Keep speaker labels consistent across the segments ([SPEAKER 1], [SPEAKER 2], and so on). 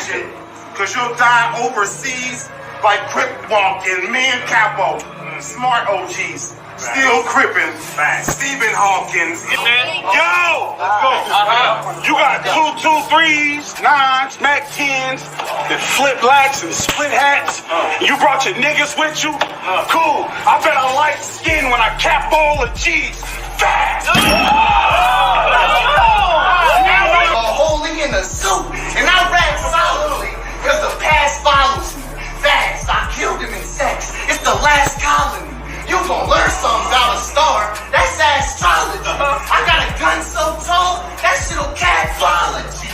[SPEAKER 1] imagine, because you'll die overseas by crip walking, me and Capo, smart OGs, still crippin', Stephen Hawkins. Yo! Let's go. You got 223s, 9s, Mac 10s, and flip blacks and split hats. You brought your niggas with you? Cool. I bet I light skin when I cap all the G's. Fast!
[SPEAKER 2] Holy in a suit, and I rap solidly, cause the past follows me. Fast, I killed him in sex. It's the last colony. You gon' learn something about a star. That's astrology. I got a gun so tall, that shit'll CAPOLOGY.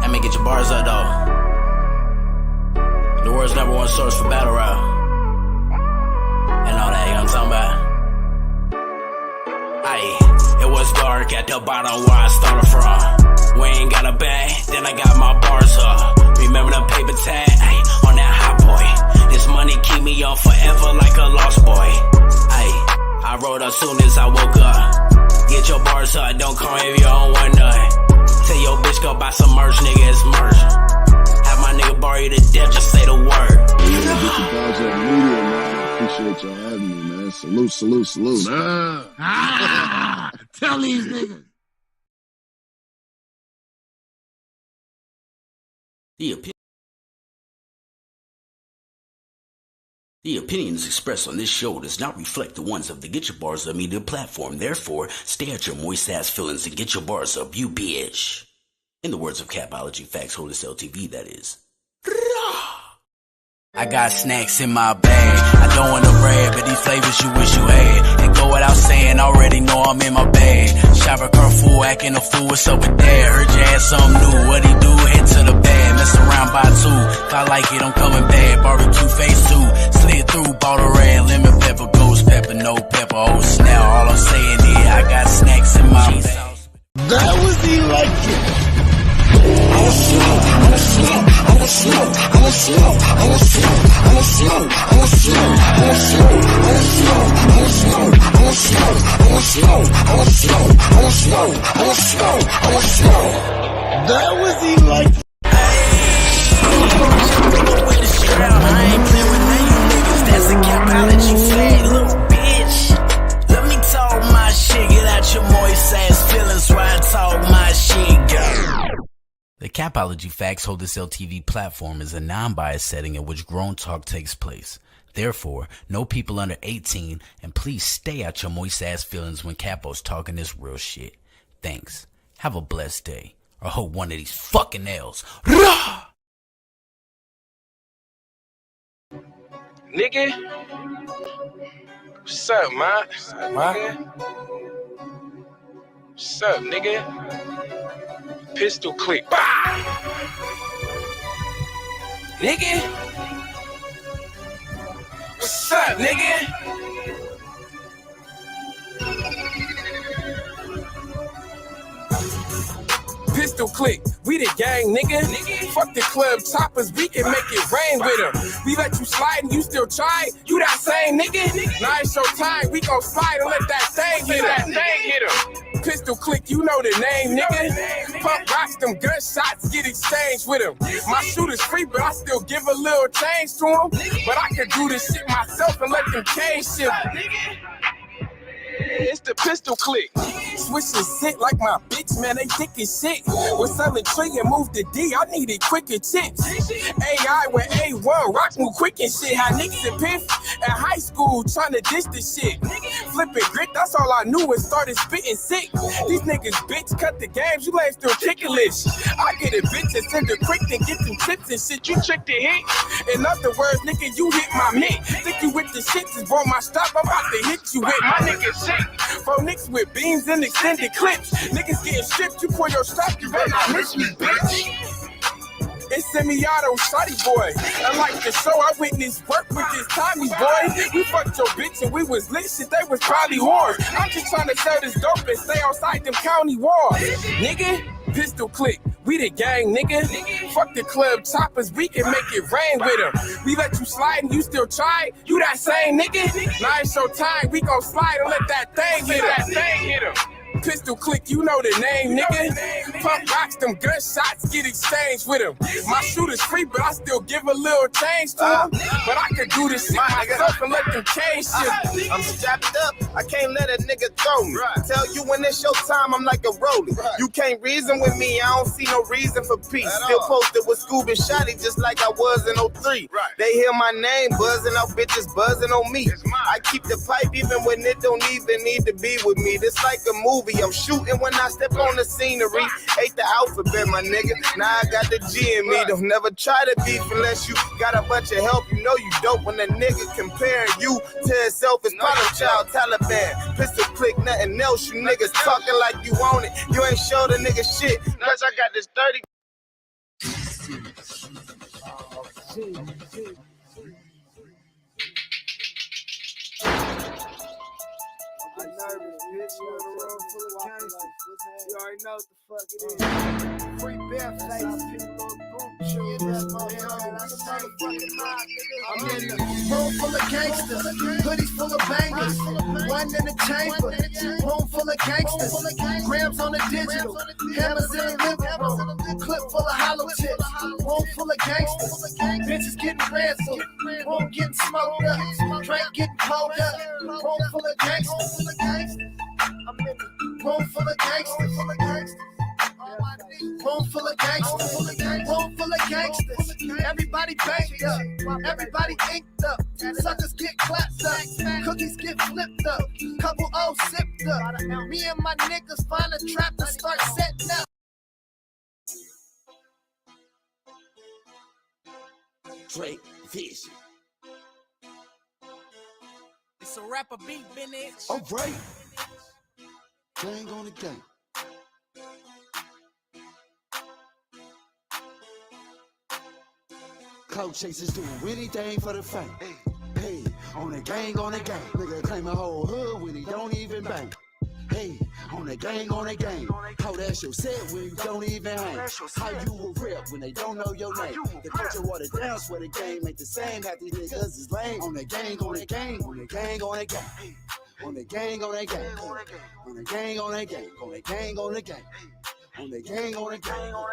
[SPEAKER 3] Let me get your bars up, though. The world's #1 source for battle rap. And all that, you know what I'm talking about? Aye, it was dark at the bottom where I started from. We ain't got a bag, then I got my bars up. Remember the paper tag, ay, on that hot boy. This money keep me on forever like a lost boy. Ay, I wrote up soon as I woke up. Get your bars up, don't call me if you don't want none. Tell your bitch go buy some merch, nigga, it's merch. Have my nigga borrow you to death, just say the word.
[SPEAKER 4] Appreciate y'all having me, man. Salute, salute, salute.
[SPEAKER 5] Tell these niggas.
[SPEAKER 3] The opinions expressed on this show does not reflect the ones of the Get Your Bars Up media platform. Therefore, stay at your moist ass feelings and get your bars up, you bitch. In the words of CAPOLOGY, FACTZ, LTV, that is. I got snacks in my bag. I don't want to brag, but these flavors you wish you had. And go without saying, already know I'm in my bag. Shopper Carrefour, acting a fool, what's up with that? Heard you had something new, what he do? Head to the bag, mess around by 2. If I like it, I'm coming back. Barbecue phase 2, slid through, bought a red lemon pepper, ghost pepper, no pepper, oh snap. All I'm saying is, I got snacks in my bag.
[SPEAKER 5] That was electric. That was electric.
[SPEAKER 3] I ain't playing with none of you niggas. That's the CAPOLOGY flag, little bitch. Let me talk my shit. Get out your moist ass feelings while I talk my shit, girl. The CAPOLOGY FACTZ LTV platform is a non-biased setting in which grown talk takes place. Therefore, no people under 18, and please stay out your moist ass feelings when Capo's talking this real shit. Thanks. Have a blessed day. Or hope one of these fucking L's.
[SPEAKER 6] Nigga, what's up, man? What's up, nigga? Pistol click. Bah! Nigga? What's up, nigga? Pistol click, we the gang, nigga. Fuck the club choppers, we can make it rain with them. We let you slide and you still try, you that same nigga. Now it's your time, we gon' slide and let that thing hit him. Pistol click, you know the name, nigga. Pump rocks, them gunshots get exchanged with him. My shooter's free, but I still give a little change to him. But I could do this shit myself and let them change shit. It's the pistol click. Switching shit like my bitch, man, they thick as shit. Was selling tree and moved to D, I needed quicker chicks. AI with A1, rock move quick and shit. How niggas and piff at high school trying to dish the shit. Flipping grit, that's all I knew and started spitting sick. These niggas bitch cut the games, you lame still kicking lish. I get a bitch and send her quick and get some tips and shit. You tricked the hit. In other words, nigga, you hit my mitt. Think you with the shit, just bought my stop, I'm about to hit you with my nigga shit. Bro, niggas with beams and extended clips. Niggas getting stripped, you pull your strap, you better not miss me, bitch. It's semi-auto, shotty boy. I like the show, I witnessed work with this Tommy boy. We fucked your bitch and we was lit, shit, they was probably whores. I'm just trying to sell this dope and stay outside them county walls. Nigga, pistol click. We the gang, nigga. Fuck the club choppers, we can make it rain with them. We let you slide and you still try? You that same nigga? Now it's your time, we gon' slide and let that thing hit him. Pistol click, you know the name, nigga. Pump rocks, them gunshots get exchanged with him. My shooter's free, but I still give a little change to him. But I could do this shit myself and let them change shit.
[SPEAKER 7] I'm strapped up, I can't let a nigga throw me. Tell you when it's your time, I'm like a rollie. You can't reason with me, I don't see no reason for peace. Still posted with Scoob and Shotty just like I was in 03. They hear my name buzzing out, bitches buzzing on me. I keep the pipe even when it don't even need to be with me. This like a movie, I'm shooting when I step on the scenery. Ate the alphabet, my nigga, now I got the G in me. Don't never try to beef unless you got a bunch of help. You know you dope when a nigga comparing you to himself is problem child, Taliban. Pistol click, nothing else. You niggas talking like you own it. You ain't show the nigga shit. Cause I got this 30.
[SPEAKER 8] I'm nervous, bitch. You in a room full of gangsters. You already know what the fuck it is. Free Bareface. I'm in the room full of gangsters. Hoodies full of bangers. One in the chamber. Room full of gangsters. Grams on the digital. Hammers in the living room. Clip full of hollow tips. Room full of gangsters. Bitches getting ransomed. Room getting smoked up. Drink getting pulled up. Room full of gangsters. I'm in the room full of gangsters. Room full of gangsters. Room full of gangsters. Everybody banked up. Everybody inked up. Suckers get clapped up. Cookies get flipped up. Couple O's sipped up. Me and my niggas find a trap to start setting up.
[SPEAKER 3] Drake Vision. It's a rapper beat, bitch.
[SPEAKER 5] All right. Gang on the gang. Clout chasers do anything for the fame. Hey, on the gang, nigga claim a whole hood when he don't even bang. Hey, on the gang, how that's your set when you don't even hang. How you will rip when they don't know your name. The culture watered down, swear the game ain't the same. Half these niggas is lame. On the gang, on the gang. On the gang, on the gang. On the gang, on the gang. On the gang, on the gang. On the gang, on the gang. On the gang, on the gang, on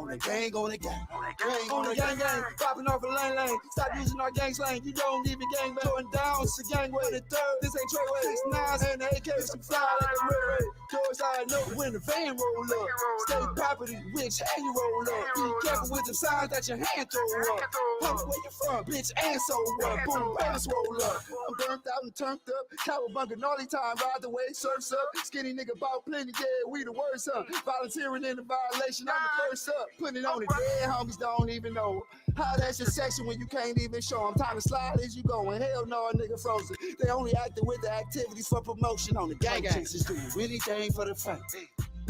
[SPEAKER 5] the gang, on the gang, on the gang, popping off a lane. Stop using our gang slang. You don't even gang bang. Going down, it's a gang way. The third, this ain't Treyway. It's nines and the AK, some fly like a ray. Doors I know when the van roll up. State property, which hand you roll up. Be careful with the signs that your hand throw up. Pump where you from, bitch, and so what? Boom, bang, roll up. I'm burnt out and turned up. Cowabunga, gnarly time, ride the way, surfs up. Skinny nigga bought plenty, yeah, we the worst, huh? Volunteering in the violation, I'm the first up. Putting it on the dead homies, don't even know how that's your section when you can't even show them. Time to slide as you going. Hell no, nigga frozen. They only acting with the activities for promotion on the gang. Chasers do anything for the fame.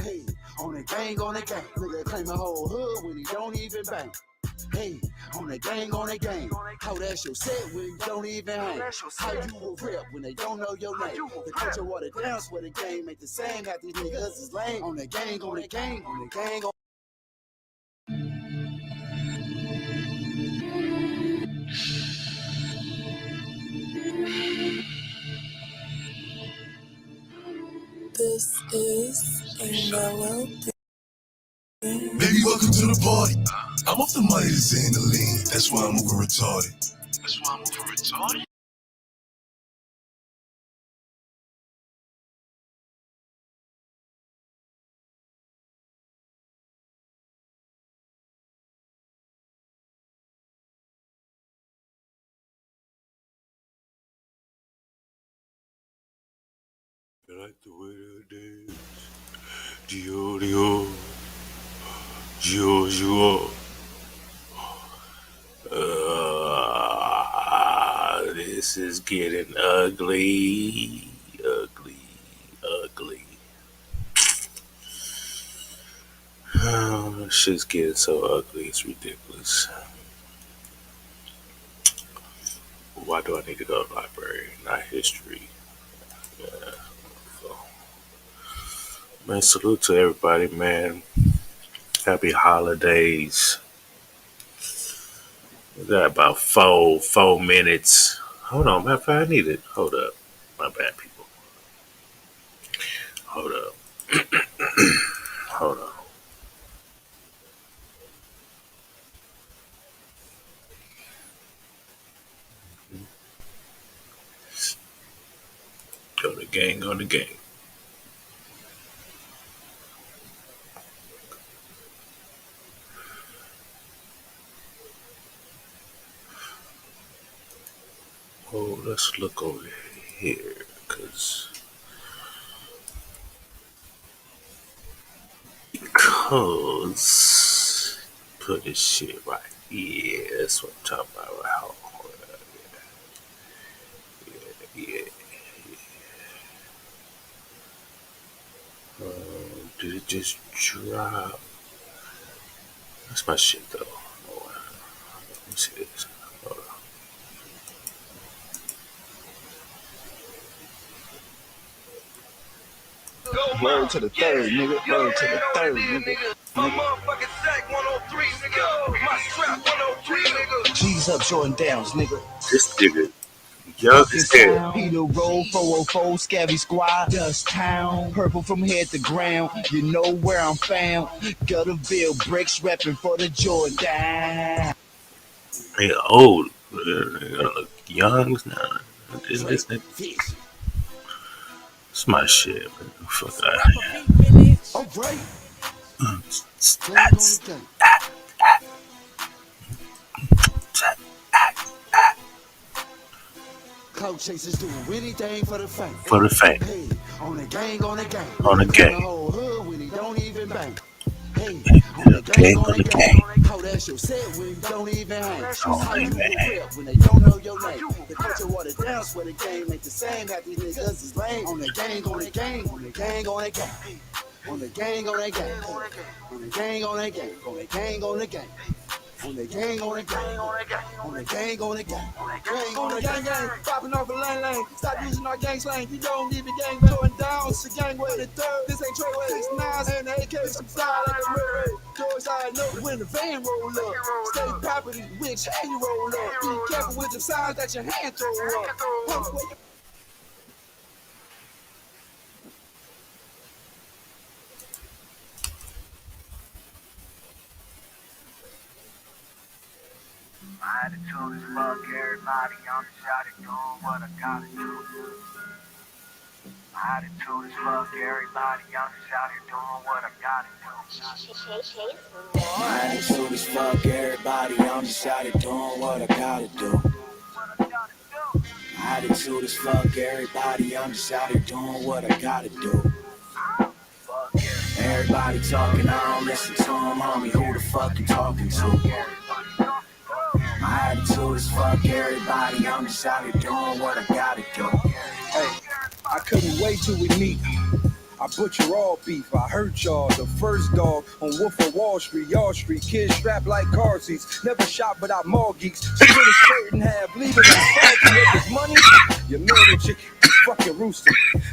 [SPEAKER 5] Hey, on the gang, nigga claim a whole hood when he don't even bang. Hey, on the gang, how that's your set when you don't even hang. How you will rip when they don't know your name. The culture watered down, swear the game ain't the same. Half these niggas is lame. On the gang, on the gang, on the gang.
[SPEAKER 9] This is a melody.
[SPEAKER 5] Baby, welcome to the party. I'm off the money to Xandaline. That's why I'm moving retarded.
[SPEAKER 1] You like the way that it is. Gio. This is getting ugly. Shit's getting so ugly, it's ridiculous. Why do I need to go to the library? Not history. Yeah. So, man, salute to everybody, man.
[SPEAKER 10] Happy holidays. We got about 4 minutes. Hold on, matter of fact, I need it. Hold up. My bad, people. Hold up. Hold on. Go to gang, go to gang. Oh, let's look over here, because put this shit right. Yeah, that's what I'm talking about. Hold on. Yeah. Did it just drop? That's my shit though. Oh, let me see this. Hold on.
[SPEAKER 4] Word to the third, nigga. Word to the third, nigga.
[SPEAKER 3] G's up, Jordan downs, nigga.
[SPEAKER 10] This nigga, young as hell.
[SPEAKER 3] Peter Roll, 404, Scabby Squad, Dust Town, purple from head to ground. You know where I'm found. Gutterville bricks repping for the Jordan.
[SPEAKER 10] They old. They look young now. This nigga. It's my shit, man. Fuck out of here.
[SPEAKER 5] Alright. Cloud chasers do anything for the fame.
[SPEAKER 10] For the fame.
[SPEAKER 5] Hey, on the gang, on the gang.
[SPEAKER 10] On the gang.
[SPEAKER 5] The whole hood when he don't even bang. Hey,
[SPEAKER 10] on the gang, on the gang.
[SPEAKER 5] How that's your set when you don't even hang. How you grip when they don't know your name. The culture water down, swear the game ain't the same. Half these niggas is lame. On the gang, on the gang. On the gang, on the gang. On the gang, on the gang. On the gang, on the gang. On the gang, on the gang. On the gang, on the gang, on the gang, on the gang, on the gang, on the gang, gang, popping off a lane. Stop using our gang slang. You don't need the gang going down. It's a gang way. The third, this ain't Trey Way. It's Nas and the AK. Some style like a red. George, I know when the van roll up. Stay property, which hand you roll up. Be careful with the signs that your hand throw up. Pump where you
[SPEAKER 11] My attitude is fuck everybody, I'm just out here doing what I gotta do. My attitude is fuck everybody, I'm just out here doing what I gotta do.
[SPEAKER 3] My attitude is fuck everybody, I'm just out here doing what I gotta do. My attitude is fuck everybody, I'm just out here doing what I gotta do. Everybody talking, I don't listen to them, homie, who the fuck you talking to? My attitude is fuck everybody, I'm just out here doing what I gotta do.
[SPEAKER 6] Hey, I couldn't wait till we meet. I butcher all beef, I hurt y'all. The first dog on Wolf of Wall Street, Y'all Street. Kids strapped like car seats. Never shot without mall geeks. Split a shirt in half, leaving it salty with this money. You murder chicken, fucking rooster.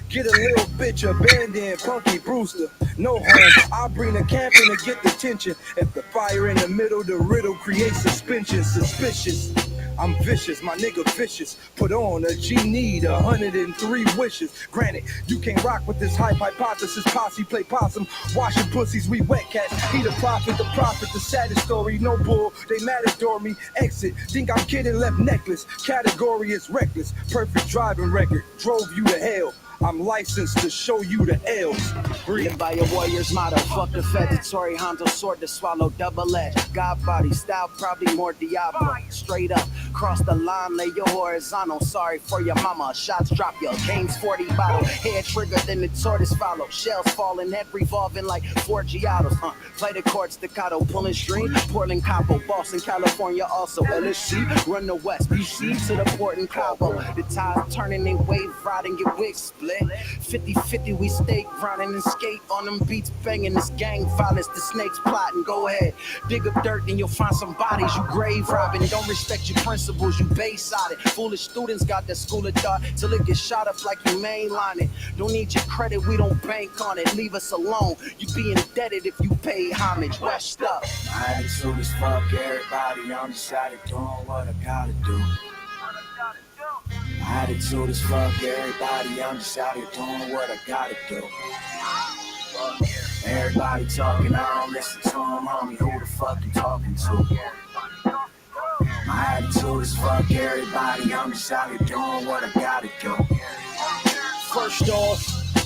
[SPEAKER 6] Get a little bitch abandoned, Punky Brewster. No home, I bring the camp in to get the tension. If the fire in the middle, the riddle creates suspension. Suspicious. I'm vicious, my nigga vicious. Put on a G need 103 wishes. Granted, you can't rock with this hype hypothesis. Posse play possum, washing pussies, we wet cats. He the prophet, the saddest story. No bull, they mad adore me. Exit, think I'm kidding, left necklace. Category is reckless, perfect driving record. Drove you to hell. I'm licensed to show you the L's.
[SPEAKER 3] Live by your warrior's motto. Fuck the Fedatory Hondo sword to swallow double edge. God body style, probably more Diablo. Straight up, cross the line, lay your horizontal. Sorry for your mama. Shots drop your game's 40 bottle. Head trigger, then the tortoise follow. Shells falling, head revolving like four Giottos. Play the chord staccato, pulling string. Portland, Capo, Boston, California, also LSC. Run the west, BC to the port in Cabo. The tides turning, they wave riding, get wigs split. 50-50, we stay grinding and skate on them beats, banging this gang violence, the snakes plotting. Go ahead, dig up dirt and you'll find some bodies. You grave robbing, don't respect your principles. principles, you base-sided. Foolish students got that school of thought till it gets shot up like you mainline it. Don't need your credit, we don't bank on it. Leave us alone, you be indebted if you pay homage. Washed up.
[SPEAKER 12] My attitude is fuck everybody, I'm just out here doing what I gotta do. My attitude is fuck everybody, I'm just out here doing what I gotta do. Everybody talking, I don't listen to them, homie, who the fuck you talking to? My attitude is fuck everybody, I'm just out here doing what I gotta do.
[SPEAKER 6] First off,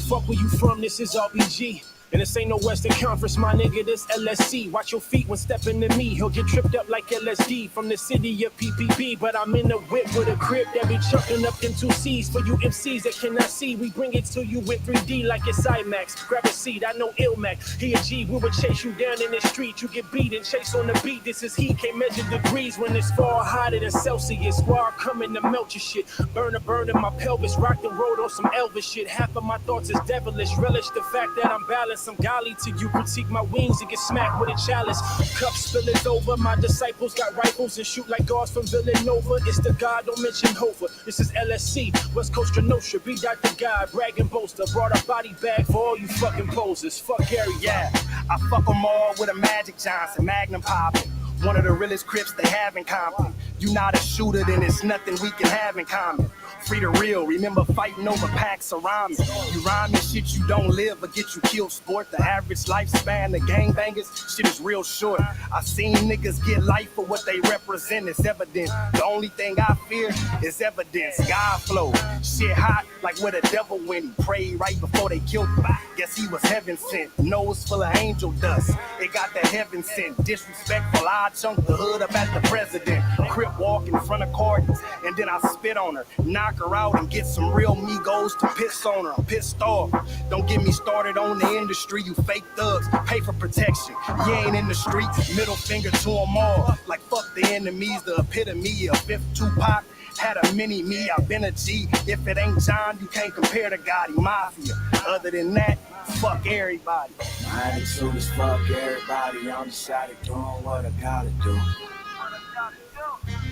[SPEAKER 6] fuck where you from, this is RBG. And this ain't no Western Conference, my nigga, this LSC. Watch your feet when stepping to me. He'll get tripped up like LSD from the city of PPP. But I'm in the whip with a crib that be chucking up them 2 C's. For you MCs that cannot see, we bring it to you in 3D like it's IMAX. Grab a seat, I know Ilmac. He a G, we would chase you down in the street. You get beat and chase on the beat. This is heat, can't measure degrees when it's far hotter than Celsius. Squad coming to melt your shit. Burner, my pelvis. Rock the road on some Elvis shit. Half of my thoughts is devilish. Relish the fact that I'm balanced. I'm golly to you, critique my wings and get smacked with a chalice. Cup spilleth over, my disciples got rifles and shoot like guards from Villanova. It's the God, don't mention Hofer. This is LSC, West Coast Kenosha. Be Dr. God, brag and boaster. Brought a body bag for all you fucking posers. Fuck Gary,
[SPEAKER 3] Yeah, I fuck them all with a Magic Johnson, Magnum poppin'. One of the realest Crips they have in Compton. You not a shooter, then it's nothing we can have in common. Free the real, remember fighting over packs of ramen. You rhyming shit you don't live, but get you killed, sport. The average lifespan of gangbangers, shit is real short. I seen niggas get life for what they represent, it's evident. The only thing I fear is evidence. God flow, shit hot like where the devil went. He prayed right before they killed him. Guess he was heaven sent, nose full of angel dust. It got the heaven sent, disrespectful. I chunk the hood up at the president. Crip walk in front of Cardinals, and then I spit on her, knock her out, and get some real Migos to piss on her. I'm pissed off. Don't get me started on the industry, you fake thugs. Pay for protection. You ain't in the streets. Middle finger to them all. Like fuck the enemies, the epitome of fifth Tupac. Had a mini me, I've been a G. If it ain't John, you can't compare to Gotti Mafia. Other than that, fuck everybody.
[SPEAKER 12] My attitude is fuck everybody, I'm just out here doing what I gotta do.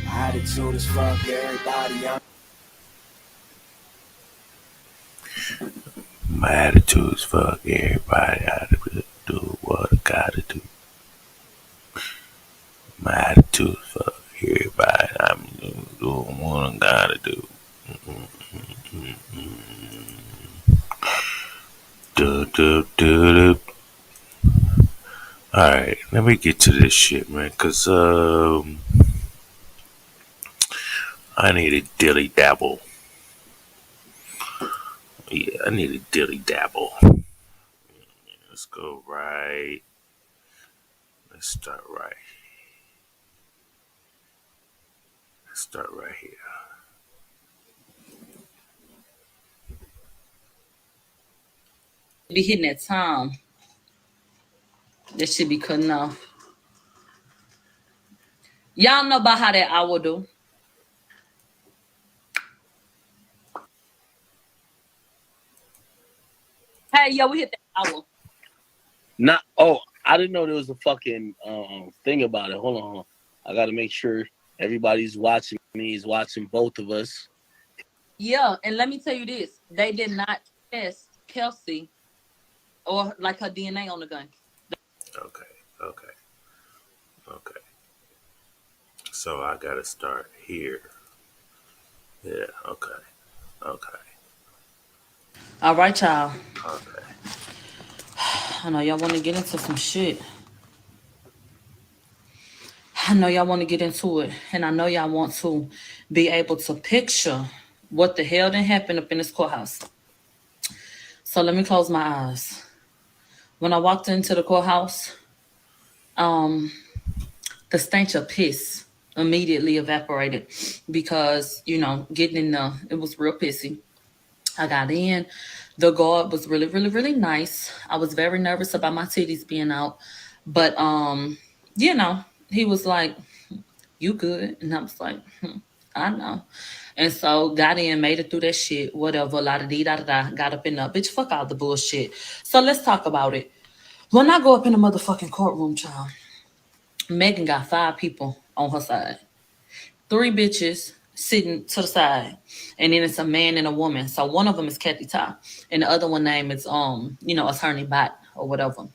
[SPEAKER 12] My attitude is fuck everybody,
[SPEAKER 10] My attitude is fuck everybody. I do what I gotta do. My attitude is fuck everybody. I'm doing what I gotta do. Alright, let me get to this shit, man, cause I need a dilly dabble. Yeah, I need a dilly dabble. Let's go right. Let's start right. Let's start right here.
[SPEAKER 13] Be hitting that time. That should be cutting off. Y'all know about how that hour do. Hey, yo, we hit that hour.
[SPEAKER 14] Not. Oh, I didn't know there was a fucking thing about it. Hold on. I got to make sure everybody's watching me. Is watching both of us.
[SPEAKER 13] Yeah, and let me tell you this: they did not test Kelsey or like her DNA on the gun.
[SPEAKER 10] Okay. So I gotta start here. Yeah. Okay.
[SPEAKER 13] All right, y'all.
[SPEAKER 10] Okay.
[SPEAKER 13] I know y'all want to get into some shit. I know y'all want to get into it, and I know y'all want to be able to picture what the hell done happened up in this courthouse. So let me close my eyes. When I walked into the courthouse, the stench of piss immediately evaporated because, getting in there, it was real pissy. I got in. The guard was really, really, really nice. I was very nervous about my titties being out. But, he was like, you good? And I was like, I know. And so got in, made it through that shit, whatever, la-da-dee-da-da-da, got up in there. Bitch, fuck all the bullshit. So let's talk about it. When I go up in the motherfucking courtroom, child, Megan got 5 people on her side. three bitches sitting to the side, and then it's a man and a woman. So one of them is Kathy Ty, and the other one name is attorney Bot or whatever.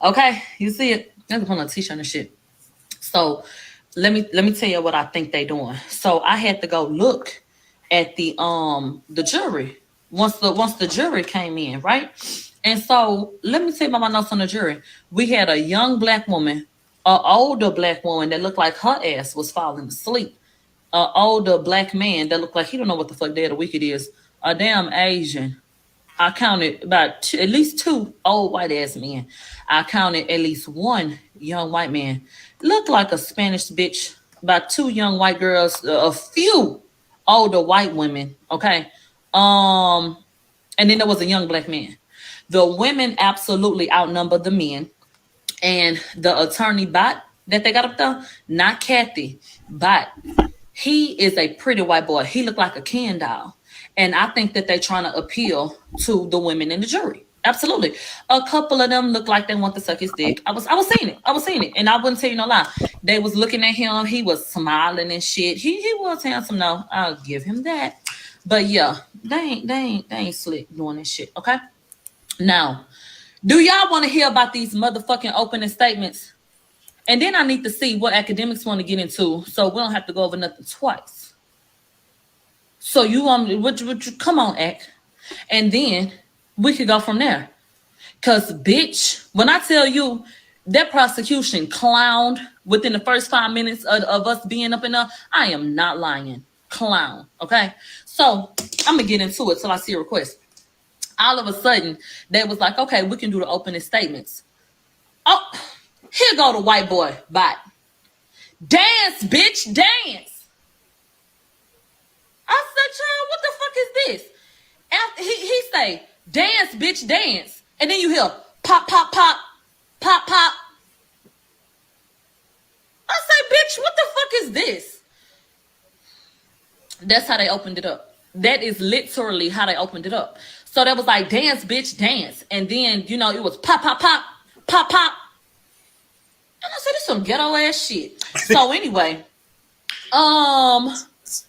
[SPEAKER 13] Okay, you see it? I'm gonna put on a t-shirt and shit. So let me tell you what I think they doing. So I had to go look at the jury once the jury came in, right? And so let me tell you about my notes on the jury. We had a young black woman, an older black woman that looked like her ass was falling asleep, an older black man that looked like he don't know what the fuck day of the week it is, a damn Asian. I counted about at least two old white ass men. I counted at least one young white man. Looked like a Spanish bitch. About two young white girls, a few older white women. Okay, and then there was a young black man. The women absolutely outnumbered the men, and the attorney Bot that they got up there, not Kathy, Bot. He is a pretty white boy. He looked like a Ken doll. And I think that they're trying to appeal to the women in the jury. Absolutely. A couple of them look like they want to suck his dick. I was seeing it. And I wouldn't tell you no lie. They was looking at him. He was smiling and shit. He was handsome though. I'll give him that. But yeah, they ain't slick doing this shit. Okay. Now, do y'all want to hear about these motherfucking opening statements? And then I need to see what academics want to get into, so we don't have to go over nothing twice. So you want me, come on, Act. And then we could go from there. Because, bitch, when I tell you that prosecution clowned within the first 5 minutes of us being up in there, I am not lying. Clown, okay? So I'm going to get into it till I see a request. All of a sudden, they was like, okay, we can do the opening statements. Oh, here go the white boy, Bot. Dance, bitch, dance. I said, child, what the fuck is this? After he say, dance, bitch, dance. And then you hear pop, pop, pop, pop, pop. I say, bitch, what the fuck is this? That's how they opened it up. That is literally how they opened it up. So that was like, dance, bitch, dance. And then, it was pop, pop, pop, pop, pop. And I said, this some ghetto ass shit. So anyway,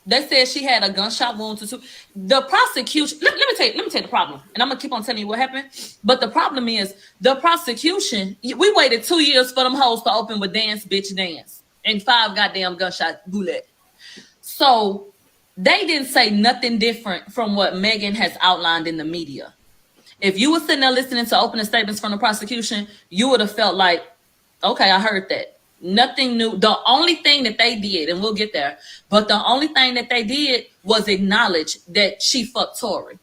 [SPEAKER 13] they said she had a gunshot wound to two. The prosecution, let me tell you the problem. And I'm gonna keep on telling you what happened. But the problem is the prosecution, we waited 2 years for them hoes to open with dance, bitch, dance. And 5 goddamn gunshot bullet. So they didn't say nothing different from what Megan has outlined in the media. If you were sitting there listening to opening statements from the prosecution, you would have felt like, okay, I heard that. Nothing new. The only thing that they did, and we'll get there, but the only thing that they did was acknowledge that she fucked Tory.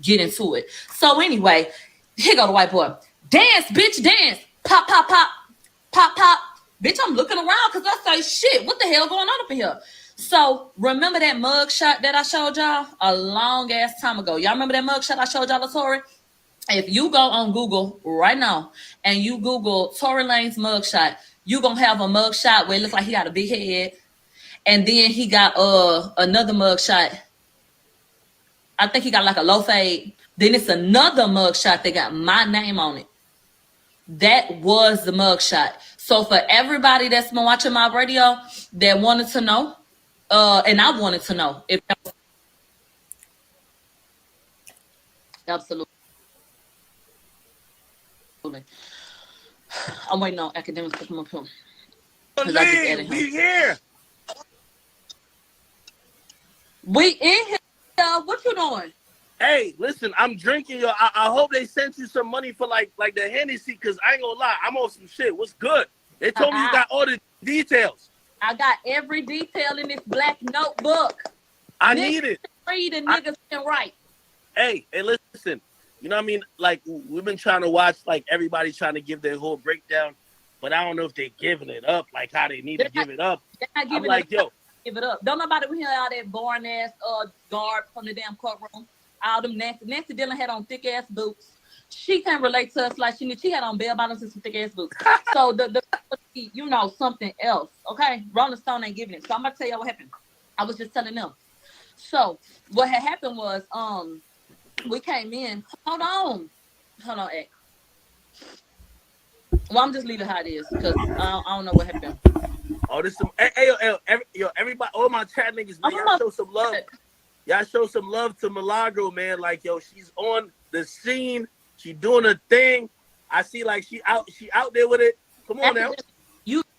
[SPEAKER 13] Get into it. So anyway, here go the white boy. Dance, bitch, dance. Pop, pop, pop. Pop, pop. Bitch, I'm looking around because I say, shit, what the hell going on up in here? So remember that mug shot that I showed y'all a long ass time ago? Y'all remember that mug shot I showed y'all of Tory? If you go on Google right now and you Google Tory Lanez mugshot, you're going to have a mugshot where it looks like he got a big head. And then he got another mugshot. I think he got like a low fade. Then it's another mugshot that got my name on it. That was the mugshot. So for everybody that's been watching my radio that wanted to know, and I wanted to know if that was absolutely. I'm waiting on academics to come up here.
[SPEAKER 14] We here.
[SPEAKER 13] We in here. What you doing?
[SPEAKER 14] Hey, listen, I'm drinking. Yo, I hope they sent you some money for like the Hennessy, because I ain't gonna lie, I'm on some shit. What's good? They told me you got all the details.
[SPEAKER 13] I got every detail in this black notebook.
[SPEAKER 14] I need it.
[SPEAKER 13] Read and niggas can write.
[SPEAKER 14] Hey, listen. You know what I mean? Like, we've been trying to watch, like, everybody trying to give their whole breakdown, but I don't know if they're giving it up, like, how they need to give it up.
[SPEAKER 13] They're not giving it up. Give it up. Don't nobody hear all that boring ass guard from the damn courtroom. All them Nancy Dillon had on thick ass boots. She can't relate to us like she had on bell bottoms and some thick ass boots. So the something else. Okay, Rolling Stone ain't giving it. So I'm gonna tell you what happened. I was just telling them. So what had happened was we came in. Hold on, X. Well, I'm just leaving how it is because I don't know what happened.
[SPEAKER 14] Oh, this yo, everybody, all my chat niggas, man, y'all show some love. Y'all show some love to Milagro, man. Like, yo, she's on the scene. She doing her thing. I see, like, she out there with it. Come on now.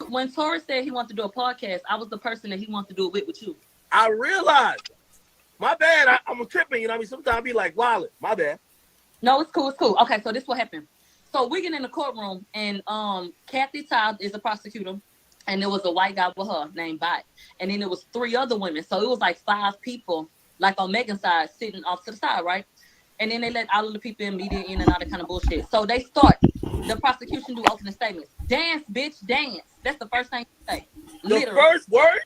[SPEAKER 13] When Torres said he wanted to do a podcast, I was the person that he wanted to do it with you.
[SPEAKER 14] I realized. My bad. I'm tripping. You know what I mean? Sometimes I be like, wallet. My bad.
[SPEAKER 13] No, it's cool. It's cool. Okay, so this what happened. So we get in the courtroom, and Kathy Todd is a prosecutor, and there was a white guy with her named Bot, and then there was 3 other women. So it was like 5 people, like on Megan's side, sitting off to the side, right? And then they let all of the people in media in and all that kind of bullshit. So they start. The prosecution do opening statements. Dance, bitch, dance. That's the first thing you say.
[SPEAKER 14] The first word?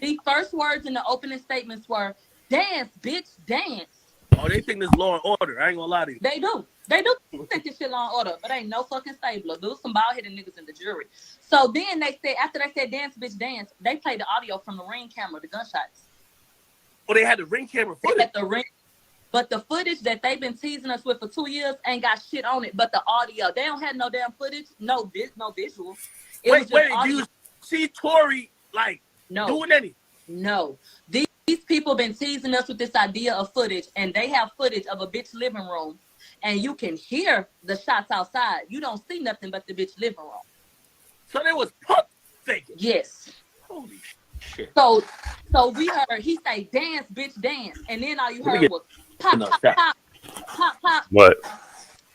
[SPEAKER 13] The first words in the opening statements were, dance, bitch, dance.
[SPEAKER 14] Oh, they think this law and order. I ain't gonna lie to you.
[SPEAKER 13] They do. They do think this shit law and order, but ain't no fucking stabler. There's some bald-headed niggas in the jury. So then they said, after they said dance, bitch, dance, they played the audio from the ring camera, the gunshots.
[SPEAKER 14] Oh, they had the ring camera footage?
[SPEAKER 13] They had the ring. But the footage that they've been teasing us with for 2 years ain't got shit on it but the audio. They don't have no damn footage, no visual.
[SPEAKER 14] Wait, do you see Tory, like, doing anything?
[SPEAKER 13] No. These people been teasing us with this idea of footage, and they have footage of a bitch living room, and you can hear the shots outside. You don't see nothing but the bitch living room.
[SPEAKER 14] So there was pump faking?
[SPEAKER 13] Yes.
[SPEAKER 14] Holy shit.
[SPEAKER 13] So we heard, he say, dance, bitch, dance. And then all you heard was, pop, pop, pop, pop, pop.
[SPEAKER 10] What?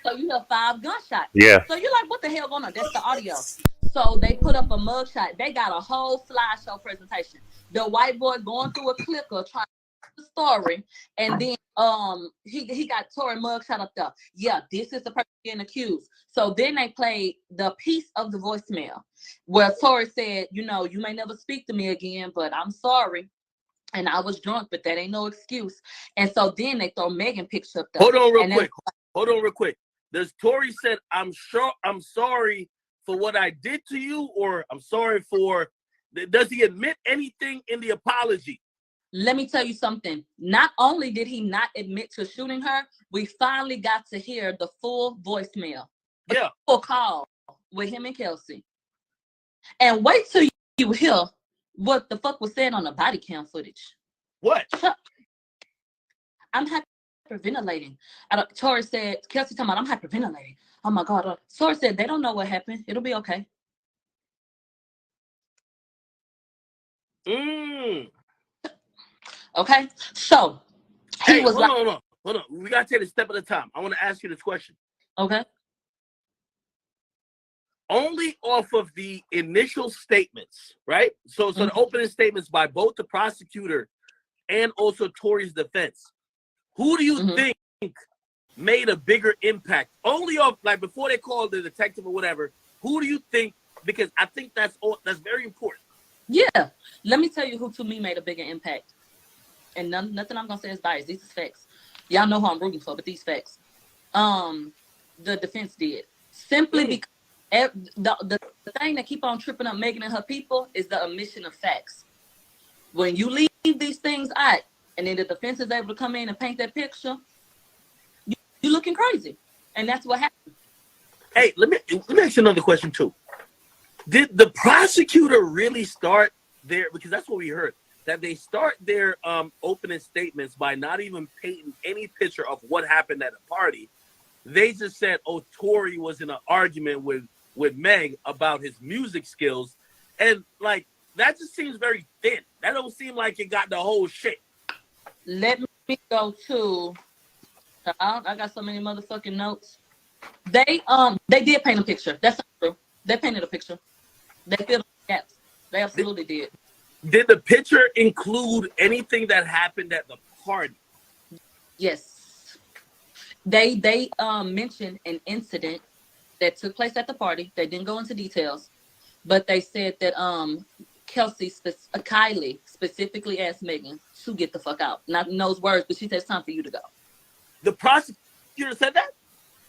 [SPEAKER 13] So you hear 5 gunshots.
[SPEAKER 10] Yeah.
[SPEAKER 13] So you're like, what the hell going on? That's the audio. So they put up a mugshot. They got a whole slideshow presentation. The white boy going through a clicker trying to tell the story, and then he got Tory mugshot up there. Yeah, this is the person getting accused. So then they played the piece of the voicemail where Tory said, you know, you may never speak to me again, but I'm sorry. And I was drunk, but that ain't no excuse. And so then they throw Megan picture up there.
[SPEAKER 14] Hold on real quick. Does Tory said, I'm sorry for what I did to you, or I'm sorry for, does he admit anything in the apology?
[SPEAKER 13] Let me tell you something. Not only did he not admit to shooting her, we finally got to hear the full voicemail.
[SPEAKER 14] Yeah.
[SPEAKER 13] Full call with him and Kelsey. And wait till you hear what the fuck was said on the body cam footage.
[SPEAKER 14] What?
[SPEAKER 13] I'm hyperventilating. Tory said, Kelsey talking about, I'm hyperventilating. Oh my God. Tory said, they don't know what happened. It'll be okay. Okay, so he was like,
[SPEAKER 14] hold on. We gotta take it a step at a time. I want to ask you this question.
[SPEAKER 13] Okay.
[SPEAKER 14] Only off of the initial statements, right? So the opening statements by both the prosecutor and also Tory's defense. Who do you think made a bigger impact? Only off, like, before they called the detective or whatever. Who do you think? Because I think that's very important.
[SPEAKER 13] Yeah, let me tell you who to me made a bigger impact. And nothing I'm gonna say is biased. These are facts. Y'all know who I'm rooting for, but these facts. The defense did simply because the thing that keep on tripping up Megan and her people is the omission of facts. When you leave these things out, and then the defense is able to come in and paint that picture, you're looking crazy, and that's what happened.
[SPEAKER 14] Hey, let me ask you another question too. Did the prosecutor really start there? Because that's what we heard. That they start their opening statements by not even painting any picture of what happened at a party. They just said, oh, Tory was in an argument with Meg about his music skills. And, like, that just seems very thin. That don't seem like it got the whole shit.
[SPEAKER 13] Let me go to, I got so many motherfucking notes. They did paint a picture. That's not true. They painted a picture. They filled the gaps. They absolutely did.
[SPEAKER 14] Did the picture include anything that happened at the party?
[SPEAKER 13] Yes. They mentioned an incident that took place at the party. They didn't go into details, but they said that Kylie specifically asked Megan to get the fuck out. Not in those words, but she said it's time for you to go.
[SPEAKER 14] The prosecutor said that?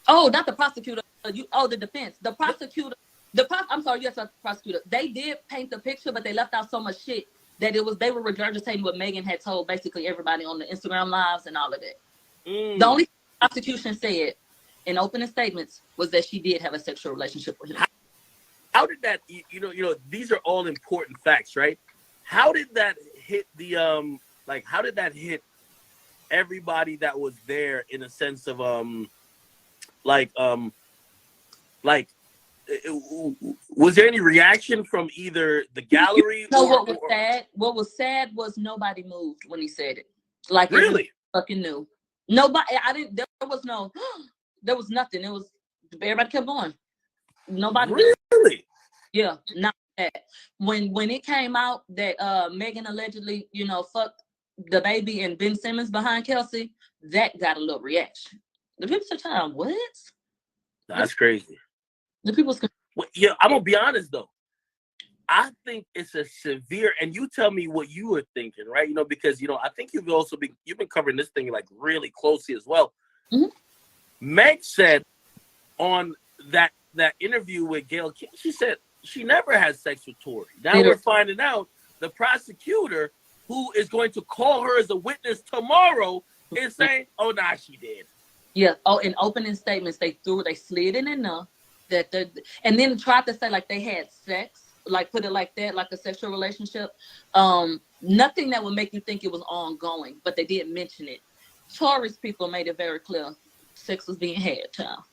[SPEAKER 13] Oh, not the prosecutor. The defense. The prosecutor. I'm sorry, yes, the prosecutor. They did paint the picture, but they left out so much shit that they were regurgitating what Megan had told basically everybody on the Instagram lives and all of that. The only thing the prosecution said in opening statements was that she did have a sexual relationship with him.
[SPEAKER 14] How did that? You know, these are all important facts, right? how did that hit the like? How did that hit everybody that was there in a sense of like was there any reaction from either the gallery
[SPEAKER 13] No,
[SPEAKER 14] or,
[SPEAKER 13] what was sad? What was sad was nobody moved when he said it. Like
[SPEAKER 14] really
[SPEAKER 13] fucking knew. Nobody. I didn't. There was no. There was nothing. It was everybody kept going. Nobody.
[SPEAKER 14] Really?
[SPEAKER 13] Yeah. Not that. When it came out that Megan allegedly, fucked the baby and Ben Simmons behind Kelsey, that got a little reaction. The people said, "What?"
[SPEAKER 14] That's crazy.
[SPEAKER 13] The people's.
[SPEAKER 14] Well, yeah, I'm gonna be honest though. I think it's a severe, and you tell me what you were thinking, right? Because I think you've been covering this thing like really closely as well.
[SPEAKER 13] Mm-hmm.
[SPEAKER 14] Meg said on that interview with Gayle King, she said she never had sex with Tory. Now we're finding out the prosecutor, who is going to call her as a witness tomorrow, is saying, "Oh, nah, she did."
[SPEAKER 13] Yeah. Oh, in opening statements, they slid in enough that and then tried to say like they had sex, like put it like that, like a sexual relationship. Nothing that would make you think it was ongoing, but they did mention it. Tory's people made it very clear sex was being had, child.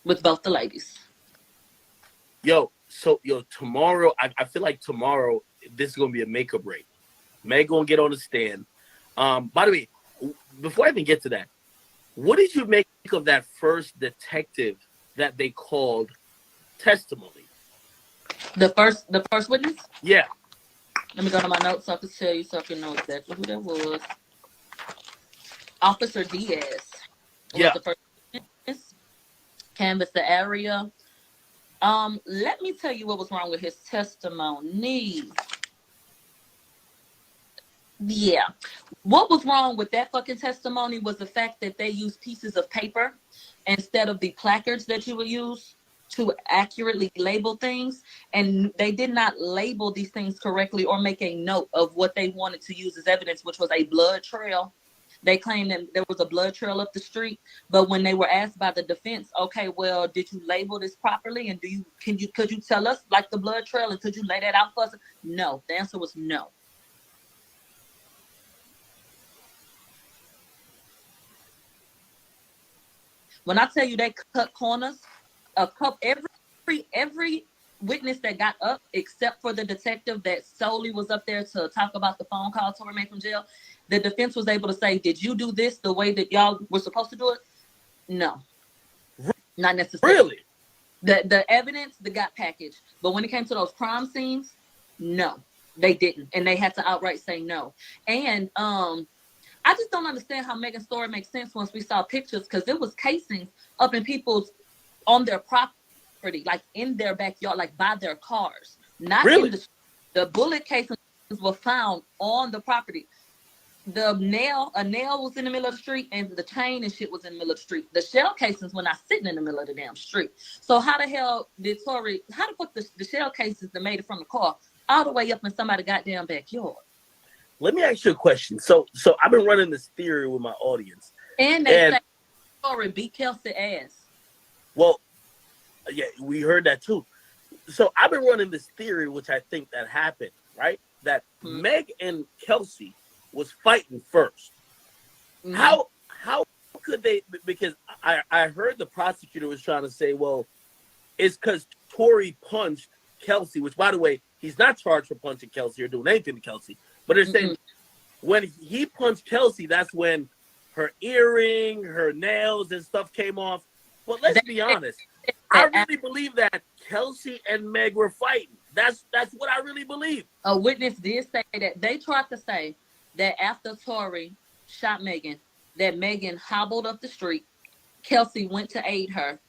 [SPEAKER 13] With both the ladies.
[SPEAKER 14] Tomorrow, I feel like tomorrow this is gonna be a make or break. Meg gonna get on the stand. By the way, before I even get to that, what did you make of that first detective that they called testimony?
[SPEAKER 13] The first witness?
[SPEAKER 14] Yeah.
[SPEAKER 13] Let me go to my notes so I can tell you, so I can know exactly who that was. Officer Diaz.
[SPEAKER 14] Yeah.
[SPEAKER 13] The first witness. Canvassed the area. Let me tell you what was wrong with his testimony. Yeah. What was wrong with that fucking testimony was the fact that they used pieces of paper instead of the placards that you would use to accurately label things. And they did not label these things correctly or make a note of what they wanted to use as evidence, which was a blood trail. They claimed that there was a blood trail up the street, but when they were asked by the defense, okay, well, did you label this properly? And could you tell us like the blood trail and could you lay that out for us? No, the answer was no. When I tell you they cut corners, every witness that got up, except for the detective that solely was up there to talk about the phone call Tory made from jail, the defense was able to say, did you do this the way that y'all were supposed to do it? No. Not necessarily.
[SPEAKER 14] Really?
[SPEAKER 13] The evidence that got packaged, but when it came to those crime scenes, no, they didn't. And they had to outright say no. And I just don't understand how Megan's story makes sense once we saw pictures, because there was casings up in on their property, like in their backyard, like by their cars. Not
[SPEAKER 14] really?
[SPEAKER 13] In the bullet casings were found on the property. A nail was in the middle of the street, and the chain and shit was in the middle of the street. The shell casings were not sitting in the middle of the damn street. So how the hell did Tory, how the fuck the shell casings that made it from the car all the way up in somebody's goddamn backyard?
[SPEAKER 14] Let me ask you a question. So I've been running this theory with my audience.
[SPEAKER 13] And they say Tory beat Kelsey ass.
[SPEAKER 14] Well, yeah, we heard that too. So I've been running this theory, which I think that happened, right? That Meg and Kelsey was fighting first. Mm-hmm. How could they? Because I heard the prosecutor was trying to say, well, it's because Tory punched Kelsey, which, by the way, he's not charged for punching Kelsey or doing anything to Kelsey. But they're saying when he punched Kelsey, that's when her earring, her nails and stuff came off. But let's be honest. I really believe that Kelsey and Meg were fighting. That's what I really believe.
[SPEAKER 13] A witness did say that. They tried to say that after Tory shot Megan, that Megan hobbled up the street. Kelsey went to aid her.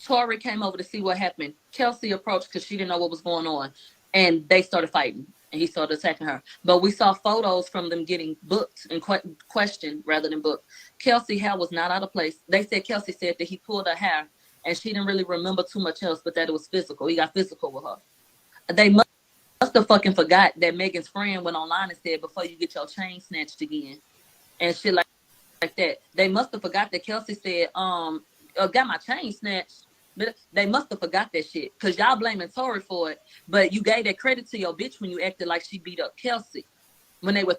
[SPEAKER 13] Tory came over to see what happened. Kelsey approached because she didn't know what was going on. And they started fighting. And he started attacking her. But we saw photos from them getting booked and questioned rather than booked. Kelsey's hair was not out of place. They said Kelsey said that he pulled her hair and she didn't really remember too much else, but that it was physical. He got physical with her. They must have fucking forgot that Megan's friend went online and said, before you get your chain snatched again and shit like that. They must have forgot that Kelsey said, got my chain snatched. But they must have forgot that shit because y'all blaming Tori for it. But you gave that credit to your bitch when you acted like she beat up Kelsey when they were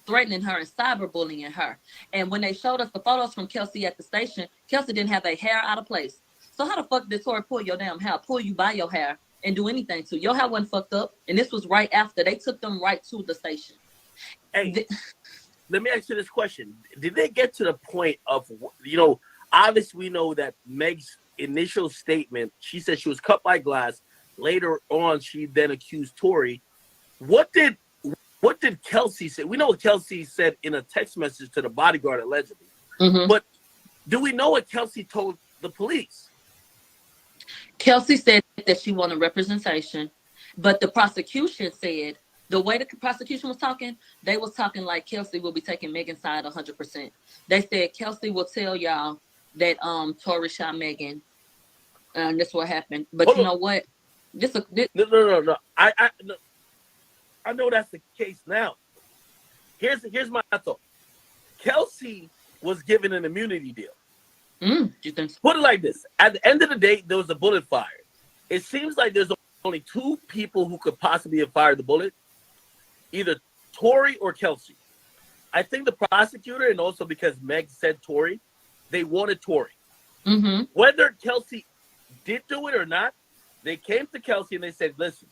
[SPEAKER 13] threatening her and cyberbullying her. And when they showed us the photos from Kelsey at the station, Kelsey didn't have her hair out of place. So how the fuck did Tori pull your damn hair, pull you by your hair and do anything to you? Your hair wasn't fucked up. And this was right after. They took them right to the station.
[SPEAKER 14] Hey, let me ask you this question. Did they get to the point of, you know, obviously we know that Meg's initial statement, she said she was cut by glass. Later on, she then accused Tori. What did Kelsey say? We know what Kelsey said in a text message to the bodyguard, allegedly. But do we know what Kelsey told the police?
[SPEAKER 13] Kelsey said that she wanted representation, but the prosecution said, the way the prosecution was talking, they was talking like Kelsey will be taking Megan's side 100%. They said Kelsey will tell y'all that Tori shot Megan, and that's what happened. But you know what?
[SPEAKER 14] No. I know that's the case now. Here's my thought. Kelsey was given an immunity deal.
[SPEAKER 13] You think so?
[SPEAKER 14] Put it like this. At the end of the day, there was a bullet fired. It seems like there's only two people who could possibly have fired the bullet. Either Tori or Kelsey. I think the prosecutor, and also because Meg said Tori, they wanted Tori. Whether Kelsey did do it or not, they came to Kelsey and they said, listen,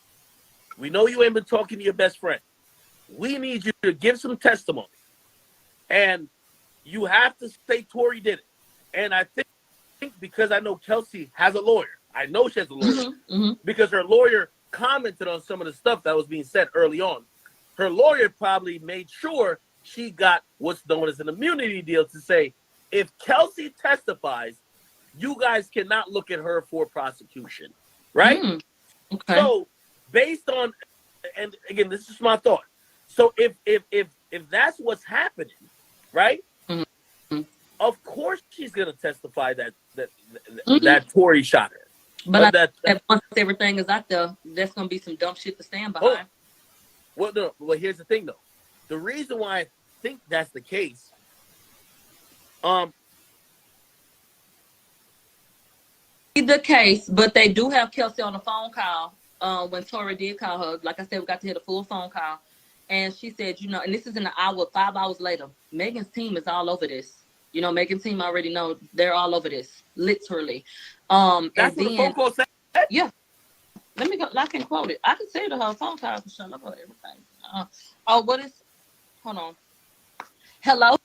[SPEAKER 14] we know you ain't been talking to your best friend. We need you to give some testimony. And you have to say Tori did it. And I think because I know Kelsey has a lawyer. I know she has a lawyer. Because her lawyer commented on some of the stuff that was being said early on. Her lawyer probably made sure she got what's known as an immunity deal to say, if Kelsey testifies, you guys cannot look at her for prosecution. Right?
[SPEAKER 13] Okay.
[SPEAKER 14] So based on, and again, this is my thought. So if that's what's happening, right? Of course she's gonna testify that Tori shot her.
[SPEAKER 13] But that once everything is out there, there's gonna be some dumb shit to stand behind.
[SPEAKER 14] Well, here's the thing though. The reason why I think that's the case,
[SPEAKER 13] the case, but they do have Kelsey on the phone call when Tori did call her. Like I said, we got to hear the full phone call. And she said, you know, and this is in an hour, 5 hours later, Megan's team is all over this. You know, Megan's team already know they're all over this, literally.
[SPEAKER 14] That's what the phone call said?
[SPEAKER 13] Yeah. Let me go. I can quote it. I can say to her phone call for sure. Look at everything. What is? Hold on. Hello.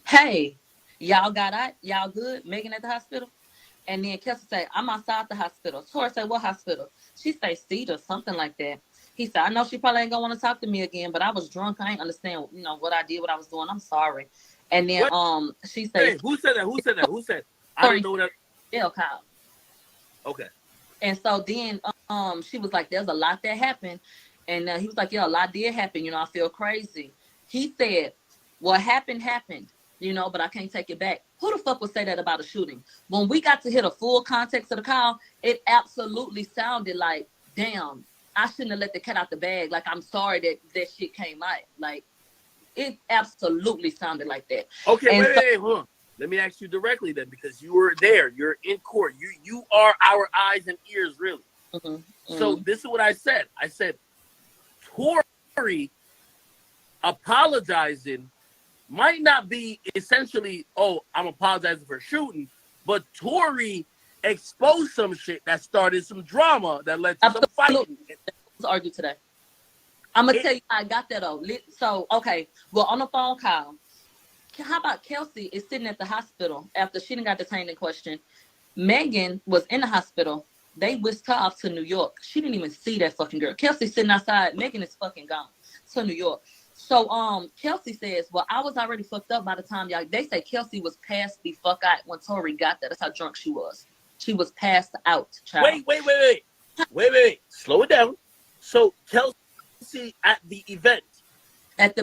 [SPEAKER 13] Hey, y'all got out? Y'all good? Megan at the hospital? And then Kelsey say, I'm outside the hospital. Tori say, what hospital? She say, Cedar, something like that. He said, I know she probably ain't gonna want to talk to me again, but I was drunk. I ain't understand, you know, what I did, what I was doing. I'm sorry. And then she said,
[SPEAKER 14] hey, who said that? Who said? I didn't know that.
[SPEAKER 13] Yeah, Kyle.
[SPEAKER 14] Okay.
[SPEAKER 13] And so then she was like, there's a lot that happened. And he was like, yeah, a lot did happen. You know, I feel crazy. He said, what happened, you know, but I can't take it back. Who the fuck would say that about a shooting? When we got to hear the full context of the call, it absolutely sounded like, damn, I shouldn't have let the cat out the bag. Like, I'm sorry that shit came out. Like, it absolutely sounded like that.
[SPEAKER 14] Okay, wait, hold on. Let me ask you directly then, because you were there. You're in court. You are our eyes and ears, really. So this is what I said. I said, Tori apologizing might not be essentially, oh, I'm apologizing for shooting, but Tori exposed some shit that started some drama that led to some fighting.
[SPEAKER 13] Let's argue today. I'm going to tell you how I got that though. So, okay, well, on the phone call, how about Kelsey is sitting at the hospital after she done got detained in question. Megan was in the hospital. They whisked her off to New York. She didn't even see that fucking girl. Kelsey sitting outside. Megan is fucking gone to New York. So Kelsey says, well, I was already fucked up by the time y'all, they say Kelsey was passed the fuck out when Tori got there. That's how drunk she was. She was passed out, child.
[SPEAKER 14] Wait. Slow it down. So Kelsey at the event.
[SPEAKER 13] At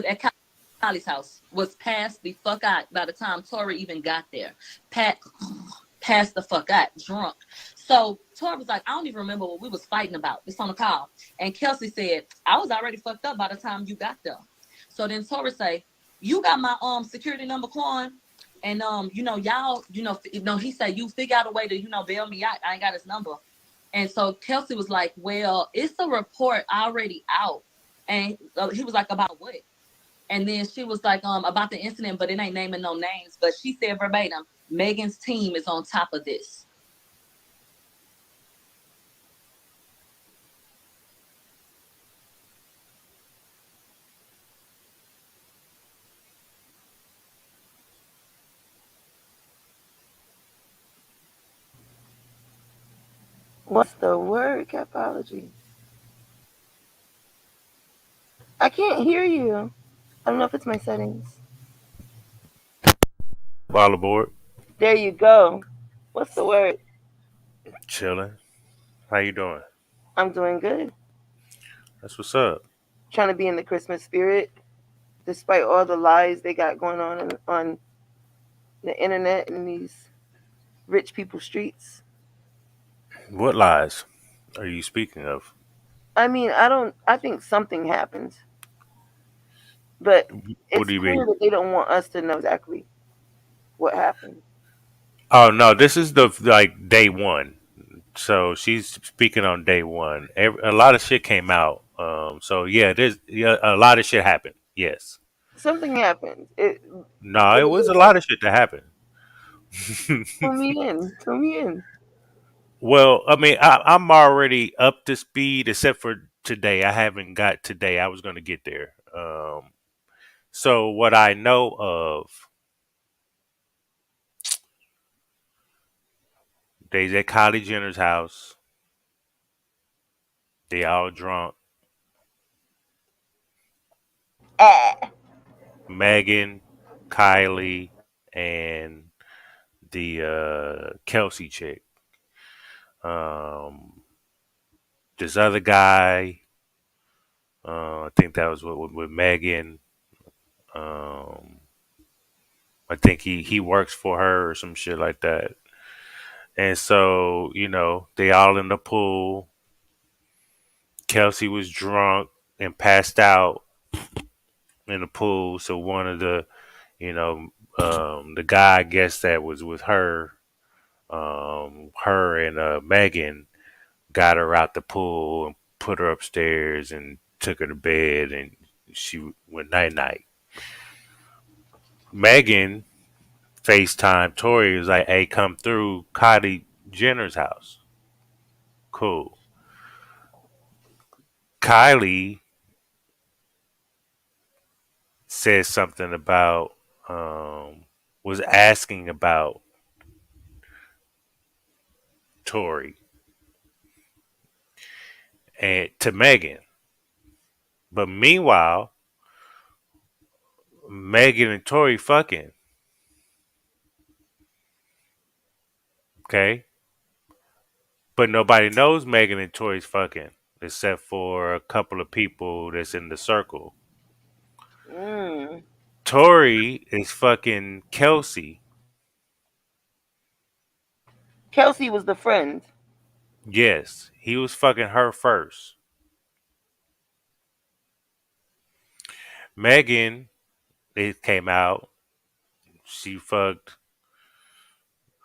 [SPEAKER 13] Kylie's house was passed the fuck out by the time Tori even got there. Passed the fuck out, drunk. So Tori was like, I don't even remember what we was fighting about. It's on the call. And Kelsey said, I was already fucked up by the time you got there. So then Tori say, you got my security number, Quan? And y'all, he said, you figure out a way to, bail me out. I ain't got his number. And so Kelsey was like, well, it's a report already out. And he was like, about what? And then she was like, about the incident, but it ain't naming no names. But she said verbatim, Megan's team is on top of this.
[SPEAKER 15] What's the word, Capology? I can't hear you. I don't know if it's my settings.
[SPEAKER 10] All aboard.
[SPEAKER 15] There you go. What's the word?
[SPEAKER 10] Chilling. How you doing?
[SPEAKER 15] I'm doing good.
[SPEAKER 10] That's what's up.
[SPEAKER 15] Trying to be in the Christmas spirit, despite all the lies they got going on the internet and these rich people streets.
[SPEAKER 10] What lies are you speaking of?
[SPEAKER 15] I mean, I think something happened. But
[SPEAKER 10] What
[SPEAKER 15] it's
[SPEAKER 10] do you
[SPEAKER 15] clear
[SPEAKER 10] mean?
[SPEAKER 15] that they don't want us to know exactly what happened.
[SPEAKER 10] Oh no, this is the like day one. So she's speaking on day one. A lot of shit came out. So yeah, a lot of shit happened. Yes.
[SPEAKER 15] Something happened.
[SPEAKER 10] No, it was a lot of shit that happened.
[SPEAKER 15] Fill me in. Fill me in.
[SPEAKER 10] Well, I mean, I'm already up to speed, except for today. I haven't got today. I was going to get there. So what I know of, they's at Kylie Jenner's house. They all drunk. Megan, Kylie, and the Kelsey chick. Um, this other guy, I think that was with Megan. Um, I think he works for her or some shit like that. And so, they all in the pool. Kelsey was drunk and passed out in the pool. So one of the guy, I guess that was with her, her and Megan got her out the pool and put her upstairs and took her to bed, and she went night night. Megan FaceTime Tori, was like, "Hey, come through Kylie Jenner's house." Cool. Kylie said something about was asking about Tori and to Megan. But meanwhile, Megan and Tori fucking. Okay? But nobody knows Megan and Tori's fucking except for a couple of people that's in the circle. Tori is fucking Kelsey.
[SPEAKER 15] Kelsey was the friend.
[SPEAKER 10] Yes, he was fucking her first. Megan, it came out, she fucked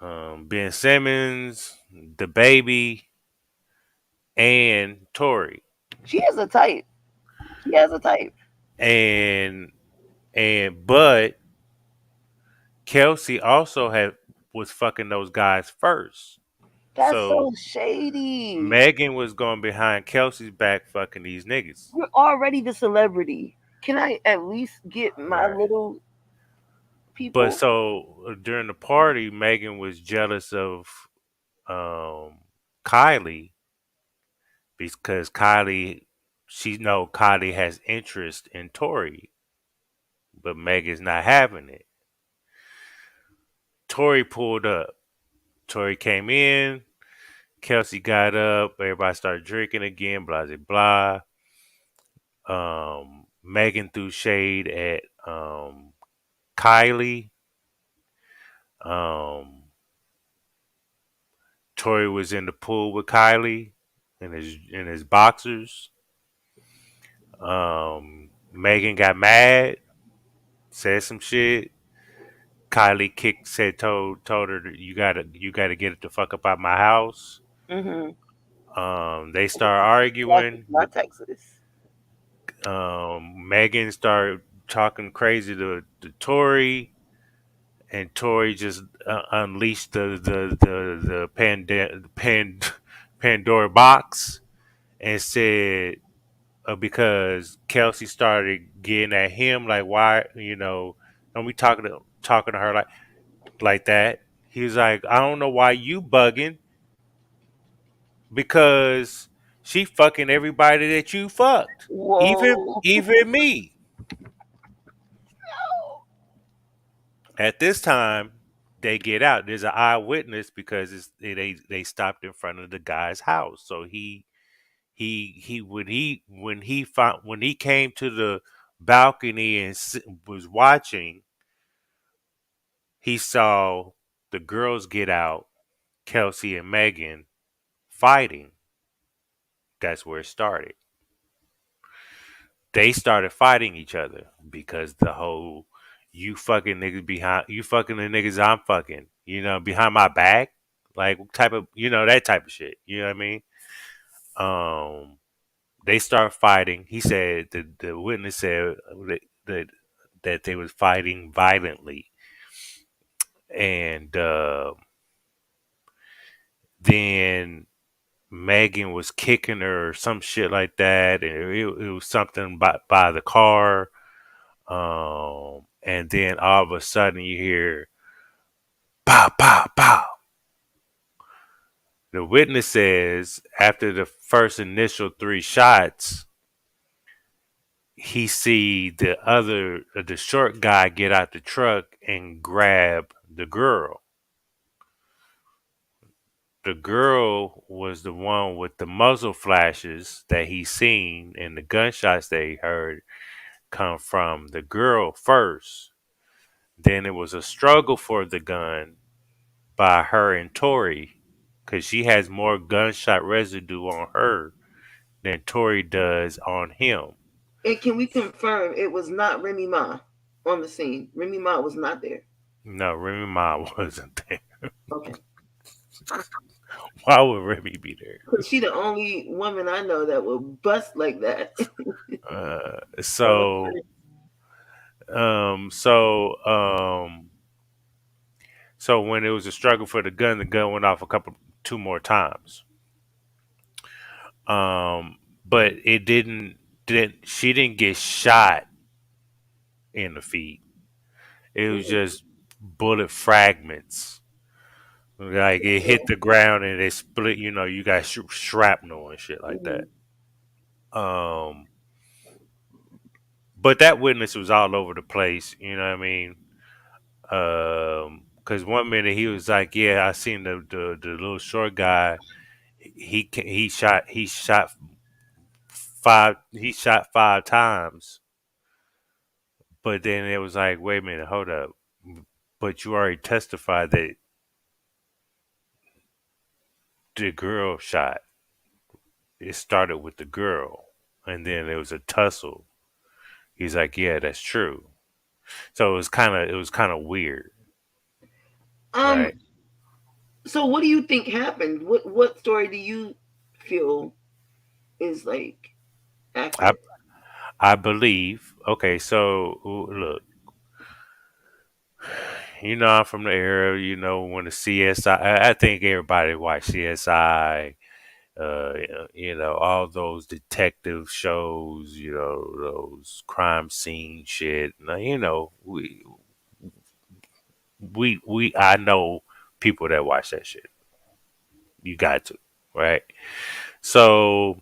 [SPEAKER 10] Ben Simmons, the baby, and Tori.
[SPEAKER 15] She has a type. She has a type.
[SPEAKER 10] But Kelsey also was fucking those guys first.
[SPEAKER 15] That's
[SPEAKER 10] So
[SPEAKER 15] so shady.
[SPEAKER 10] Megan was going behind Kelsey's back fucking these niggas.
[SPEAKER 15] You're already the celebrity. Can I at least get my little people?
[SPEAKER 10] But so during the party, Megan was jealous of Kylie because Kylie has interest in Tori, but Megan's not having it. Tori pulled up. Tori came in. Kelsey got up. Everybody started drinking again. Blah blah blah. Megan threw shade at Kylie. Tori was in the pool with Kylie in his boxers. Megan got mad, said some shit. told her that you gotta get it the fuck up out my house. They start arguing.
[SPEAKER 15] Not Texas.
[SPEAKER 10] Megan started talking crazy to Tori, and Tori just unleashed the Pandora box and said because Kelsey started getting at him like why don't we talking to her like that. He was like, I don't know why you bugging because she fucking everybody that you fucked,
[SPEAKER 15] Whoa.
[SPEAKER 10] even me. At this time, they get out. There's an eyewitness because they stopped in front of the guy's house. So when he came to the balcony and was watching, he saw the girls get out, Kelsey and Megan fighting. That's where it started. They started fighting each other because the whole you fucking the niggas I'm fucking, behind my back, like type of that type of shit. You know what I mean? They start fighting. He said the witness said that they was fighting violently, and then Megan was kicking her or some shit like that, and it was something by the car. And then all of a sudden you hear pow, pow, pow. The witness says after the first initial 3 shots, he see the short guy get out the truck and grab the girl. The girl was the one with the muzzle flashes that he seen, and the gunshots that he heard come from the girl first. Then it was a struggle for the gun by her and Tori, because she has more gunshot residue on her than Tori does on him.
[SPEAKER 15] And can we confirm it was not Remy Ma on the scene? Remy Ma was not there.
[SPEAKER 10] No, Remy Ma wasn't there.
[SPEAKER 15] Okay.
[SPEAKER 10] Why would Remy be there?
[SPEAKER 15] Because she the only woman I know that will bust like that.
[SPEAKER 10] So when it was a struggle for the gun went off 2 more times. But it she didn't get shot in the feet. It was just bullet fragments. Like it hit the ground and it split, you got shrapnel and shit like that. But that witness was all over the place, you know what I mean? Because one minute he was like, "Yeah, I seen the little short guy. He shot 5 times." But then it was like, "Wait a minute, hold up! But you already testified that the girl shot. It started with the girl, and then there was a tussle." He's like, "Yeah, that's true." So it was kind of weird. Right?
[SPEAKER 15] So what do you think happened? What story do you feel is like accurate?
[SPEAKER 10] I believe. Okay, so look, I'm from the era. When the CSI. I think everybody watched CSI. All those detective shows. Those crime scene shit. Now, I know people that watch that shit. You got to, right? So,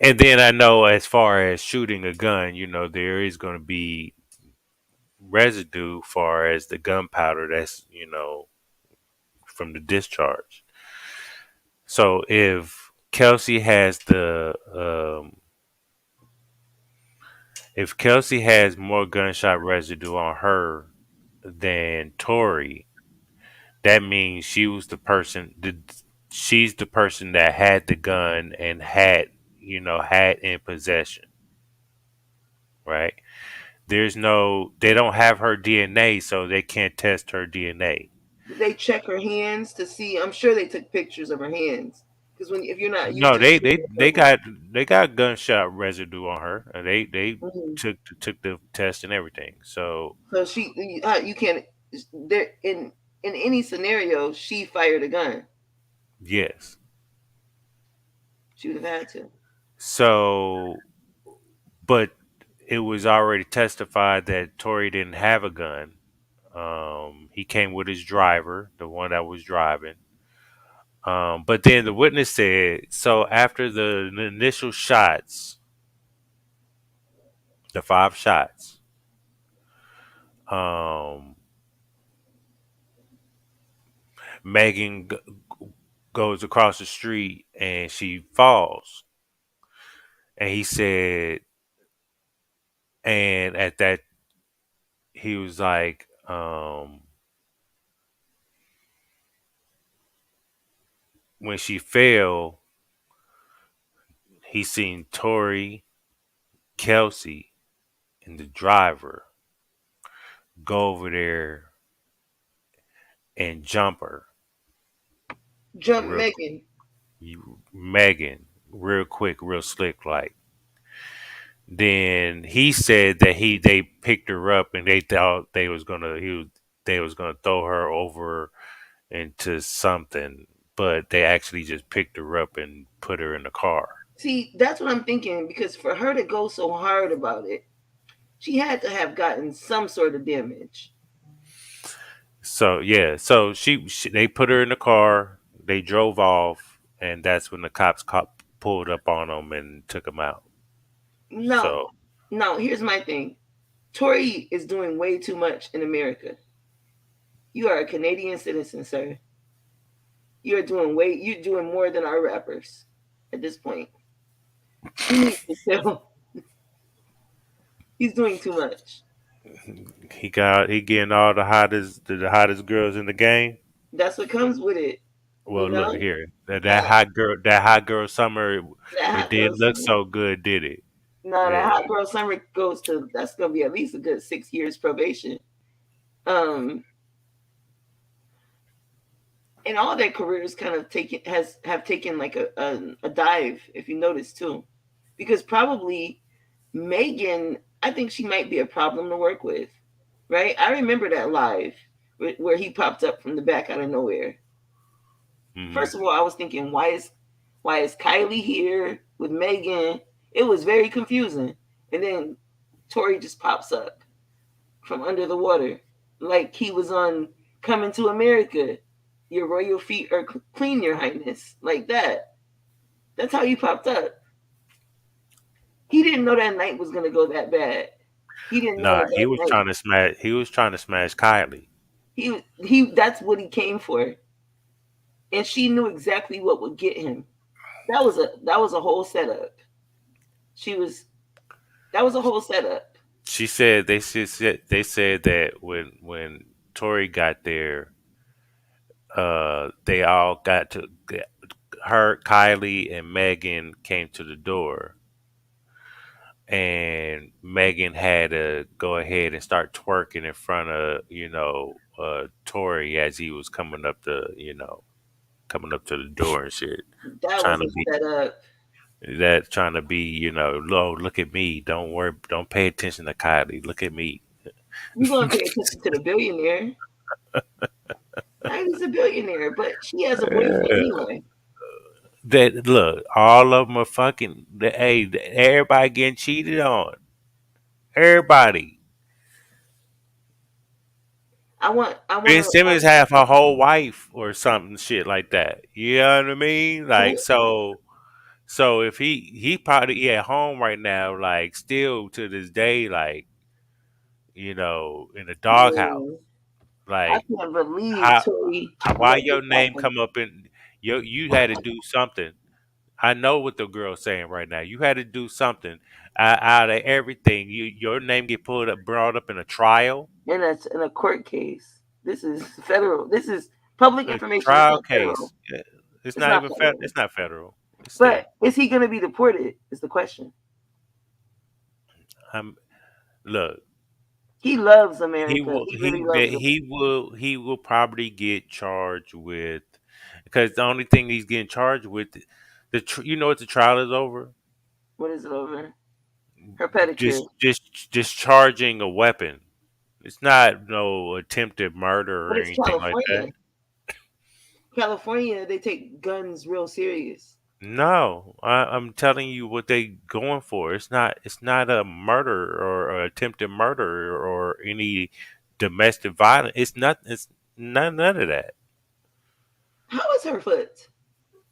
[SPEAKER 10] and then I know as far as shooting a gun, there is going to be residue far as the gunpowder that's, from the discharge. So if Kelsey has more gunshot residue on her than Tori, that means she's the person that had the gun and had in possession. Right? There's no, they don't have her DNA, so they can't test her DNA.
[SPEAKER 15] Did they check her hands to see? I'm sure they took pictures of her hands because if you're not used
[SPEAKER 10] No,
[SPEAKER 15] to the
[SPEAKER 10] they got gunshot residue on her, and they
[SPEAKER 15] Mhm.
[SPEAKER 10] took the test and everything. So
[SPEAKER 15] So you can't. There in any scenario, she fired a gun.
[SPEAKER 10] yes,
[SPEAKER 15] She would have had to.
[SPEAKER 10] so but it was already testified that Tory didn't have a gun. He came with his driver, the one that was driving. But then the witness said, so after the initial shots, the 5 shots, um, Megan goes across the street and she falls. And he said, and at that, he was like, when she fell, he seen Tori, Kelsey, and the driver go over there and jump her.
[SPEAKER 15] Jump
[SPEAKER 10] Real,
[SPEAKER 15] Megan.
[SPEAKER 10] Megan, real quick, real slick, like. Then he said that they picked her up and they thought they was gonna throw her over into something, but they actually just picked her up and put her in the car.
[SPEAKER 15] See, that's what I'm thinking because for her to go so hard about it, she had to have gotten some sort of damage.
[SPEAKER 10] So yeah, so she they put her in the car, they drove off, and that's when the cops pulled up on them and took them out.
[SPEAKER 15] No,
[SPEAKER 10] So
[SPEAKER 15] no. Here's my thing. Tory is doing way too much in America. You are a Canadian citizen, sir. You're doing more than our rappers at this point. He needs to chill. He's doing too much.
[SPEAKER 10] he getting all the hottest girls in the game.
[SPEAKER 15] That's what comes with it.
[SPEAKER 10] Well,
[SPEAKER 15] You
[SPEAKER 10] look
[SPEAKER 15] know?
[SPEAKER 10] here. That hot girl summer,
[SPEAKER 15] That
[SPEAKER 10] it
[SPEAKER 15] hot girl
[SPEAKER 10] didn't look
[SPEAKER 15] summer.
[SPEAKER 10] so good, did it?
[SPEAKER 15] No, that
[SPEAKER 10] Yeah.
[SPEAKER 15] hot girl summer that's gonna be at least a good 6 years probation. And all their careers kind of have taken like a dive, if you notice too. Because probably Megan, I think she might be a problem to work with. Right? I remember that live where he popped up from the back out of nowhere.
[SPEAKER 10] Mm-hmm.
[SPEAKER 15] First of all, I was thinking, why is Kylie here with Megan? It was very confusing. And then Tori just pops up from under the water, like he was on Coming to America. Your royal feet are clean, Your Highness, like that. That's how he popped up. He didn't know that night was gonna go that bad. He didn't know
[SPEAKER 10] Nah, he
[SPEAKER 15] that
[SPEAKER 10] was
[SPEAKER 15] night.
[SPEAKER 10] trying to smash. He was trying to smash Kylie.
[SPEAKER 15] He that's what he came for, and she knew exactly what would get him. That was a whole setup. That was a whole setup.
[SPEAKER 10] She said they said that when Tori got there, they all got to her, Kylie, and Megan came to the door, and Megan had to go ahead and start twerking in front of Tori as he was coming up to the door and shit,
[SPEAKER 15] That
[SPEAKER 10] trying
[SPEAKER 15] was
[SPEAKER 10] to
[SPEAKER 15] a
[SPEAKER 10] be
[SPEAKER 15] setup.
[SPEAKER 10] trying to be look at me, don't worry, don't pay attention to Kylie, look at me.
[SPEAKER 15] You're gonna pay attention to the billionaire. Kylie's a billionaire, but she has a boyfriend anyway.
[SPEAKER 10] That look, all of them are fucking. Everybody getting cheated on. Everybody.
[SPEAKER 15] I want
[SPEAKER 10] Ben
[SPEAKER 15] to.
[SPEAKER 10] Simmons have a whole wife or something shit like that. You know what I mean? Like so if he probably at home right now, like still to this day, like in the doghouse.
[SPEAKER 15] I
[SPEAKER 10] Like
[SPEAKER 15] can't believe
[SPEAKER 10] how
[SPEAKER 15] Tori
[SPEAKER 10] why
[SPEAKER 15] let this
[SPEAKER 10] your name
[SPEAKER 15] happen.
[SPEAKER 10] come up in you had to do something. I know what the girl's saying right now. You had to do something out of everything. Your name get brought up in a trial,
[SPEAKER 15] In a court case. This is federal. This is public
[SPEAKER 10] a
[SPEAKER 15] information. It's
[SPEAKER 10] trial
[SPEAKER 15] not federal.
[SPEAKER 10] case. Yeah. It's
[SPEAKER 15] It's
[SPEAKER 10] not
[SPEAKER 15] not
[SPEAKER 10] even
[SPEAKER 15] federal.
[SPEAKER 10] It's not federal. It's state.
[SPEAKER 15] But is he going to be deported? Is the question.
[SPEAKER 10] Look.
[SPEAKER 15] He loves
[SPEAKER 10] He
[SPEAKER 15] America.
[SPEAKER 10] will
[SPEAKER 15] He really loves it.
[SPEAKER 10] he will probably get charged with, because the only thing he's getting charged with, you know what the trial is over?
[SPEAKER 15] What is it over? Her pedicure.
[SPEAKER 10] Discharging a weapon. It's not no attempted murder
[SPEAKER 15] But
[SPEAKER 10] or
[SPEAKER 15] it's
[SPEAKER 10] anything like that.
[SPEAKER 15] California. California, they take guns real serious.
[SPEAKER 10] No, I'm telling you what they going for. It's not a murder or attempted murder or any domestic violence. It's not. It's none of that.
[SPEAKER 15] How is her foot?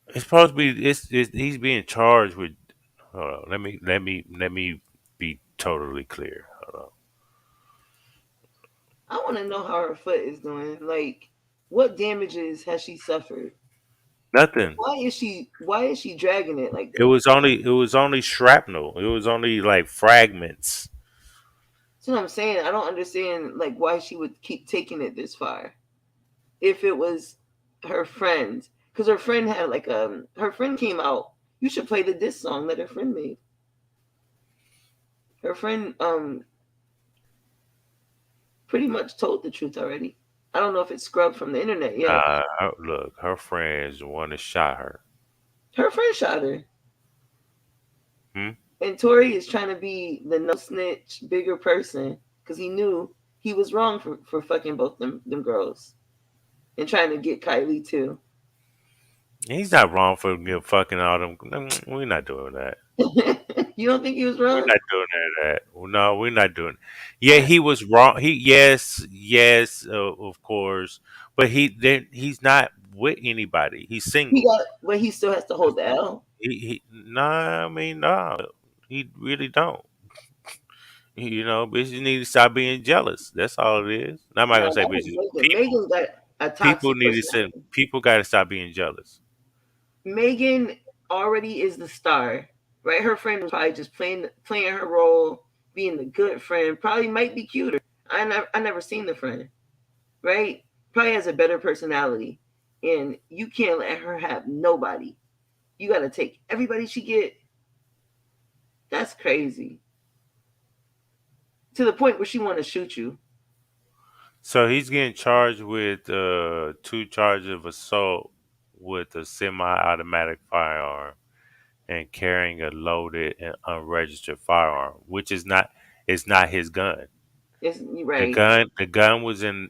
[SPEAKER 10] It's supposed to be. He's being charged with. Hold on. Let me be totally clear. Hold on.
[SPEAKER 15] I want to know how her foot is doing. Like, what damages has she suffered?
[SPEAKER 10] Nothing.
[SPEAKER 15] Why is she dragging it like
[SPEAKER 10] It
[SPEAKER 15] that?
[SPEAKER 10] was only shrapnel. It was only like fragments.
[SPEAKER 15] That's what I'm saying. I don't understand like why she would keep taking it this far. If it was her friend, because her friend had like her friend came out. You should play the diss song that her friend made. Her friend pretty much told the truth already. I don't know if it's scrubbed from the internet yet.
[SPEAKER 10] Look, her friends the one that shot her.
[SPEAKER 15] Her friend shot her.
[SPEAKER 10] Hmm?
[SPEAKER 15] And Tory is trying to be the no snitch, bigger person because he knew he was wrong for fucking both them girls and trying to get Kylie too.
[SPEAKER 10] He's not wrong for fucking all them. We're not doing that.
[SPEAKER 15] You don't think he was wrong?
[SPEAKER 10] We're not doing that. No, we're not doing. Yeah, he was wrong. Yes, of course, but he's not with anybody. He's single.
[SPEAKER 15] But he still has to hold the L.
[SPEAKER 10] Nah, I mean, no, he really don't. You know, bitches need to stop being jealous. That's all it is. I'm not
[SPEAKER 15] No,
[SPEAKER 10] gonna say
[SPEAKER 15] that was
[SPEAKER 10] bitches.
[SPEAKER 15] Megan. Megan got a toxic personality.
[SPEAKER 10] People got to stop being jealous.
[SPEAKER 15] Megan already is the star, right? Her friend was probably just playing her role, being the good friend. Probably might be cuter. I never seen the friend, right? Probably has a better personality, and you can't let her have nobody. You got to take everybody she get. That's crazy. To the point where she want to shoot you.
[SPEAKER 10] So he's getting charged with 2 charges of assault with a semi-automatic firearm and carrying a loaded and unregistered firearm, which is not his gun.
[SPEAKER 15] It's right.
[SPEAKER 10] The gun was in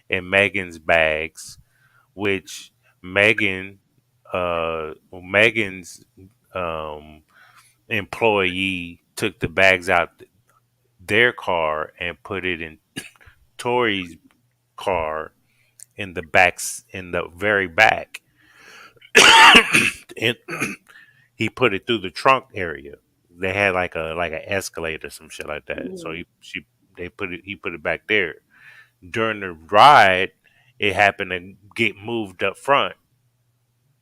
[SPEAKER 10] Megan's bags, which Megan's employee took the bags out their car and put it in Tori's car in the very back. And he put it through the trunk area. They had like an escalator, some shit like that.
[SPEAKER 15] Mm-hmm.
[SPEAKER 10] So he put it back there. During the ride, it happened to get moved up front,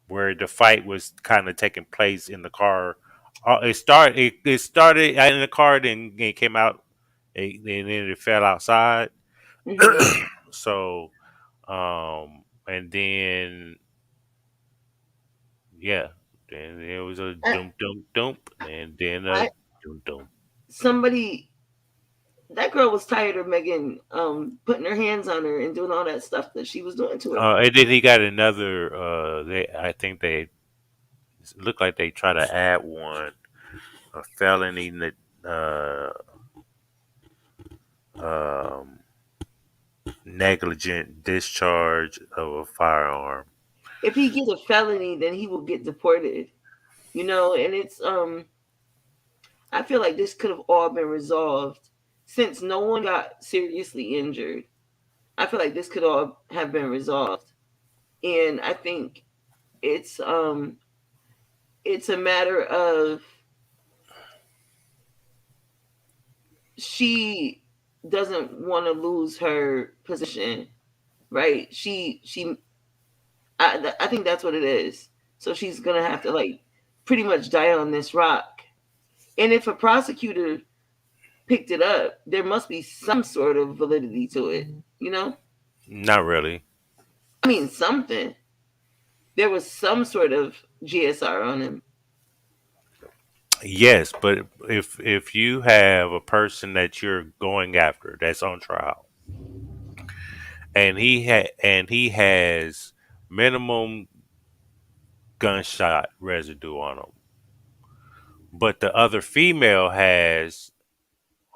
[SPEAKER 10] where the fight was kind of taking place in the car. It started in the car, then it came out, and then it fell outside.
[SPEAKER 15] Mm-hmm.
[SPEAKER 10] So, and then yeah, then it was a dump, and then a dump.
[SPEAKER 15] Somebody, that girl was tired of Megan putting her hands on her and doing all that stuff that she was doing to her.
[SPEAKER 10] And then he got another. I think they look like they try to add a felony negligent discharge of a firearm.
[SPEAKER 15] If he gets a felony, then he will get deported. You know, and it's I feel like this could have all been resolved since no one got seriously injured. I feel like this could all have been resolved. And I think it's a matter of she doesn't want to lose her position, right? I think that's what it is. So she's gonna have to like pretty much die on this rock. And if a prosecutor picked it up, there must be some sort of validity to it, you know?
[SPEAKER 10] Not really.
[SPEAKER 15] I mean, something. There was some sort of GSR on him.
[SPEAKER 10] Yes, but if you have a person that you're going after that's on trial, and he has minimum gunshot residue on him, but the other female has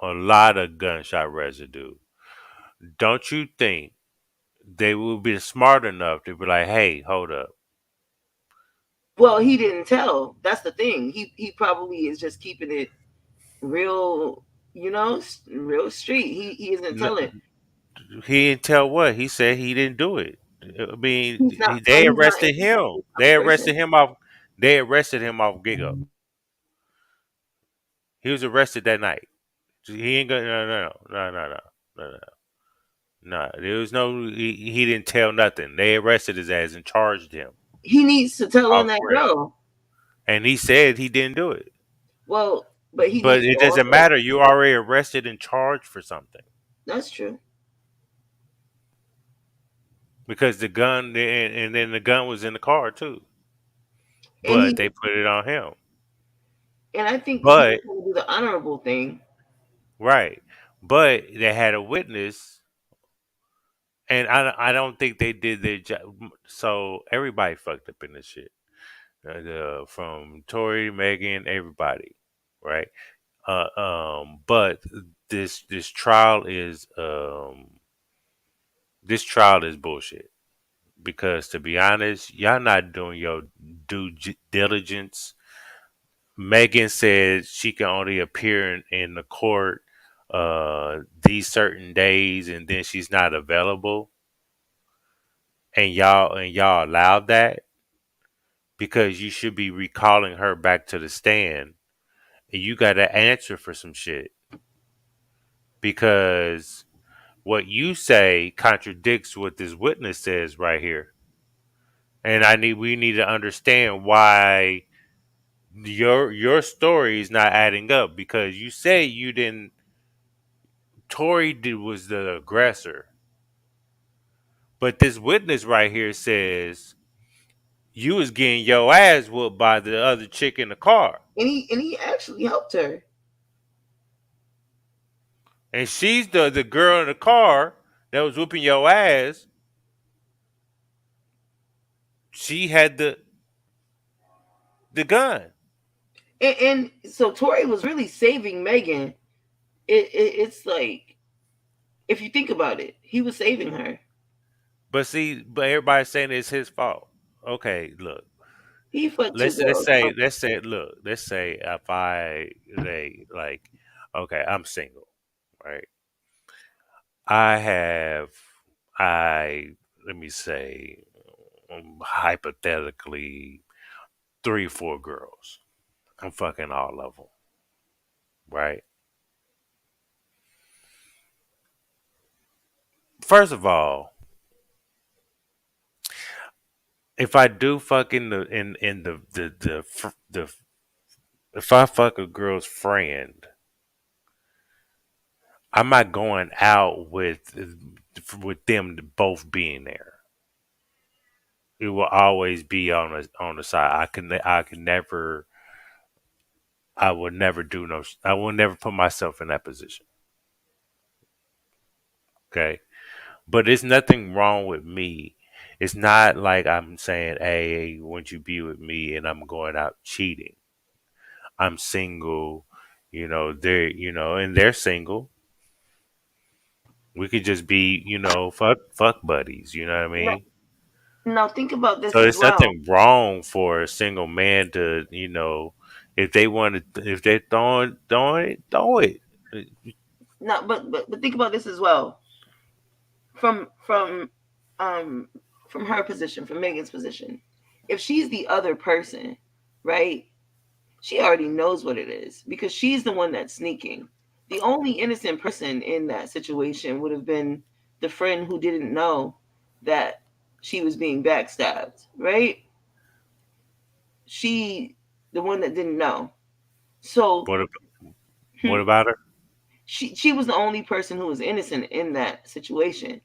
[SPEAKER 10] a lot of gunshot residue, don't you think they will be smart enough to be like, hey, hold up?
[SPEAKER 15] Well, he didn't tell. That's the thing. He probably is just keeping it real, real street. He isn't telling.
[SPEAKER 10] He didn't tell what. He said he didn't do it. I mean,
[SPEAKER 15] He's not. So
[SPEAKER 10] they
[SPEAKER 15] he's not
[SPEAKER 10] arrested him.
[SPEAKER 15] a person.
[SPEAKER 10] They arrested him off Gigo. He was arrested that night. He ain't gonna. No. No. There was no. He didn't tell nothing. They arrested his ass and charged him
[SPEAKER 15] He needs to tell on
[SPEAKER 10] off
[SPEAKER 15] that
[SPEAKER 10] rip.
[SPEAKER 15] girl.
[SPEAKER 10] And he said he didn't do it.
[SPEAKER 15] Well, but he
[SPEAKER 10] But
[SPEAKER 15] needs to
[SPEAKER 10] it doesn't
[SPEAKER 15] also.
[SPEAKER 10] matter. You already arrested and charged for something
[SPEAKER 15] That's true.
[SPEAKER 10] because the gun and then the gun was in the car too.
[SPEAKER 15] And
[SPEAKER 10] But they put it on him.
[SPEAKER 15] I think he was
[SPEAKER 10] But
[SPEAKER 15] going to do the honorable thing.
[SPEAKER 10] right. But they had a witness, and I don't think they did their job. So everybody fucked up in this shit. From Tory, Megan, everybody, right? But this trial is bullshit because to be honest, y'all not doing your diligence. Megan said she can only appear in the court these certain days, and then she's not available, and y'all allowed that because you should be recalling her back to the stand, and you got to answer for some shit because what you say contradicts what this witness says right here, and we need to understand why your story is not adding up because you say you didn't. Was the aggressor, but this witness right here says you was getting your ass whooped by the other chick in the car,
[SPEAKER 15] And he actually helped her.
[SPEAKER 10] and she's the girl in the car that was whooping your ass. She had the gun.
[SPEAKER 15] And so Tory was really saving Megan. It's like, if you think about it, he was saving her.
[SPEAKER 10] But everybody's saying it's his fault. Okay, look.
[SPEAKER 15] He fucked
[SPEAKER 10] Let's
[SPEAKER 15] two girls.
[SPEAKER 10] say if okay, I'm single, right? Let me say hypothetically 3 or 4 girls. I'm fucking all of them, right? First of all, if I do fuck in the if I fuck a girl's friend, I'm not going out with them both being there. It will always be on the side. I would never do no. I will never put myself in that position. Okay, but it's nothing wrong with me. It's not like I'm saying, "Hey, won't you be with me?" and I'm going out cheating. I'm single, and they're single. We could just be, fuck buddies. You know what I mean?
[SPEAKER 15] Now think about this
[SPEAKER 10] So
[SPEAKER 15] as
[SPEAKER 10] there's
[SPEAKER 15] well.
[SPEAKER 10] nothing wrong for a single man to, if they want to, if they're throw it.
[SPEAKER 15] No, but think about this as well. From her position, from Megan's position, if she's the other person, right? She already knows what it is because she's the one that's sneaking. The only innocent person in that situation would have been the friend who didn't know that she was being backstabbed, right? She, the one that didn't know. So
[SPEAKER 10] What about her?
[SPEAKER 15] She was the only person who was innocent in that situation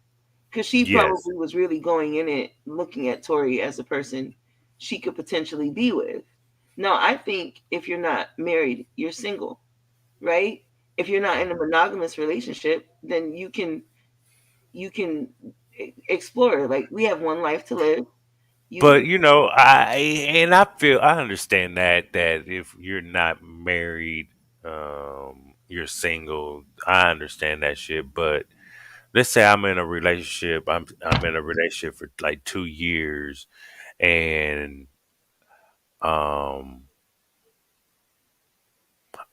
[SPEAKER 15] because she
[SPEAKER 10] Yes.
[SPEAKER 15] probably was really going in it looking at Tori as a person she could potentially be with. Now, I think if you're not married, you're single, right? If you're not in a monogamous relationship, then you can explore. Like, we have one life to live. You
[SPEAKER 10] But I understand that if you're not married, you're single. I understand that shit. But let's say I'm in a relationship. I'm in a relationship for like 2 years, and um,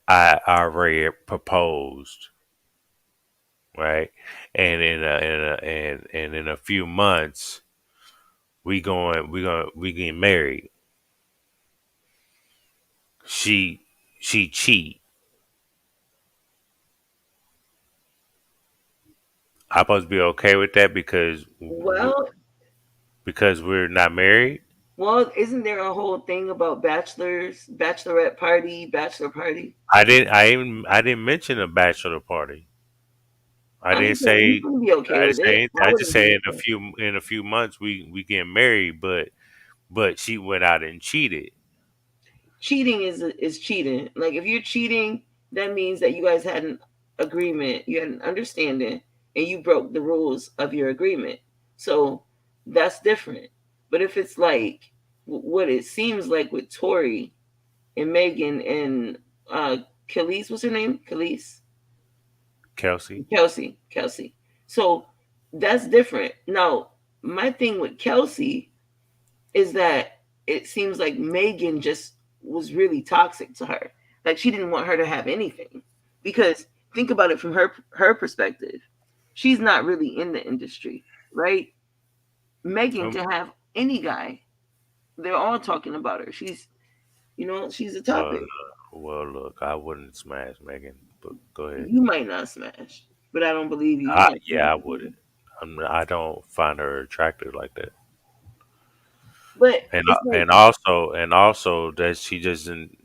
[SPEAKER 10] I already proposed, right? And in a few months, we getting married. She cheat. I supposed to be okay with that
[SPEAKER 15] well,
[SPEAKER 10] because we're not married.
[SPEAKER 15] well, isn't there a whole thing about bachelors, bachelorette party, bachelor party?
[SPEAKER 10] I didn't mention a bachelor party. I
[SPEAKER 15] I'm
[SPEAKER 10] didn't
[SPEAKER 15] just saying you
[SPEAKER 10] say
[SPEAKER 15] can be okay
[SPEAKER 10] I didn't
[SPEAKER 15] with
[SPEAKER 10] say
[SPEAKER 15] it.
[SPEAKER 10] anything.
[SPEAKER 15] I
[SPEAKER 10] I just
[SPEAKER 15] wouldn't be
[SPEAKER 10] said
[SPEAKER 15] okay.
[SPEAKER 10] in a few months we get married, but she went out and cheated.
[SPEAKER 15] Cheating is cheating. Like, if you're cheating, that means that you guys had an agreement, you had an understanding, and you broke the rules of your agreement. So that's different. But if it's like what it seems like with Tori and Megan and uh Khalees, what's her name? Khalees?
[SPEAKER 10] Kelsey.
[SPEAKER 15] Kelsey. So that's different. Now, my thing with Kelsey is that it seems like Megan just was really toxic to her. Like, she didn't want her to have anything. Because think about it from her perspective. She's not really in the industry, right? Megan
[SPEAKER 10] Um,
[SPEAKER 15] can have any guy. They're all talking about her. She's a
[SPEAKER 10] well,
[SPEAKER 15] topic.
[SPEAKER 10] look, I wouldn't smash Megan, but go ahead.
[SPEAKER 15] You might not smash, but I don't believe you. You might
[SPEAKER 10] Yeah,
[SPEAKER 15] smash
[SPEAKER 10] I
[SPEAKER 15] Megan.
[SPEAKER 10] wouldn't. I don't find her attractive like that.
[SPEAKER 15] But
[SPEAKER 10] and
[SPEAKER 15] it's like,
[SPEAKER 10] and also that she doesn't,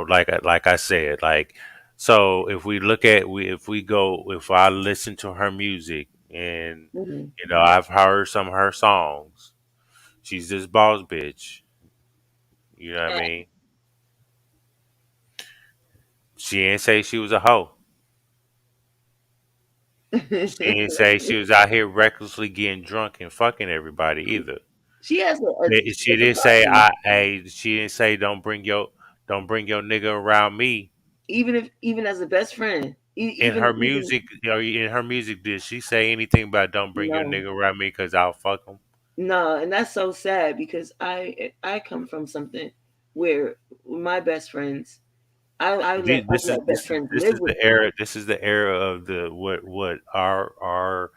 [SPEAKER 10] like I said, like, so if we look at we if I listen to her music, and
[SPEAKER 15] mhm.
[SPEAKER 10] I've heard some of her songs, she's this boss bitch, you know what I mean? She ain't say she was a hoe. She ain't say she was out here recklessly getting drunk and fucking everybody either.
[SPEAKER 15] She has
[SPEAKER 10] She
[SPEAKER 15] a
[SPEAKER 10] didn't say
[SPEAKER 15] problem.
[SPEAKER 10] she didn't say don't bring your nigga around me.
[SPEAKER 15] Even as a best friend,
[SPEAKER 10] In
[SPEAKER 15] even
[SPEAKER 10] her
[SPEAKER 15] even
[SPEAKER 10] music, did she say anything about don't bring your
[SPEAKER 15] no,
[SPEAKER 10] nigga around me because I'll fuck him?
[SPEAKER 15] no, and that's so sad because I come from something where my best friends, I let best friends live with me.
[SPEAKER 10] This is the era of the what our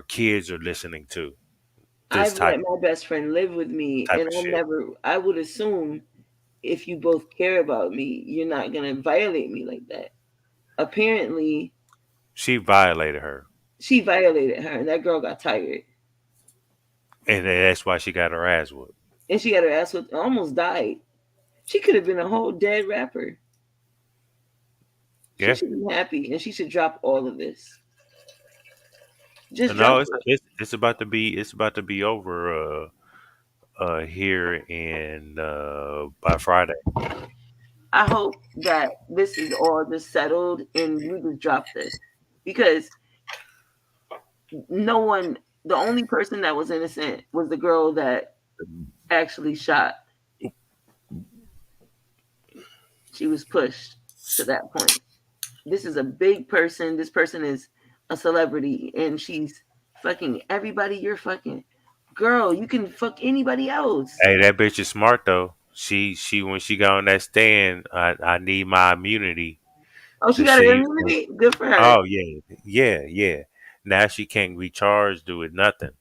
[SPEAKER 10] kids are listening to. This
[SPEAKER 15] I've let my best friend live with me,
[SPEAKER 10] type
[SPEAKER 15] and
[SPEAKER 10] of shit.
[SPEAKER 15] I would assume if you both care about me, you're not gonna violate me like that. Apparently,
[SPEAKER 10] She violated her,
[SPEAKER 15] she violated her, and that girl got tired,
[SPEAKER 10] and that's why she got her ass whooped.
[SPEAKER 15] and she got her ass whipped, almost died. She could have been a whole dead rapper. She
[SPEAKER 10] Yeah,
[SPEAKER 15] should be happy, and she should drop all of this. Just drop
[SPEAKER 10] no,
[SPEAKER 15] it.
[SPEAKER 10] it's about to be over here in by Friday.
[SPEAKER 15] I hope that this is all just settled and you just drop this because no one, the only person that was innocent was the girl that actually shot. She was pushed to that point. This is a big person. This person is a celebrity and she's fucking everybody you're fucking. Girl, you can fuck anybody else.
[SPEAKER 10] Hey, that bitch is smart though. She when she got on that stand, I need my immunity
[SPEAKER 15] Oh, she
[SPEAKER 10] to
[SPEAKER 15] got her
[SPEAKER 10] see.
[SPEAKER 15] immunity? Good for her.
[SPEAKER 10] Oh yeah, yeah. Now she can't be charged with nothing.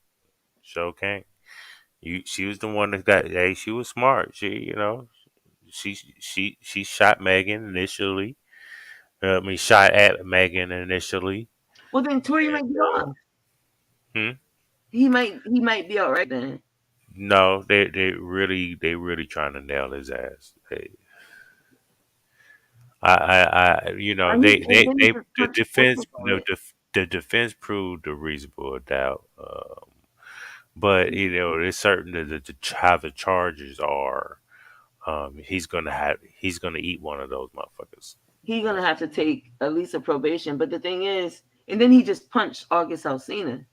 [SPEAKER 10] So can't. She was the one that got. Hey, she was smart. She shot Megan initially. Shot at Megan initially.
[SPEAKER 15] Well, then Tori might be off.
[SPEAKER 10] Hmm?
[SPEAKER 15] He might be all right then.
[SPEAKER 10] No, they really trying to nail his ass.
[SPEAKER 15] I mean, and then he just
[SPEAKER 10] The
[SPEAKER 15] took
[SPEAKER 10] defense,
[SPEAKER 15] ownership of it.
[SPEAKER 10] the defense proved a reasonable doubt. But it's certain that how the charges are. he's gonna eat one of those motherfuckers.
[SPEAKER 15] He's gonna have to take at least a probation. But the thing is, and then he just punched August Alsina.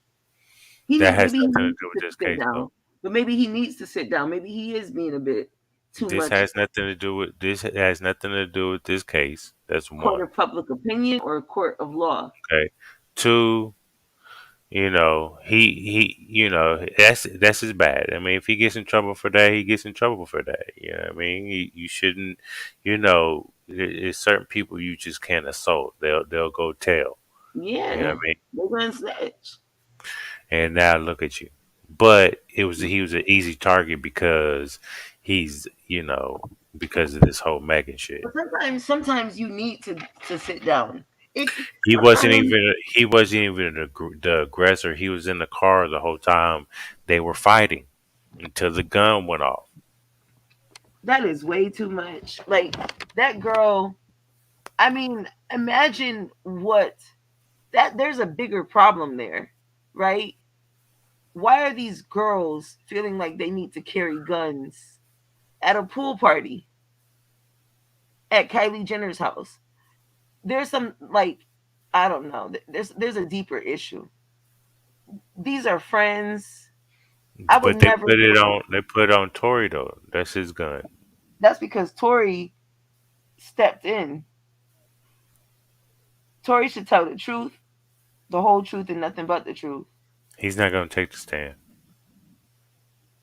[SPEAKER 10] That has
[SPEAKER 15] Maybe he
[SPEAKER 10] nothing to
[SPEAKER 15] needs
[SPEAKER 10] do with
[SPEAKER 15] to
[SPEAKER 10] this
[SPEAKER 15] sit
[SPEAKER 10] case,
[SPEAKER 15] down.
[SPEAKER 10] though.
[SPEAKER 15] But maybe he needs to sit down. Maybe he is being a bit too
[SPEAKER 10] This
[SPEAKER 15] much
[SPEAKER 10] has nothing to do with this. Has nothing to do with this case. That's
[SPEAKER 15] court
[SPEAKER 10] one.
[SPEAKER 15] of public opinion or a court of law.
[SPEAKER 10] Okay. Two. That's his bad. I mean, if he gets in trouble for that, he gets in trouble for that. You know what I mean? You shouldn't. There's certain people you just can't assault. They'll go tell. You know what
[SPEAKER 15] Yeah,
[SPEAKER 10] I mean?
[SPEAKER 15] they're gonna snitch.
[SPEAKER 10] And now look at you. But he was an easy target because he's because of this whole Megan shit.
[SPEAKER 15] But sometimes you need to sit down. It
[SPEAKER 10] He wasn't
[SPEAKER 15] sometimes
[SPEAKER 10] even the aggressor. He was in the car the whole time they were fighting until the gun went off.
[SPEAKER 15] that is way too much. Like that girl. I mean, imagine what that. There's a bigger problem there, right? Why are these girls feeling like they need to carry guns at a pool party at Kylie Jenner's house? There's some like I don't know. There's a deeper issue. These are friends. I would
[SPEAKER 10] But they
[SPEAKER 15] never
[SPEAKER 10] put it
[SPEAKER 15] feel
[SPEAKER 10] on. They put it on Tory though. That's his gun.
[SPEAKER 15] that's because Tori stepped in. Tori should tell the truth, the whole truth, and nothing but the truth.
[SPEAKER 10] He's not gonna take the stand.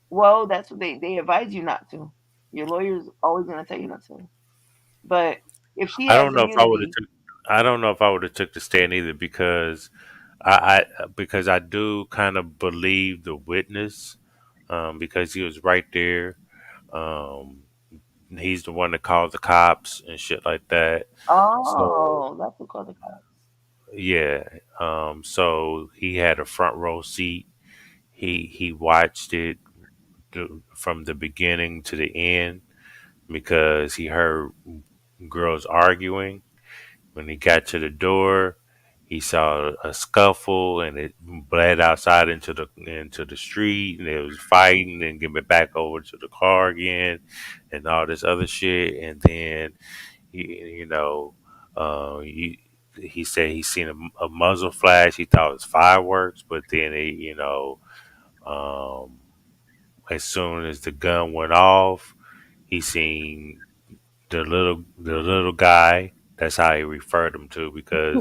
[SPEAKER 15] Well, that's what they advise you not to. Your lawyer's always going to tell you not to. But if she
[SPEAKER 10] I
[SPEAKER 15] has
[SPEAKER 10] don't know if I would have
[SPEAKER 15] immunity,
[SPEAKER 10] took. I don't know if I would have took the stand either because I do kind of believe the witness because he was right there. Um, he's the one that called the cops and shit like that. So
[SPEAKER 15] that's what called the cops.
[SPEAKER 10] yeah, so he had a front row seat. He watched it from the beginning to the end because he heard girls arguing. When he got to the door, he saw a scuffle and it bled outside into the street, and it was fighting and getting back over to the car again, and all this other shit. And then you know, he said he seen a muzzle flash. He thought it was fireworks, but then um, as soon as the gun went off, he seen the little guy. That's how he referred him to because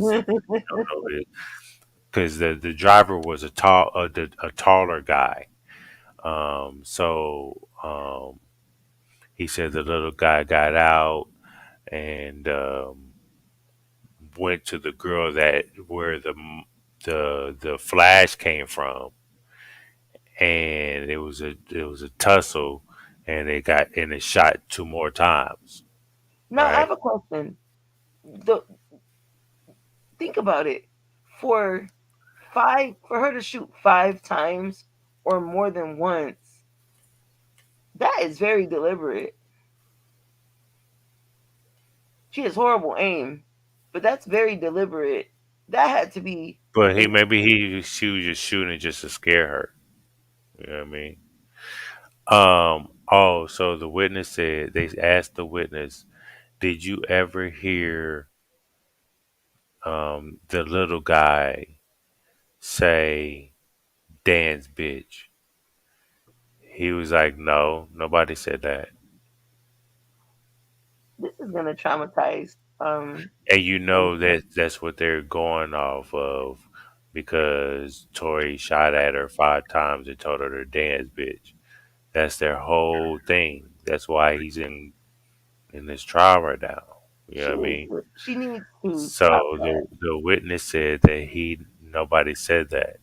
[SPEAKER 10] the driver was a taller guy. So he said the little guy got out and went to the girl that where the flash came from, and it was a tussle, and it shot two more times.
[SPEAKER 15] Now, I
[SPEAKER 10] Right?
[SPEAKER 15] have a question. The, think about it. For for her to shoot 5 times or more than once, that is very deliberate. She has horrible aim, but that's very deliberate. That had to be
[SPEAKER 10] But
[SPEAKER 15] an
[SPEAKER 10] she was just shooting just to scare her. You know what I mean? So the witness said they asked the witness, "Did you ever hear the little guy say Dan's bitch?" He was like, "No, nobody said that."
[SPEAKER 15] this is gonna traumatize.
[SPEAKER 10] And you know that's what they're going off of because Tori shot at her 5 times and told her to Dan's bitch. That's their whole thing. That's why he's in this trial right now. You know what I mean?
[SPEAKER 15] She needs to
[SPEAKER 10] So
[SPEAKER 15] stop that.
[SPEAKER 10] the witness said that nobody said that.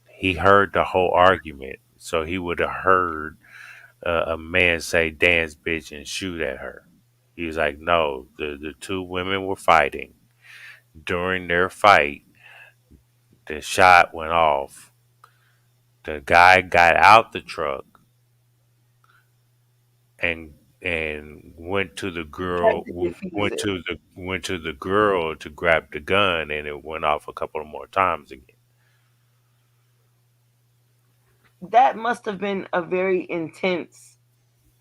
[SPEAKER 10] He heard the whole argument, so he would have heard a man say "dance bitch" and shoot at her. He was like, "No, the two women were fighting. During their fight, the shot went off. The guy got out the truck and went to the
[SPEAKER 15] Tried
[SPEAKER 10] girl
[SPEAKER 15] to defuse it.
[SPEAKER 10] went to the girl to grab the gun, and it went off a couple of more times again."
[SPEAKER 15] That must have been a very intense.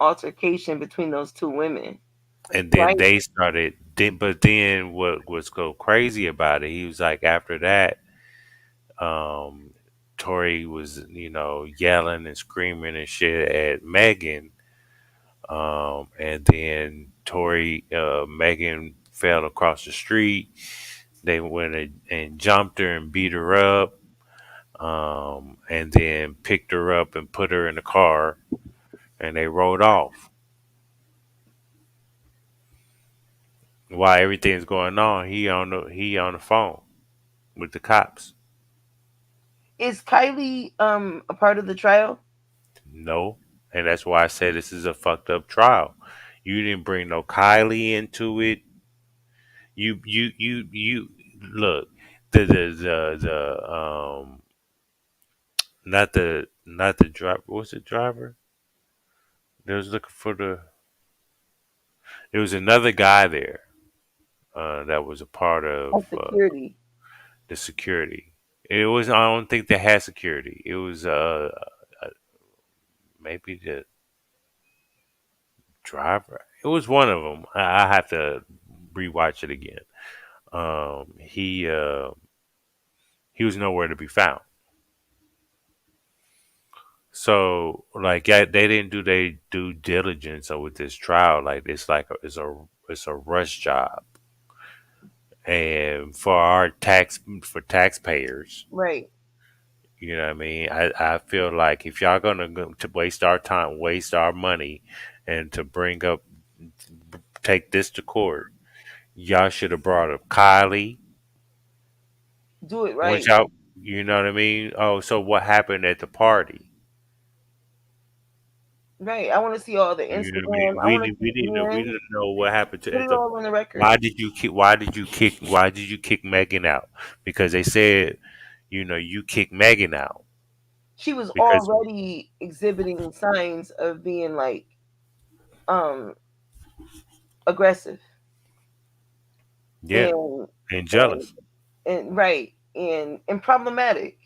[SPEAKER 15] altercation between those two women,
[SPEAKER 10] And then
[SPEAKER 15] right?
[SPEAKER 10] they started. But then what was so crazy about it? He was like, after that, um, Tori was, yelling and screaming and shit at Megan. And then Megan fell across the street. They went and jumped her and beat her up. And then picked her up and put her in the car, and they rode off. While everything's going on, he on the phone with the cops.
[SPEAKER 15] Is Kylie a part of the trial?
[SPEAKER 10] No, and that's why I said this is a fucked up trial. You didn't bring no Kylie into it. You look, the not the driver. What's the driver? They was looking for the. There was another guy there that was a part of
[SPEAKER 15] Of security.
[SPEAKER 10] the security. It was. I don't think they had security. It was maybe the driver. It was one of them. I have to rewatch it again. He was nowhere to be found. So like, yeah, they didn't do their due diligence with this trial. Like it's a rush job, and for taxpayers.
[SPEAKER 15] Right.
[SPEAKER 10] You know what I mean? I feel like if y'all gonna go to waste our time, waste our money, and to take this to court, y'all should have brought up Kylie.
[SPEAKER 15] Do it
[SPEAKER 10] Once
[SPEAKER 15] right.
[SPEAKER 10] y'all, you know what I mean? Oh, so what happened at the party?
[SPEAKER 15] Right. I want to see all the
[SPEAKER 10] You know what I mean?
[SPEAKER 15] Instagram. I want to see
[SPEAKER 10] We
[SPEAKER 15] men.
[SPEAKER 10] didn't know what happened
[SPEAKER 15] Put
[SPEAKER 10] at
[SPEAKER 15] it
[SPEAKER 10] the.
[SPEAKER 15] all on the record.
[SPEAKER 10] Why did you kick Megan out? Because they said, you kicked Megan out
[SPEAKER 15] She was
[SPEAKER 10] because
[SPEAKER 15] already exhibiting signs of being like um aggressive
[SPEAKER 10] yeah,
[SPEAKER 15] and
[SPEAKER 10] and
[SPEAKER 15] and
[SPEAKER 10] jealous.
[SPEAKER 15] and right and problematic.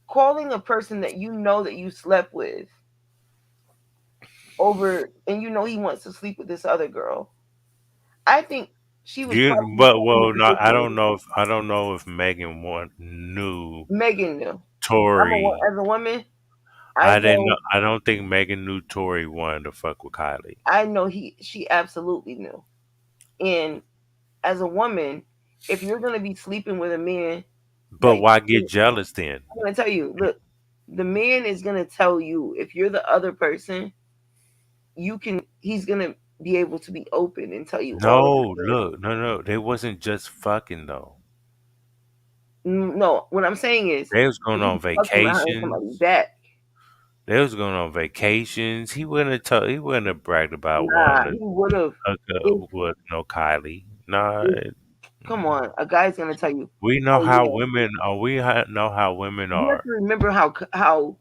[SPEAKER 15] Calling a person that you know that you slept with over and you know he wants to sleep with this other girl. I think she was probably
[SPEAKER 10] But
[SPEAKER 15] being
[SPEAKER 10] well, no,
[SPEAKER 15] manipulated.
[SPEAKER 10] I don't know if Megan knew
[SPEAKER 15] Megan knew.
[SPEAKER 10] Tori.
[SPEAKER 15] As a woman, I know
[SPEAKER 10] I don't think Megan knew Tori wanted to fuck with Kylie.
[SPEAKER 15] she absolutely knew. And as a woman, if you're gonna be sleeping with a man
[SPEAKER 10] But
[SPEAKER 15] that
[SPEAKER 10] why get jealous then?
[SPEAKER 15] I'm gonna tell you, look, the man is gonna tell you if you're the other person, he's gonna be able to be open and tell you all of
[SPEAKER 10] No,
[SPEAKER 15] it.
[SPEAKER 10] look, no, they wasn't just fucking though.
[SPEAKER 15] No, what I'm saying is
[SPEAKER 10] They was going on
[SPEAKER 15] he's fucking behind somebody's
[SPEAKER 10] vacations.
[SPEAKER 15] back.
[SPEAKER 10] They was going on vacations. He wouldn't have bragged about
[SPEAKER 15] Nah,
[SPEAKER 10] one
[SPEAKER 15] he would have.
[SPEAKER 10] with no Kylie. Nah,
[SPEAKER 15] Come on, a guy's gonna tell you,
[SPEAKER 10] we know
[SPEAKER 15] oh
[SPEAKER 10] how
[SPEAKER 15] yeah.
[SPEAKER 10] women are. Know how women
[SPEAKER 15] You have
[SPEAKER 10] are.
[SPEAKER 15] to remember how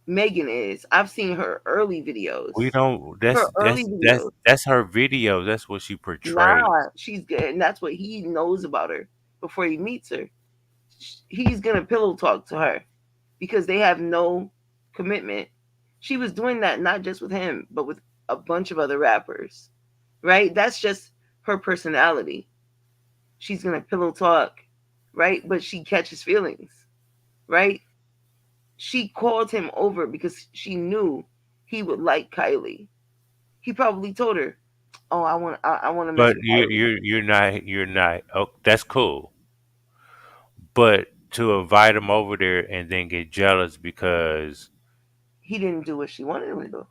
[SPEAKER 15] Megan is. I've seen her early videos.
[SPEAKER 10] We don't.
[SPEAKER 15] Her early videos.
[SPEAKER 10] That's her video. That's what she portrays.
[SPEAKER 15] Nah, she's good, and that's what he knows about her before he meets her. He's gonna pillow talk to her because they have no commitment. She was doing that not just with him, but with a bunch of other rappers, right? That's just her personality. She's gonna pillow talk, right? But she catches feelings, right? She called him over because she knew he would like Kylie. He probably told her, "Oh, I want to mess
[SPEAKER 10] But
[SPEAKER 15] with Kylie."
[SPEAKER 10] you're not. Oh, that's cool. But to invite him over there and then get jealous because
[SPEAKER 15] He didn't do what she wanted him to do.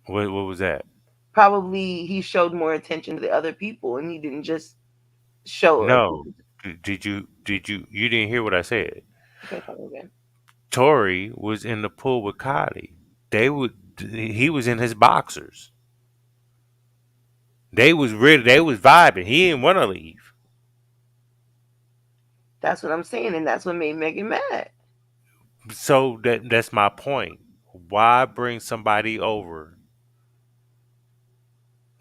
[SPEAKER 10] what was that?
[SPEAKER 15] Probably he showed more attention to the other people, and he didn't just show
[SPEAKER 10] No.
[SPEAKER 15] attention.
[SPEAKER 10] You didn't hear what I said?
[SPEAKER 15] Okay, tell me again.
[SPEAKER 10] Tori was in the pool with Kylie. He was in his boxers. They was vibing. He didn't want to leave.
[SPEAKER 15] That's what I'm saying, and that's what made Megan mad.
[SPEAKER 10] So that's my point. Why bring somebody over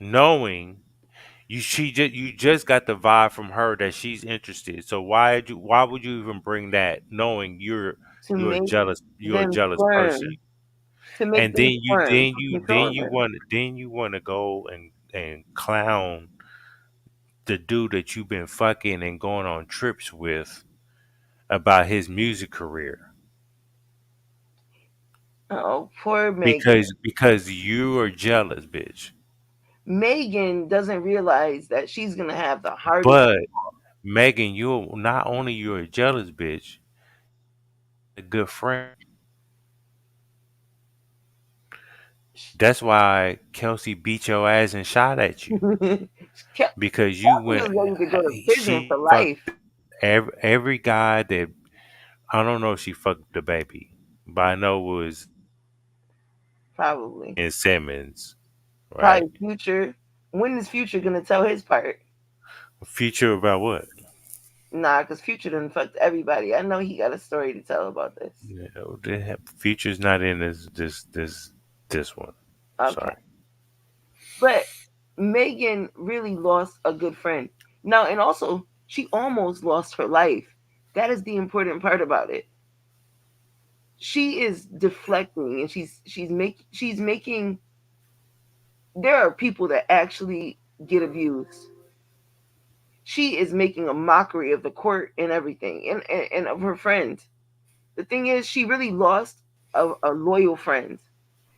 [SPEAKER 10] knowing you just got the vibe from her that she's interested. So why would you even bring that knowing
[SPEAKER 15] To
[SPEAKER 10] you're a
[SPEAKER 15] make
[SPEAKER 10] jealous
[SPEAKER 15] them
[SPEAKER 10] person?
[SPEAKER 15] firm. to make
[SPEAKER 10] And
[SPEAKER 15] things firm, to
[SPEAKER 10] then
[SPEAKER 15] control
[SPEAKER 10] you
[SPEAKER 15] her.
[SPEAKER 10] want to go and clown the dude that you've been fucking and going on trips with about his music career
[SPEAKER 15] Oh, poor Megan.
[SPEAKER 10] because you are jealous, bitch.
[SPEAKER 15] Megan doesn't realize that she's gonna have the hardest.
[SPEAKER 10] But Megan, you not only you're a jealous bitch, a good friend. That's why Kelsey beat your ass and shot at you because you
[SPEAKER 15] Kelsey
[SPEAKER 10] went.
[SPEAKER 15] was ready to go to prison
[SPEAKER 10] She
[SPEAKER 15] for
[SPEAKER 10] fucked
[SPEAKER 15] life,
[SPEAKER 10] every guy that I don't know if she fucked the baby, but I know it was
[SPEAKER 15] probably.
[SPEAKER 10] in Simmons, right?
[SPEAKER 15] Probably Future. When is Future gonna tell his part?
[SPEAKER 10] Future about what?
[SPEAKER 15] Nah, because Future done fucked everybody. I know he got a story to tell about this.
[SPEAKER 10] Future's not in this one.
[SPEAKER 15] Okay.
[SPEAKER 10] Sorry.
[SPEAKER 15] But Megan really lost a good friend. Now, and also, she almost lost her life. That is the important part about it. She is deflecting, and she's making. There are people that actually get abused. She is making a mockery of the court and everything, and of her friends. The thing is, she really lost a loyal friend.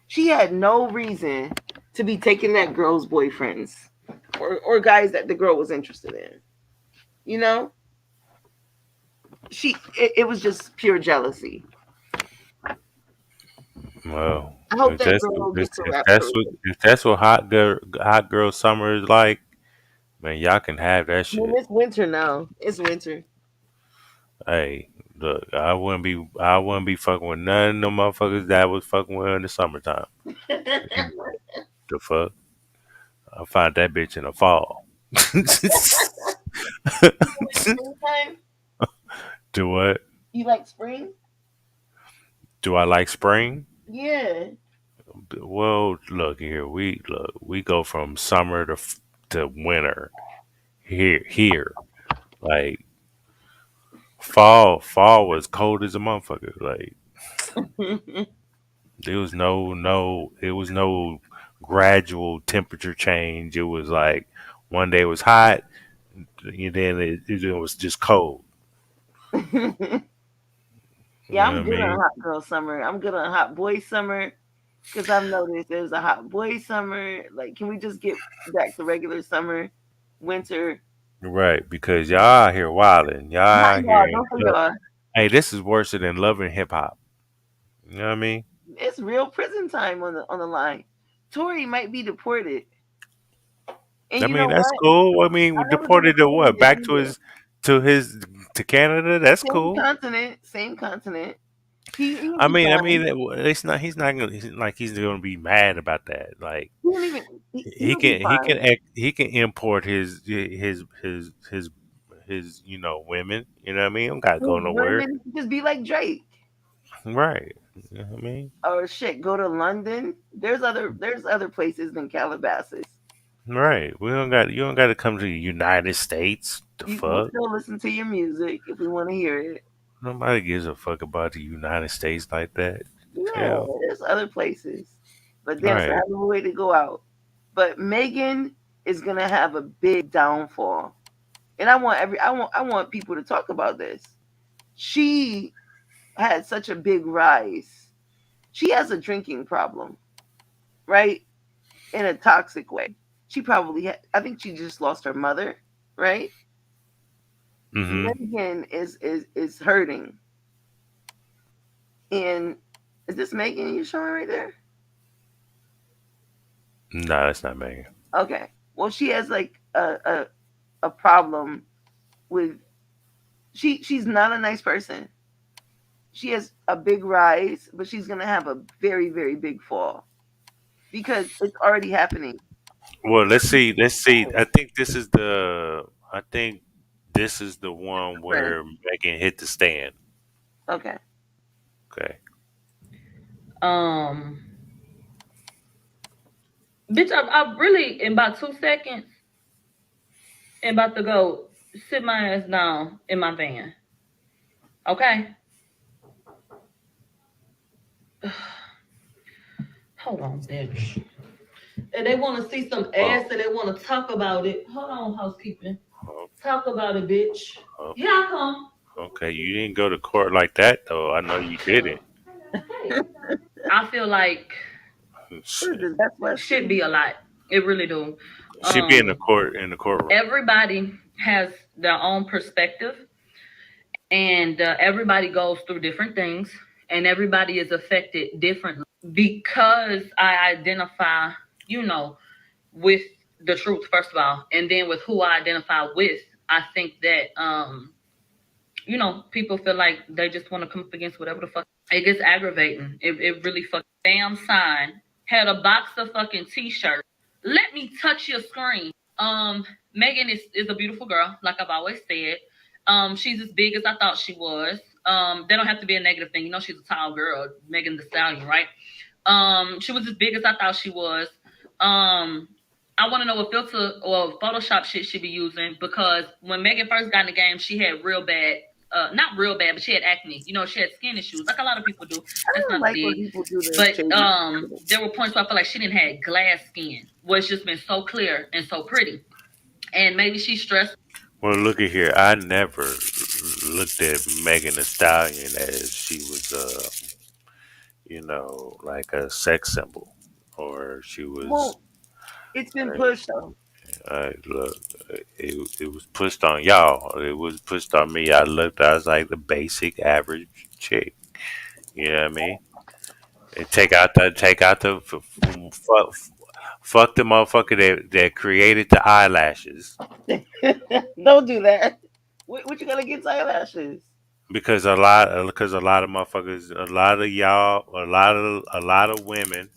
[SPEAKER 15] She had no reason to be taking that girl's boyfriends or guys that the girl was interested in. You know, it was just pure jealousy.
[SPEAKER 10] Well,
[SPEAKER 15] I hope that girl gets a rap career.
[SPEAKER 10] if that's what hot girl summer is like, man, y'all can have that
[SPEAKER 15] I mean,
[SPEAKER 10] shit.
[SPEAKER 15] it's winter now. It's winter.
[SPEAKER 10] Hey, look, I wouldn't be fucking with none of them motherfuckers that was fucking with her in the summertime. The fuck? I find that bitch in the fall.
[SPEAKER 15] Springtime?
[SPEAKER 10] Do what?
[SPEAKER 15] You like spring?
[SPEAKER 10] Do I like spring?
[SPEAKER 15] Yeah.
[SPEAKER 10] Well, we go from summer to winter here. Like fall was cold as a motherfucker. Like there was no gradual temperature change. It was like one day it was hot, and then it was just cold. You
[SPEAKER 15] Yeah,
[SPEAKER 10] know what
[SPEAKER 15] I'm
[SPEAKER 10] I
[SPEAKER 15] good on
[SPEAKER 10] mean?
[SPEAKER 15] hot girl summer. I'm good on hot boy summer because I've noticed there's a hot boy summer. Like, can we just get back to regular summer, winter?
[SPEAKER 10] Right, because y'all out here wilding. Y'all
[SPEAKER 15] Not
[SPEAKER 10] out
[SPEAKER 15] y'all,
[SPEAKER 10] here.
[SPEAKER 15] don't say y'all.
[SPEAKER 10] Hey, this is worse than love and hip hop. You know what I mean?
[SPEAKER 15] It's real prison time on the line. Tory might be deported, and
[SPEAKER 10] I
[SPEAKER 15] you
[SPEAKER 10] mean,
[SPEAKER 15] know
[SPEAKER 10] that's
[SPEAKER 15] what?
[SPEAKER 10] cool. I mean,
[SPEAKER 15] I never been
[SPEAKER 10] deported to what? Back to
[SPEAKER 15] defended.
[SPEAKER 10] to Canada. That's
[SPEAKER 15] Same
[SPEAKER 10] cool.
[SPEAKER 15] continent, same continent. He'll
[SPEAKER 10] I
[SPEAKER 15] be
[SPEAKER 10] mean,
[SPEAKER 15] fine.
[SPEAKER 10] it's not. He's gonna be mad about that. Like
[SPEAKER 15] He don't even. He'll be fine.
[SPEAKER 10] he can import his women. You know what I mean? Don't gotta
[SPEAKER 15] His
[SPEAKER 10] go nowhere.
[SPEAKER 15] women just be like Drake.
[SPEAKER 10] Right. You know what I mean?
[SPEAKER 15] Or shit, go to London. There's other places than Calabasas.
[SPEAKER 10] Right. You don't got to come to the United States. The
[SPEAKER 15] We'll
[SPEAKER 10] fuck.
[SPEAKER 15] still listen to your music if we want to hear it.
[SPEAKER 10] Nobody gives a fuck about the United States like that.
[SPEAKER 15] Yeah,
[SPEAKER 10] Hell.
[SPEAKER 15] there's other places. But damn, so I
[SPEAKER 10] Right.
[SPEAKER 15] have a way to go out. But Megan is gonna have a big downfall. And I want people to talk about this. She had such a big rise. She has a drinking problem, right? In a toxic way. She probably I think she just lost her mother, right?
[SPEAKER 10] Mm-hmm.
[SPEAKER 15] Megan is hurting. And is this Megan you showing right there?
[SPEAKER 10] No, that's not Megan.
[SPEAKER 15] Okay. Well, she has like a problem with she's not a nice person. She has a big rise, but she's gonna have a very, very big fall. Because it's already happening.
[SPEAKER 10] Well, let's see. Let's see. I think this is the one where Megan hit the stand.
[SPEAKER 15] Okay.
[SPEAKER 10] Okay.
[SPEAKER 13] Bitch, I really in about 2 seconds am about to go sit my ass down in my van. Okay. Hold on, bitch. And they want to see some ass and they want to talk about it. Hold on, housekeeping. Talk about it, bitch. Here I come.
[SPEAKER 10] Okay, you didn't go to court like that though. I know you didn't.
[SPEAKER 13] Hey, I feel like should be a lot. It really do.
[SPEAKER 10] Should be in the courtroom.
[SPEAKER 13] Everybody has their own perspective, and everybody goes through different things, and everybody is affected differently. Because I identify, you know, with the truth first of all, and then with who I identify with. I think that people feel like they just want to come up against whatever the fuck. It gets aggravating. It really fucking damn sign had a box of fucking t-shirts. Let me touch your screen. Megan is a beautiful girl, like I've always said. She's as big as I thought she was. They don't have to be a negative thing. You know, she's a tall girl, Megan Thee Stallion, right? She was as big as I thought she was. I want to know what filter or Photoshop shit she be using, because when Megan first got in the game, she had real bad, not real bad, but she had acne. You know, she had skin issues, like a lot of people do. That's not
[SPEAKER 15] like
[SPEAKER 13] big.
[SPEAKER 15] when people do this.
[SPEAKER 13] But there were points where I feel like she didn't have glass skin, where it's just been so clear and so pretty. And maybe she's stressed.
[SPEAKER 10] Well, look at here. I never looked at Megan Thee Stallion as she was, like a sex symbol, or she was.
[SPEAKER 15] Well, it's been pushed though.
[SPEAKER 10] Look, it was pushed on y'all. It was pushed on me. I was like the basic average chick. You know what I mean? And take out the fuck the motherfucker that created the eyelashes.
[SPEAKER 15] Don't do that. What you gonna get eyelashes?
[SPEAKER 10] Because a lot of motherfuckers, a lot of y'all, a lot of women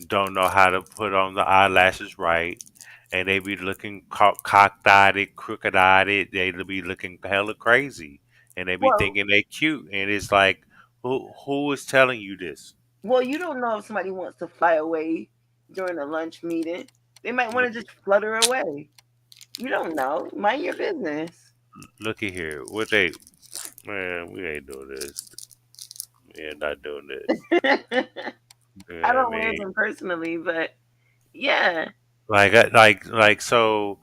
[SPEAKER 10] don't know how to put on the eyelashes right, and they be looking cocked-eyed, crooked-eyed. They be looking hella crazy, and they be thinking they cute. And it's like, who is telling you this?
[SPEAKER 15] Well, you don't know if somebody wants to fly away during a lunch meeting. They might want to just flutter away. You don't know. Mind your business.
[SPEAKER 10] Looky here. Man, we ain't doing this. We're not doing this.
[SPEAKER 15] I don't wear them personally, but yeah.
[SPEAKER 10] So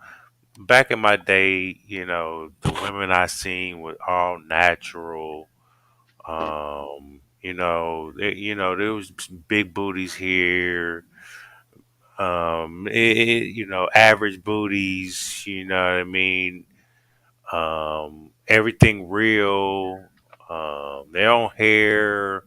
[SPEAKER 10] back in my day, the women I seen were all natural. There was big booties here. Average booties. You know what I mean? Everything real. Their own hair.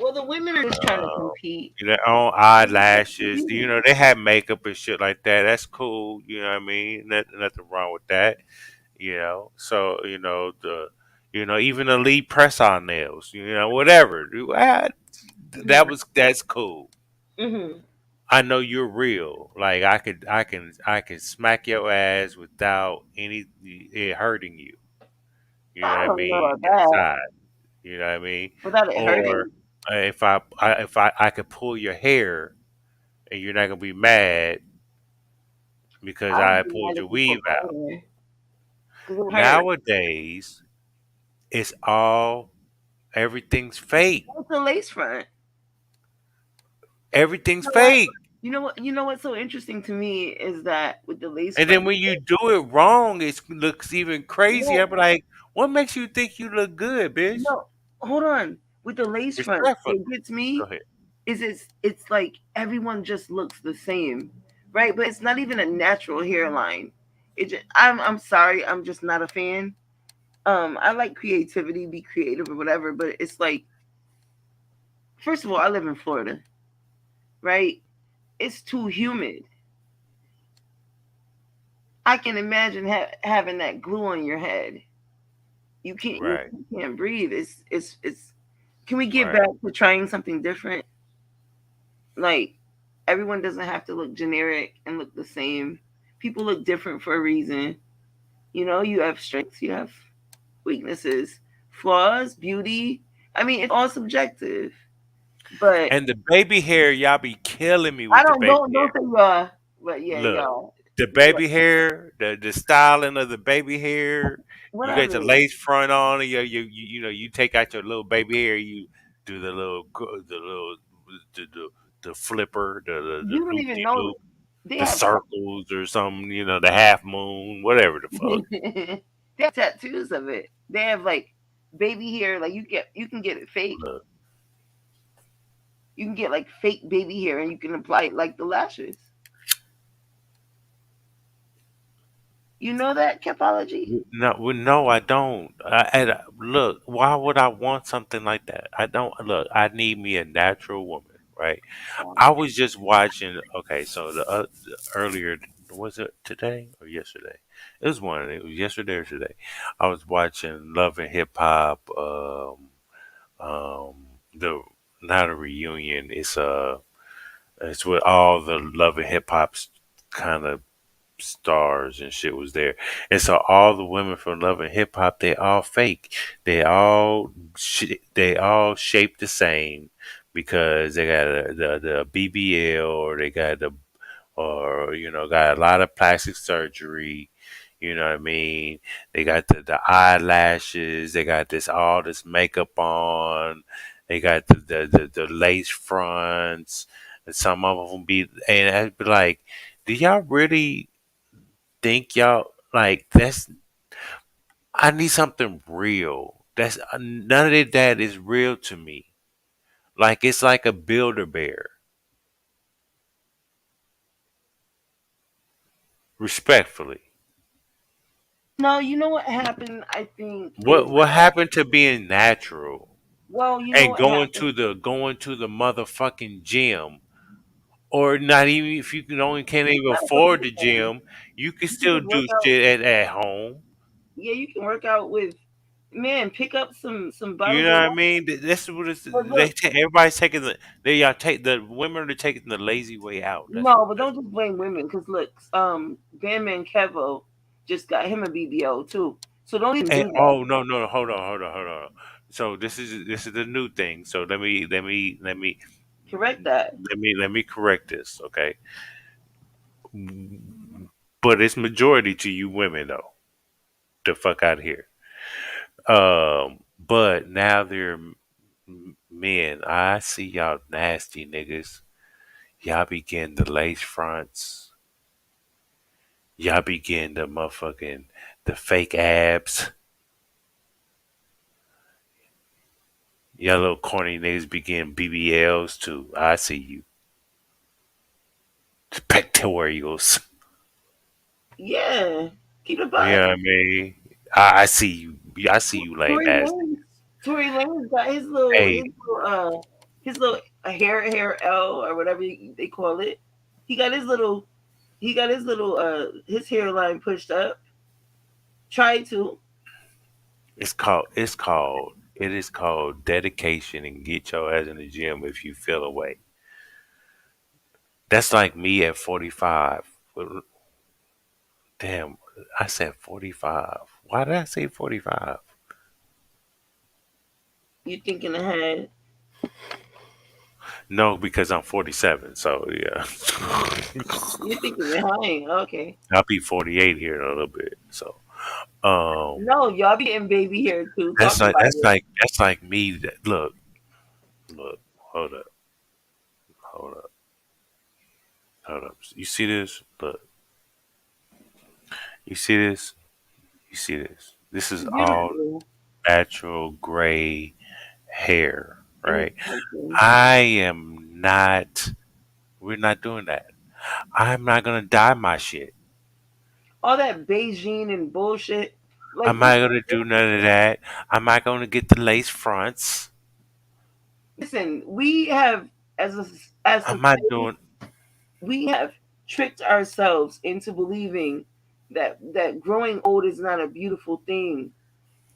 [SPEAKER 15] Well, the women are just trying to compete.
[SPEAKER 10] Their own eyelashes. They had makeup and shit like that. That's cool. You know what I mean? Nothing wrong with that. So even the lead press on nails. Whatever. That's cool.
[SPEAKER 15] Mm-hmm.
[SPEAKER 10] I know you're real. Like I can smack your ass without it hurting you. You know what I mean? Inside. You know what I mean?
[SPEAKER 15] Without it hurting.
[SPEAKER 10] If I could pull your hair and you're not gonna be mad because I pulled your weave out. Nowadays, everything's fake.
[SPEAKER 15] What's the lace front?
[SPEAKER 10] Everything's fake.
[SPEAKER 15] You know what's so interesting to me is that with the lace
[SPEAKER 10] and
[SPEAKER 15] front,
[SPEAKER 10] then when you do it wrong, it looks even crazier. I'm like, what makes you think you look good, bitch?
[SPEAKER 15] No, hold on. With the lace front, what gets me is it's like everyone just looks the same, right? But it's not even a natural hairline. I'm sorry, I'm just not a fan. I like creativity, be creative or whatever, but it's like, first of all, I live in Florida, right? It's too humid. I can imagine having that glue on your head. You can't breathe. It's. Can we get back to trying something different? Like, everyone doesn't have to look generic and look the same. People look different for a reason. You have strengths, you have weaknesses, flaws, beauty. I mean, it's all subjective.
[SPEAKER 10] And the baby hair, y'all be killing me with
[SPEAKER 15] don't
[SPEAKER 10] say y'all,
[SPEAKER 15] but yeah,
[SPEAKER 10] look,
[SPEAKER 15] y'all.
[SPEAKER 10] The baby hair, the styling of the baby hair. You get the lace front on, and you take out your little baby hair. You do the little the flipper, the
[SPEAKER 15] You don't
[SPEAKER 10] loop
[SPEAKER 15] even
[SPEAKER 10] de
[SPEAKER 15] know
[SPEAKER 10] loop,
[SPEAKER 15] they
[SPEAKER 10] the
[SPEAKER 15] have
[SPEAKER 10] circles or something. The half moon, whatever the fuck.
[SPEAKER 15] they have tattoos of it. They have like baby hair. Like you can get it fake. You can get like fake baby hair, and you can apply it like the lashes. You know that capology?
[SPEAKER 10] No, well, no, I don't. Look, why would I want something like that? I don't. Look, I need me a natural woman, right? I was just watching. Okay, so the earlier, was it today or yesterday? It was one. It was yesterday or today. I was watching Love and Hip Hop. Um, the Not a reunion. It's with all the Love and Hip Hop kind of stars and shit was there. And so all the women from Love and Hip Hop, they all fake. They all shaped the same because they got the BBL, or they got got a lot of plastic surgery. You know what I mean? They got the eyelashes. They got all this makeup on. They got the lace fronts. And some of them and I'd be like, do y'all really think y'all like that's? I need something real. That's none of that is real to me. Like it's like a Builder Bear. Respectfully.
[SPEAKER 15] No, you know what happened? I think
[SPEAKER 10] What
[SPEAKER 15] is
[SPEAKER 10] what happened to being natural
[SPEAKER 15] well, you know
[SPEAKER 10] and
[SPEAKER 15] what happened.
[SPEAKER 10] going to the motherfucking gym, or not even if you can't
[SPEAKER 15] You
[SPEAKER 10] even
[SPEAKER 15] gotta go to
[SPEAKER 10] afford
[SPEAKER 15] the
[SPEAKER 10] the
[SPEAKER 15] gym.
[SPEAKER 10] gym, you can
[SPEAKER 15] You can
[SPEAKER 10] still
[SPEAKER 15] just
[SPEAKER 10] do
[SPEAKER 15] work out.
[SPEAKER 10] shit at home.
[SPEAKER 15] Yeah, you can work out with man. Pick up some
[SPEAKER 10] You
[SPEAKER 15] bottles
[SPEAKER 10] know
[SPEAKER 15] of
[SPEAKER 10] what I
[SPEAKER 15] water.
[SPEAKER 10] mean? That's what it's.
[SPEAKER 15] But look,
[SPEAKER 10] Everybody's taking the women are taking the lazy way out.
[SPEAKER 15] no, but don't just blame women because look, Bandman Kevo just got him a BBO too. So don't even
[SPEAKER 10] And
[SPEAKER 15] do that.
[SPEAKER 10] oh no, hold on. So this is the new thing. So
[SPEAKER 15] Correct that.
[SPEAKER 10] let me correct this, okay? But it's majority to you women though. The fuck out of here. But now they're men. I see y'all nasty niggas. Y'all be getting the lace fronts. Y'all be getting the fake abs. Y'all little corny niggas be getting BBLs too. I see you. Pectorials.
[SPEAKER 15] Yeah, keep it
[SPEAKER 10] You
[SPEAKER 15] buck.
[SPEAKER 10] know what I mean? I see you. I see you lame
[SPEAKER 15] Tory
[SPEAKER 10] ass.
[SPEAKER 15] Lanez, Tory Lanez got
[SPEAKER 10] Hey,
[SPEAKER 15] his little hair L or whatever they call it. He got his hairline pushed up. Try to.
[SPEAKER 10] it is called dedication, and get your ass in the gym if you feel away. That's like me at 45. Damn, I said 45. Why did I say 45?
[SPEAKER 15] You thinking ahead.
[SPEAKER 10] No, because I'm 47. So yeah,
[SPEAKER 15] You thinking behind. Okay.
[SPEAKER 10] I'll be 48 here in a little bit. So um,
[SPEAKER 15] No, y'all be getting baby hair too. Talk about it.
[SPEAKER 10] that's like me. Look, hold up, hold up, hold up. You see this? Look, you see this? You see this? This is all
[SPEAKER 15] Beautiful.
[SPEAKER 10] natural gray hair,
[SPEAKER 15] And it's
[SPEAKER 10] right?
[SPEAKER 15] healthy.
[SPEAKER 10] I am not. We're not doing that. I'm not gonna dye my shit.
[SPEAKER 15] All that Beijing and bullshit. Like
[SPEAKER 10] I'm not gonna do none of that. I'm not gonna get the lace fronts.
[SPEAKER 15] listen, we have as
[SPEAKER 10] I'm not
[SPEAKER 15] society,
[SPEAKER 10] doing.
[SPEAKER 15] we have tricked ourselves into believing that growing old is not a beautiful thing.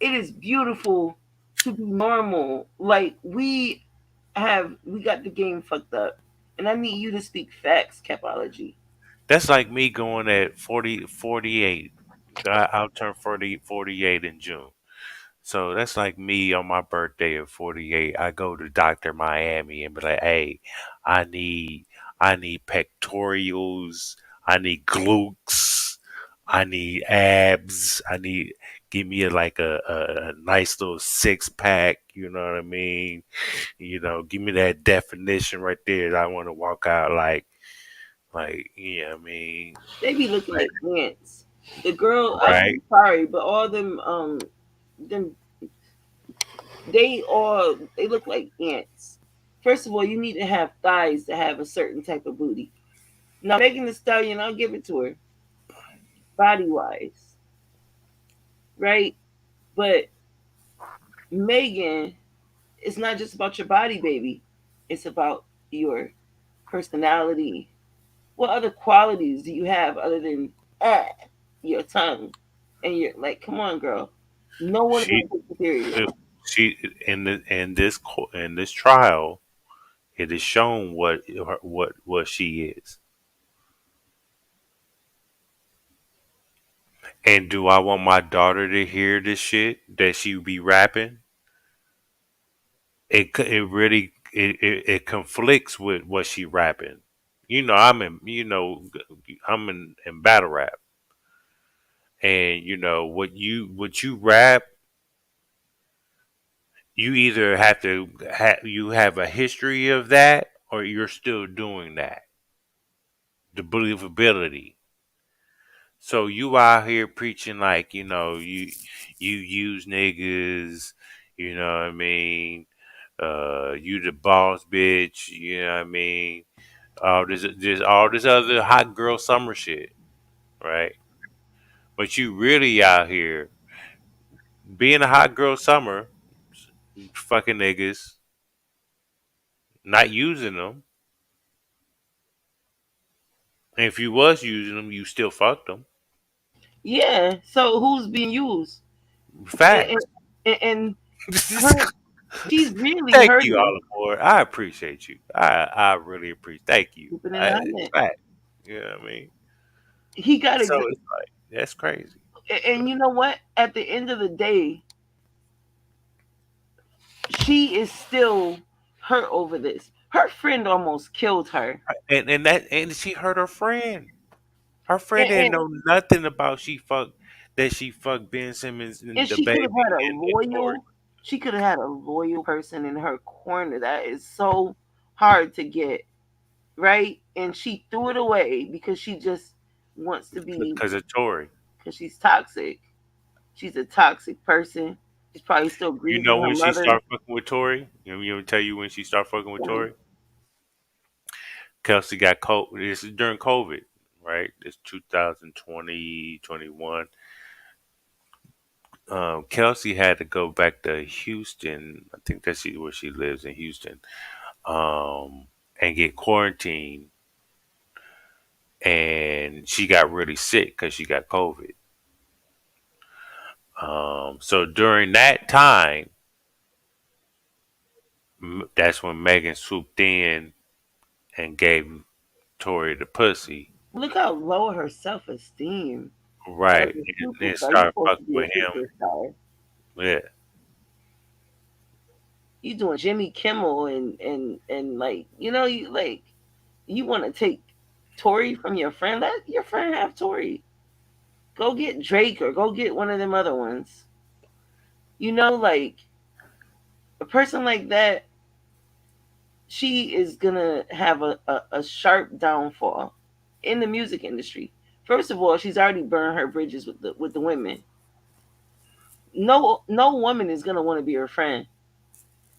[SPEAKER 15] It is beautiful to be normal. Like we got the game fucked up. And I need you to speak facts, capology.
[SPEAKER 10] That's like me going at 48. I'll turn 48 in June. So that's like me on my birthday of 48. I go to Dr. Miami and be like, hey, I need I need pectorials. I need glutes. I need abs. I need give me a nice little 6 pack. You know what I mean? Give me that definition right there. That I want to walk out yeah. I mean,
[SPEAKER 15] They be looking like ants. The girl,
[SPEAKER 10] right?
[SPEAKER 15] I'm sorry, but all them, they look like ants. First of all, you need to have thighs to have a certain type of booty. Now, Megan Thee Stallion, I'll give it to her, body wise, right? But Megan, it's not just about your body, baby. It's about your personality. What other qualities do you have other than your tongue? And you're like, come on, girl. No one is gonna
[SPEAKER 10] She
[SPEAKER 15] take you serious.
[SPEAKER 10] she in this trial, it is shown what she is. And do I want my daughter to hear this shit that she be rapping? It really it conflicts with what she rapping. I'm in battle rap, and what you rap, you either you have a history of that, or you're still doing that. The believability. So you out here preaching like you use niggas, you know what I mean? You the boss bitch, you know what I mean? There's all this other hot girl summer shit, right? But you really out here being a hot girl summer, fucking niggas, not using them. And if you was using them, you still fucked them.
[SPEAKER 15] Yeah. So who's being used? And,
[SPEAKER 10] Facts.
[SPEAKER 15] and her, she's really
[SPEAKER 10] Thank you,
[SPEAKER 15] hurting.
[SPEAKER 10] Olive Boy. I appreciate you. I really appreciate. Thank you.
[SPEAKER 15] Keeping it on
[SPEAKER 10] It's
[SPEAKER 15] it.
[SPEAKER 10] fact. You know what I mean?
[SPEAKER 15] He got
[SPEAKER 10] So
[SPEAKER 15] it.
[SPEAKER 10] it's like that's crazy.
[SPEAKER 15] And you know what? At the end of the day, she is still hurt over this. Her friend almost killed her.
[SPEAKER 10] And she hurt her friend. Her friend didn't
[SPEAKER 15] And,
[SPEAKER 10] know nothing about she fucked Ben Simmons and
[SPEAKER 15] and
[SPEAKER 10] the
[SPEAKER 15] she could have
[SPEAKER 10] baby
[SPEAKER 15] had a
[SPEAKER 10] and Tori.
[SPEAKER 15] loyal, she could have had a loyal person in her corner. That is so hard to get, right? And she threw it away because she just wants to be,
[SPEAKER 10] Because of Tori.
[SPEAKER 15] because she's toxic. She's a toxic person. She's probably still
[SPEAKER 10] You
[SPEAKER 15] grieving
[SPEAKER 10] know
[SPEAKER 15] her
[SPEAKER 10] when she
[SPEAKER 15] mother.
[SPEAKER 10] started fucking with Tori? You ever tell you when she started fucking with Tori? Kelsey got COVID. This is during COVID, right? It's 2020, 21. Kelsey had to go back to Houston. I think that's where she lives in Houston. And get quarantined. And she got really sick because she got COVID. So during that time, that's when Megan swooped in and gave Tori the pussy.
[SPEAKER 15] Look how low her self esteem. As
[SPEAKER 10] Right.
[SPEAKER 15] a
[SPEAKER 10] And
[SPEAKER 15] superstar, you're
[SPEAKER 10] started
[SPEAKER 15] supposed to
[SPEAKER 10] fucking
[SPEAKER 15] be a
[SPEAKER 10] with him.
[SPEAKER 15] superstar.
[SPEAKER 10] Yeah.
[SPEAKER 15] You doing Jimmy Kimmel and like you want to take Tori from your friend. Let your friend have Tori. Go get Drake or go get one of them other ones. Like a person like that, she is gonna have a sharp downfall in the music industry. First of all, she's already burned her bridges with the women. No woman is gonna want to be her friend.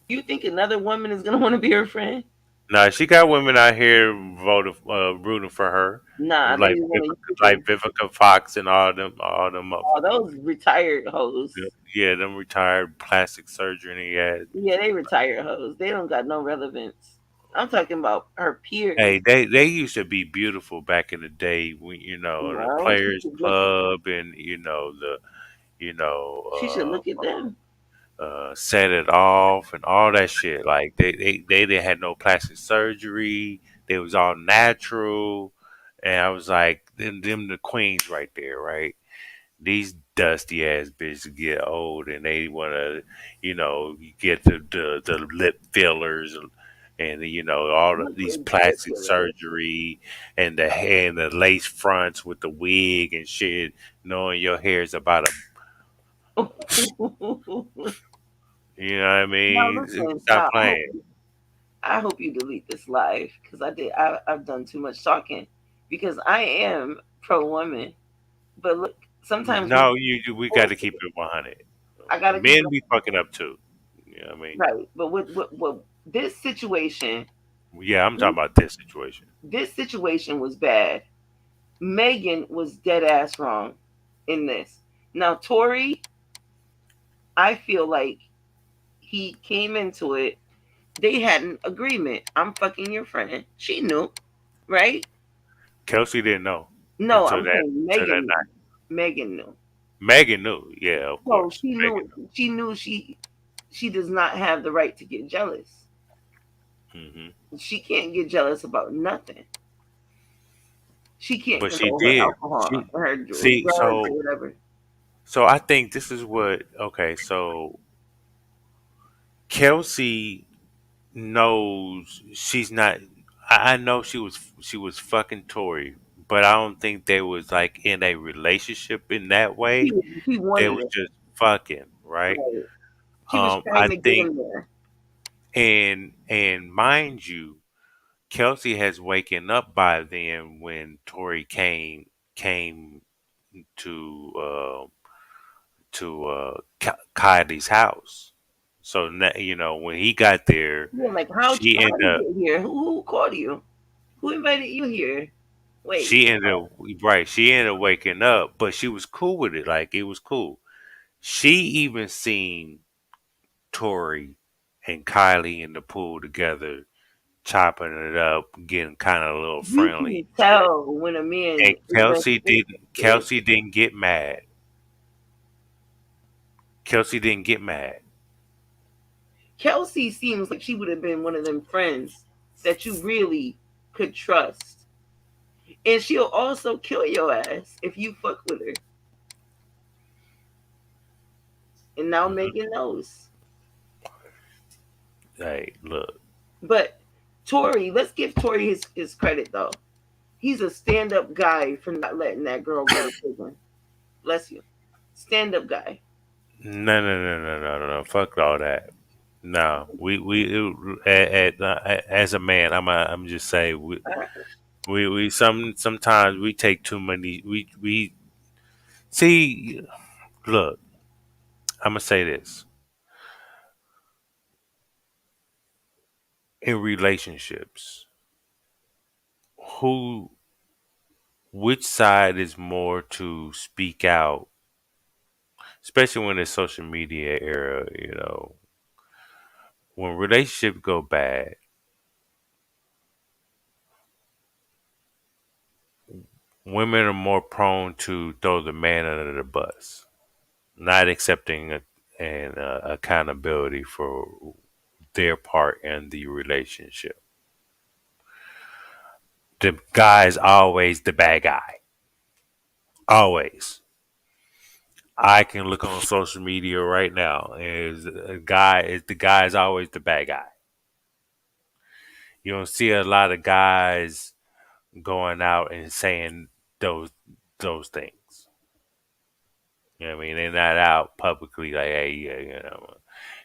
[SPEAKER 15] You think another woman is gonna want to be her friend?
[SPEAKER 10] Nah, she got women out here rooting for her,
[SPEAKER 15] Nah, they
[SPEAKER 10] like
[SPEAKER 15] want to use
[SPEAKER 10] like
[SPEAKER 15] her.
[SPEAKER 10] Vivica Fox and all them
[SPEAKER 15] Oh,
[SPEAKER 10] motherfuckers.
[SPEAKER 15] those retired hoes.
[SPEAKER 10] Yeah, them retired plastic surgery ass.
[SPEAKER 15] Yeah, they retired hoes. They don't got no relevance. I'm talking about her peers.
[SPEAKER 10] Hey, they used to be beautiful back in the day when the
[SPEAKER 15] No, she
[SPEAKER 10] Players
[SPEAKER 15] should look.
[SPEAKER 10] Club and the you
[SPEAKER 15] She should
[SPEAKER 10] know
[SPEAKER 15] look at them.
[SPEAKER 10] Set It Off and all that shit. Like they didn't had no plastic surgery. They was all natural, and I was like, them the queens right there, right? These dusty ass bitches get old and they want to, get the lip fillers and all of these plastic surgery and the lace fronts with the wig and shit, knowing your hair is about a, you know what I
[SPEAKER 15] Now
[SPEAKER 10] mean?
[SPEAKER 15] listen,
[SPEAKER 10] Stop playing.
[SPEAKER 15] I hope you delete this live because I've done too much talking because I am pro woman, but look, sometimes
[SPEAKER 10] No, we got to keep it 100.
[SPEAKER 15] I gotta keep
[SPEAKER 10] Men
[SPEAKER 15] it
[SPEAKER 10] be fucking up too. You know what I mean?
[SPEAKER 15] right. But with this situation,
[SPEAKER 10] Yeah, I'm talking about this situation.
[SPEAKER 15] this situation was bad. Megan was dead ass wrong in this. Now Tory, I feel like he came into it. They had an agreement. I'm fucking your friend. She knew, right?
[SPEAKER 10] Kelsey didn't know
[SPEAKER 15] No,
[SPEAKER 10] until
[SPEAKER 15] I'm
[SPEAKER 10] that
[SPEAKER 15] saying
[SPEAKER 10] until that
[SPEAKER 15] Megan.
[SPEAKER 10] night.
[SPEAKER 15] Megan knew.
[SPEAKER 10] Megan knew, yeah, of
[SPEAKER 15] So
[SPEAKER 10] course.
[SPEAKER 15] she
[SPEAKER 10] Megan
[SPEAKER 15] knew. She knew she does not have the right to get jealous.
[SPEAKER 10] knew.
[SPEAKER 15] She can't get jealous about nothing. She can't
[SPEAKER 10] But she
[SPEAKER 15] control her
[SPEAKER 10] did.
[SPEAKER 15] alcohol, her drugs,
[SPEAKER 10] See,
[SPEAKER 15] or whatever.
[SPEAKER 10] so I think this is what. Okay, so Kelsey knows she's not. I know she was fucking Tory, but I don't think they was like in a relationship in that way.
[SPEAKER 15] He
[SPEAKER 10] They
[SPEAKER 15] wanted
[SPEAKER 10] was
[SPEAKER 15] it.
[SPEAKER 10] just fucking, right?
[SPEAKER 15] Right. She was trying
[SPEAKER 10] I
[SPEAKER 15] to get
[SPEAKER 10] think,
[SPEAKER 15] him there.
[SPEAKER 10] and mind you, Kelsey has waken up by then when Tory came to Kylie's house. So when he got there,
[SPEAKER 15] Yeah, like how
[SPEAKER 10] she
[SPEAKER 15] how
[SPEAKER 10] ended
[SPEAKER 15] did
[SPEAKER 10] up
[SPEAKER 15] you get here? Who called you? Who invited you here? Wait.
[SPEAKER 10] she ended up right. She ended up waking up, but she was cool with it. Like it was cool. She even seen Tori and Kylie in the pool together, chopping it up, getting kind of a little
[SPEAKER 15] You
[SPEAKER 10] friendly
[SPEAKER 15] can
[SPEAKER 10] and shit.
[SPEAKER 15] tell when a man
[SPEAKER 10] And
[SPEAKER 15] is narcissistic.
[SPEAKER 10] Kelsey didn't get mad. Kelsey didn't get mad.
[SPEAKER 15] Kelsey seems like she would have been one of them friends that you really could trust. And she'll also kill your ass if you fuck with her. And now Megan knows.
[SPEAKER 10] Hey, look.
[SPEAKER 15] But Tory, let's give Tory his credit though. He's a stand-up guy for not letting that girl go to prison. Bless you. Stand-up guy.
[SPEAKER 10] No. Fuck all that. No, as a man, I'm just say we sometimes we take too many. We see. Look, I'm gonna say this in relationships. Who, which side is more to speak out, especially when it's social media era? When relationships go bad, women are more prone to throw the man under the bus, not accepting an accountability for their part in the relationship. The guy is always the bad guy. Always. I can look on social media right now. The guy is always the bad guy. You don't see a lot of guys going out and saying those things. You know what I mean? They're not out publicly like, hey,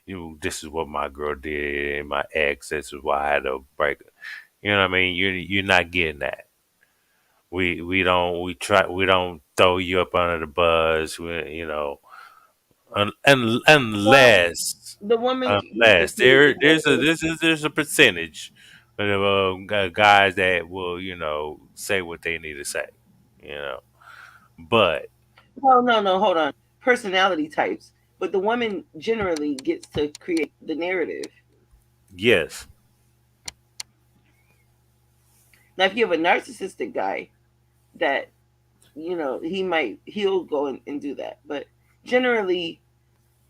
[SPEAKER 10] yeah, this is what my girl did, and my ex, this is why I had to break it. You know what I mean? You're not getting that. We don't throw you up under the bus. Unless
[SPEAKER 15] The woman
[SPEAKER 10] there's a percentage of guys that will say what they need to say. But
[SPEAKER 15] no, hold on. Personality types. But the woman generally gets to create the narrative.
[SPEAKER 10] yes.
[SPEAKER 15] Now, if you have a narcissistic guy that, he'll go and do that. But generally,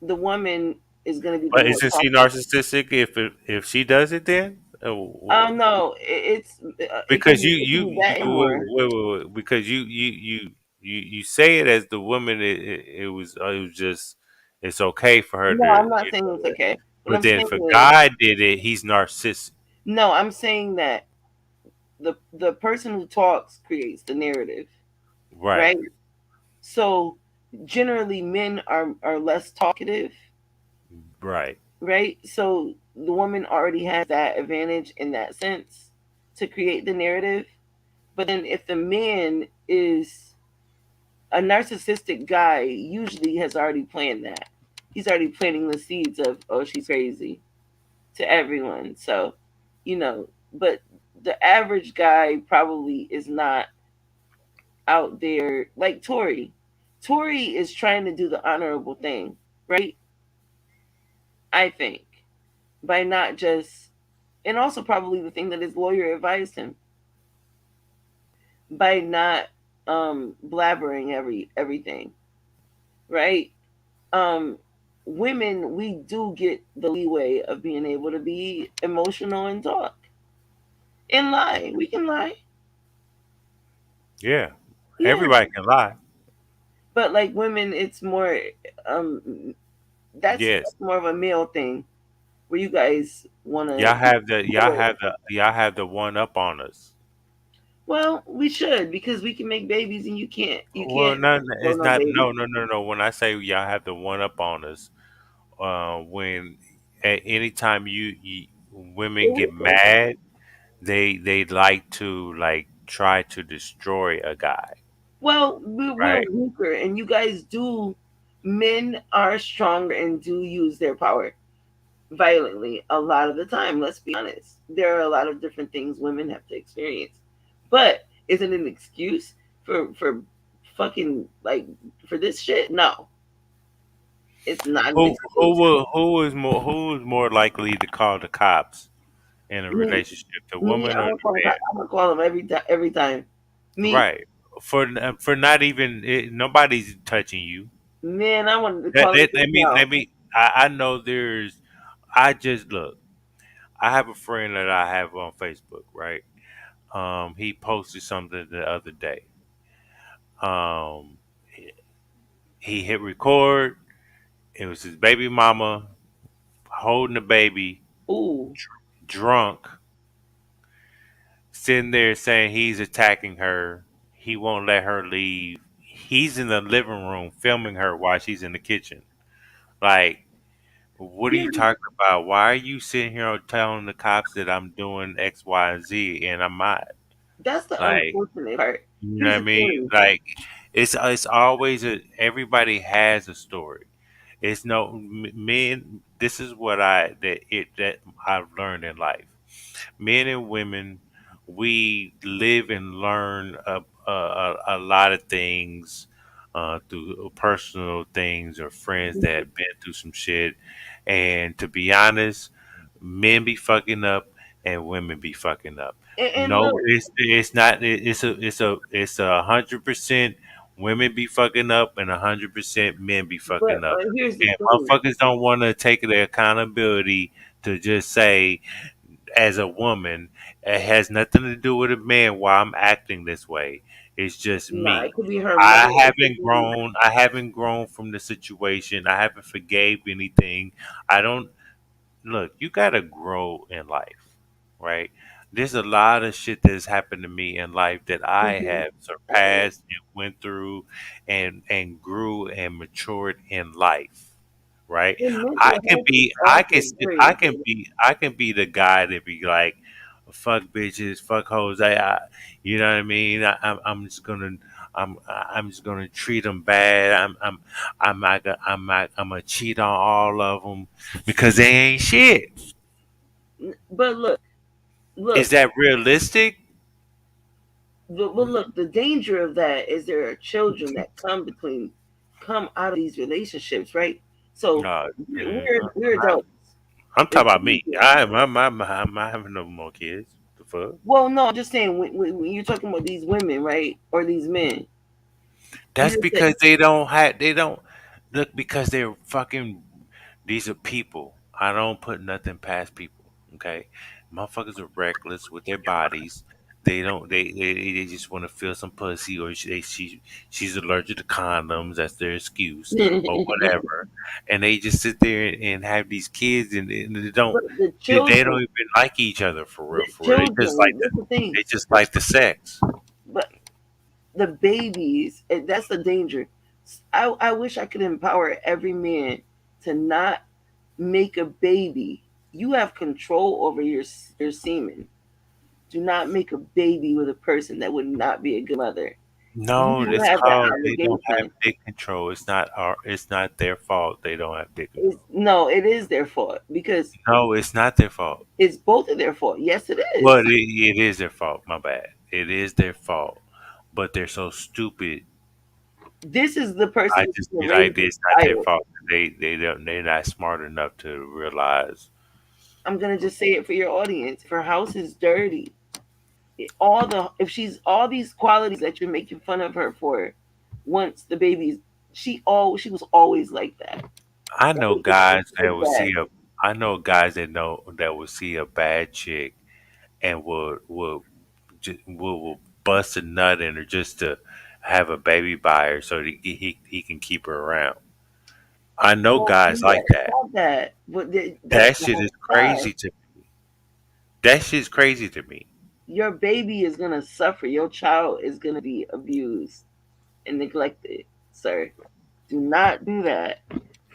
[SPEAKER 15] the woman is going to be the
[SPEAKER 10] But
[SPEAKER 15] more
[SPEAKER 10] isn't she
[SPEAKER 15] talkative.
[SPEAKER 10] narcissistic if she does it then?
[SPEAKER 15] No, it
[SPEAKER 10] Because
[SPEAKER 15] can be that and more.
[SPEAKER 10] wait, because you say it as the woman. It was just it's okay for her
[SPEAKER 15] No,
[SPEAKER 10] to.
[SPEAKER 15] I'm not saying it's okay. What
[SPEAKER 10] But
[SPEAKER 15] I'm
[SPEAKER 10] then
[SPEAKER 15] saying
[SPEAKER 10] if a
[SPEAKER 15] is,
[SPEAKER 10] guy did it, he's narcissistic.
[SPEAKER 15] No, I'm saying that the person who talks creates the narrative,
[SPEAKER 10] Right.
[SPEAKER 15] right? So generally men are less talkative,
[SPEAKER 10] Right.
[SPEAKER 15] right? So the woman already has that advantage in that sense to create the narrative. But then if the man is a narcissistic guy, usually has already planned that. He's already planting the seeds of, oh, she's crazy to everyone. So, but the average guy probably is not out there like Tori. Tori is trying to do the honorable thing, right? I think by not just, and also probably the thing that his lawyer advised him, by not blabbering everything, right? um Women, we do get the leeway of being able to be emotional and talk and lie. We can lie.
[SPEAKER 10] Yeah.
[SPEAKER 15] Yeah.
[SPEAKER 10] Everybody can lie.
[SPEAKER 15] But like women, it's more um
[SPEAKER 10] Yes.
[SPEAKER 15] that's more of a male thing where you guys want
[SPEAKER 10] Y'all
[SPEAKER 15] to,
[SPEAKER 10] have the one up on us.
[SPEAKER 15] well, we should, because we can make babies and you
[SPEAKER 10] Well,
[SPEAKER 15] can't
[SPEAKER 10] no,
[SPEAKER 15] grow
[SPEAKER 10] it's
[SPEAKER 15] no
[SPEAKER 10] not.
[SPEAKER 15] baby.
[SPEAKER 10] No, no, no, no. When I say y'all have the one up on us, when at any time you women
[SPEAKER 15] We're
[SPEAKER 10] get
[SPEAKER 15] weaker.
[SPEAKER 10] mad, they like to like try to destroy a guy,
[SPEAKER 15] Well, we're
[SPEAKER 10] right?
[SPEAKER 15] weaker, and you guys do. Men are stronger and do use their power violently a lot of the time. Let's be honest. There are a lot of different things women have to experience, but is it an excuse for fucking like for this shit? No, it's not an excuse.
[SPEAKER 10] Who is more likely to call the cops in a
[SPEAKER 15] Me,
[SPEAKER 10] relationship, the woman
[SPEAKER 15] I'm
[SPEAKER 10] or
[SPEAKER 15] gonna
[SPEAKER 10] the
[SPEAKER 15] call him.
[SPEAKER 10] man?
[SPEAKER 15] I'm gonna call him every time. Every time. Me,
[SPEAKER 10] Right. For not even nobody's touching you.
[SPEAKER 15] man, I wanted to call him just now.
[SPEAKER 10] Let me. I know there's. I just look. I have a friend that I have on Facebook, right? He posted something the other day. Um, he hit record. It was his baby mama holding the baby,
[SPEAKER 15] Ooh,
[SPEAKER 10] drunk, sitting there saying he's attacking her. He won't let her leave. He's in the living room filming her while she's in the kitchen. Like, what are
[SPEAKER 15] yeah,
[SPEAKER 10] you talking about? Why are you sitting here telling the cops that I'm doing X, Y, and Z and I'm not?
[SPEAKER 15] that's the
[SPEAKER 10] Like,
[SPEAKER 15] unfortunate part.
[SPEAKER 10] you know what
[SPEAKER 15] Here's
[SPEAKER 10] I
[SPEAKER 15] the
[SPEAKER 10] mean?
[SPEAKER 15] thing.
[SPEAKER 10] Like, it's always everybody has a story. It's no men. This is what that I've learned in life. Men and women, we live and learn a lot of things through personal things or friends that been through some shit. And to be honest, men be fucking up and women be fucking up.
[SPEAKER 15] And
[SPEAKER 10] No,
[SPEAKER 15] look,
[SPEAKER 10] it's not. It's 100% women be fucking up and 100% men be
[SPEAKER 15] but
[SPEAKER 10] fucking up.
[SPEAKER 15] here's the
[SPEAKER 10] And
[SPEAKER 15] thing.
[SPEAKER 10] motherfuckers don't want to take the accountability to just say, as a woman, it has nothing to do with a man why I'm acting this way. It's just
[SPEAKER 15] Nah,
[SPEAKER 10] me.
[SPEAKER 15] it could be her mother. It could be,
[SPEAKER 10] I haven't grown from the situation. I haven't forgave anything. I don't look, you gotta grow in life, right? There's a lot of shit that's happened to me in life that I
[SPEAKER 15] mhm.
[SPEAKER 10] have surpassed and went through and grew and matured in life, right?
[SPEAKER 15] And mental health is also very important.
[SPEAKER 10] I can be the guy that be like, fuck bitches, fuck hoes. You know what I mean? I'm just gonna I'm just gonna treat them bad. I'm gonna cheat on all of them because they ain't shit.
[SPEAKER 15] But look,
[SPEAKER 10] Is that realistic?
[SPEAKER 15] well, look. The danger of that is there are children that come out of these relationships, right? So
[SPEAKER 10] No,
[SPEAKER 15] we're adults.
[SPEAKER 10] I'm
[SPEAKER 15] It's
[SPEAKER 10] talking about me.
[SPEAKER 15] easier.
[SPEAKER 10] I'm not having no more kids. The fuck?
[SPEAKER 15] Well, no, I'm just saying when you're talking about these women, right, or these men, you
[SPEAKER 10] That's
[SPEAKER 15] just said,
[SPEAKER 10] because they don't look because they're fucking these are people. I don't put nothing past people. Okay. Motherfuckers are reckless with their bodies. They don't they just want to feel some pussy or she's allergic to condoms, that's their excuse or whatever. and they just sit there and have these kids, and they don't
[SPEAKER 15] But the
[SPEAKER 10] they don't
[SPEAKER 15] children,
[SPEAKER 10] even like each other for real.
[SPEAKER 15] the
[SPEAKER 10] For real,
[SPEAKER 15] children. That's the thing.
[SPEAKER 10] they just like the sex.
[SPEAKER 15] But the babies, and that's the danger. I wish I could empower every man to not make a baby. You have control over your semen. Do not make a baby with a person that would not be a good mother.
[SPEAKER 10] No,
[SPEAKER 15] You
[SPEAKER 10] it's
[SPEAKER 15] have that
[SPEAKER 10] called they don't have
[SPEAKER 15] obligation.
[SPEAKER 10] dick control. It's not their fault they don't have dick control.
[SPEAKER 15] No, it is their fault because
[SPEAKER 10] No, it's not their fault.
[SPEAKER 15] it's both of their fault. Yes, it is.
[SPEAKER 10] Well, it is their fault. My bad. It is their fault, but they're so stupid.
[SPEAKER 15] This is the person
[SPEAKER 10] I
[SPEAKER 15] that's
[SPEAKER 10] just
[SPEAKER 15] gonna
[SPEAKER 10] be
[SPEAKER 15] raise
[SPEAKER 10] like,
[SPEAKER 15] the
[SPEAKER 10] it's not their
[SPEAKER 15] child.
[SPEAKER 10] fault. They're not smart enough to realize.
[SPEAKER 15] I'm gonna just say it for your audience. If her house is dirty, if she's all these qualities that you're making fun of her for, once the baby's, she was always like that.
[SPEAKER 10] I know guys that will
[SPEAKER 15] Bad.
[SPEAKER 10] see a. I know guys that will see a bad chick and will bust a nut in her just to have a baby by her so that he can keep her around. I know
[SPEAKER 15] Don't
[SPEAKER 10] guys
[SPEAKER 15] do
[SPEAKER 10] like
[SPEAKER 15] that.
[SPEAKER 10] that.
[SPEAKER 15] Stop that. But that's
[SPEAKER 10] That shit
[SPEAKER 15] not
[SPEAKER 10] is
[SPEAKER 15] side.
[SPEAKER 10] crazy to me. That shit's crazy to me.
[SPEAKER 15] Your baby is gonna suffer. Your child is gonna be abused and neglected, sir. Do not do that.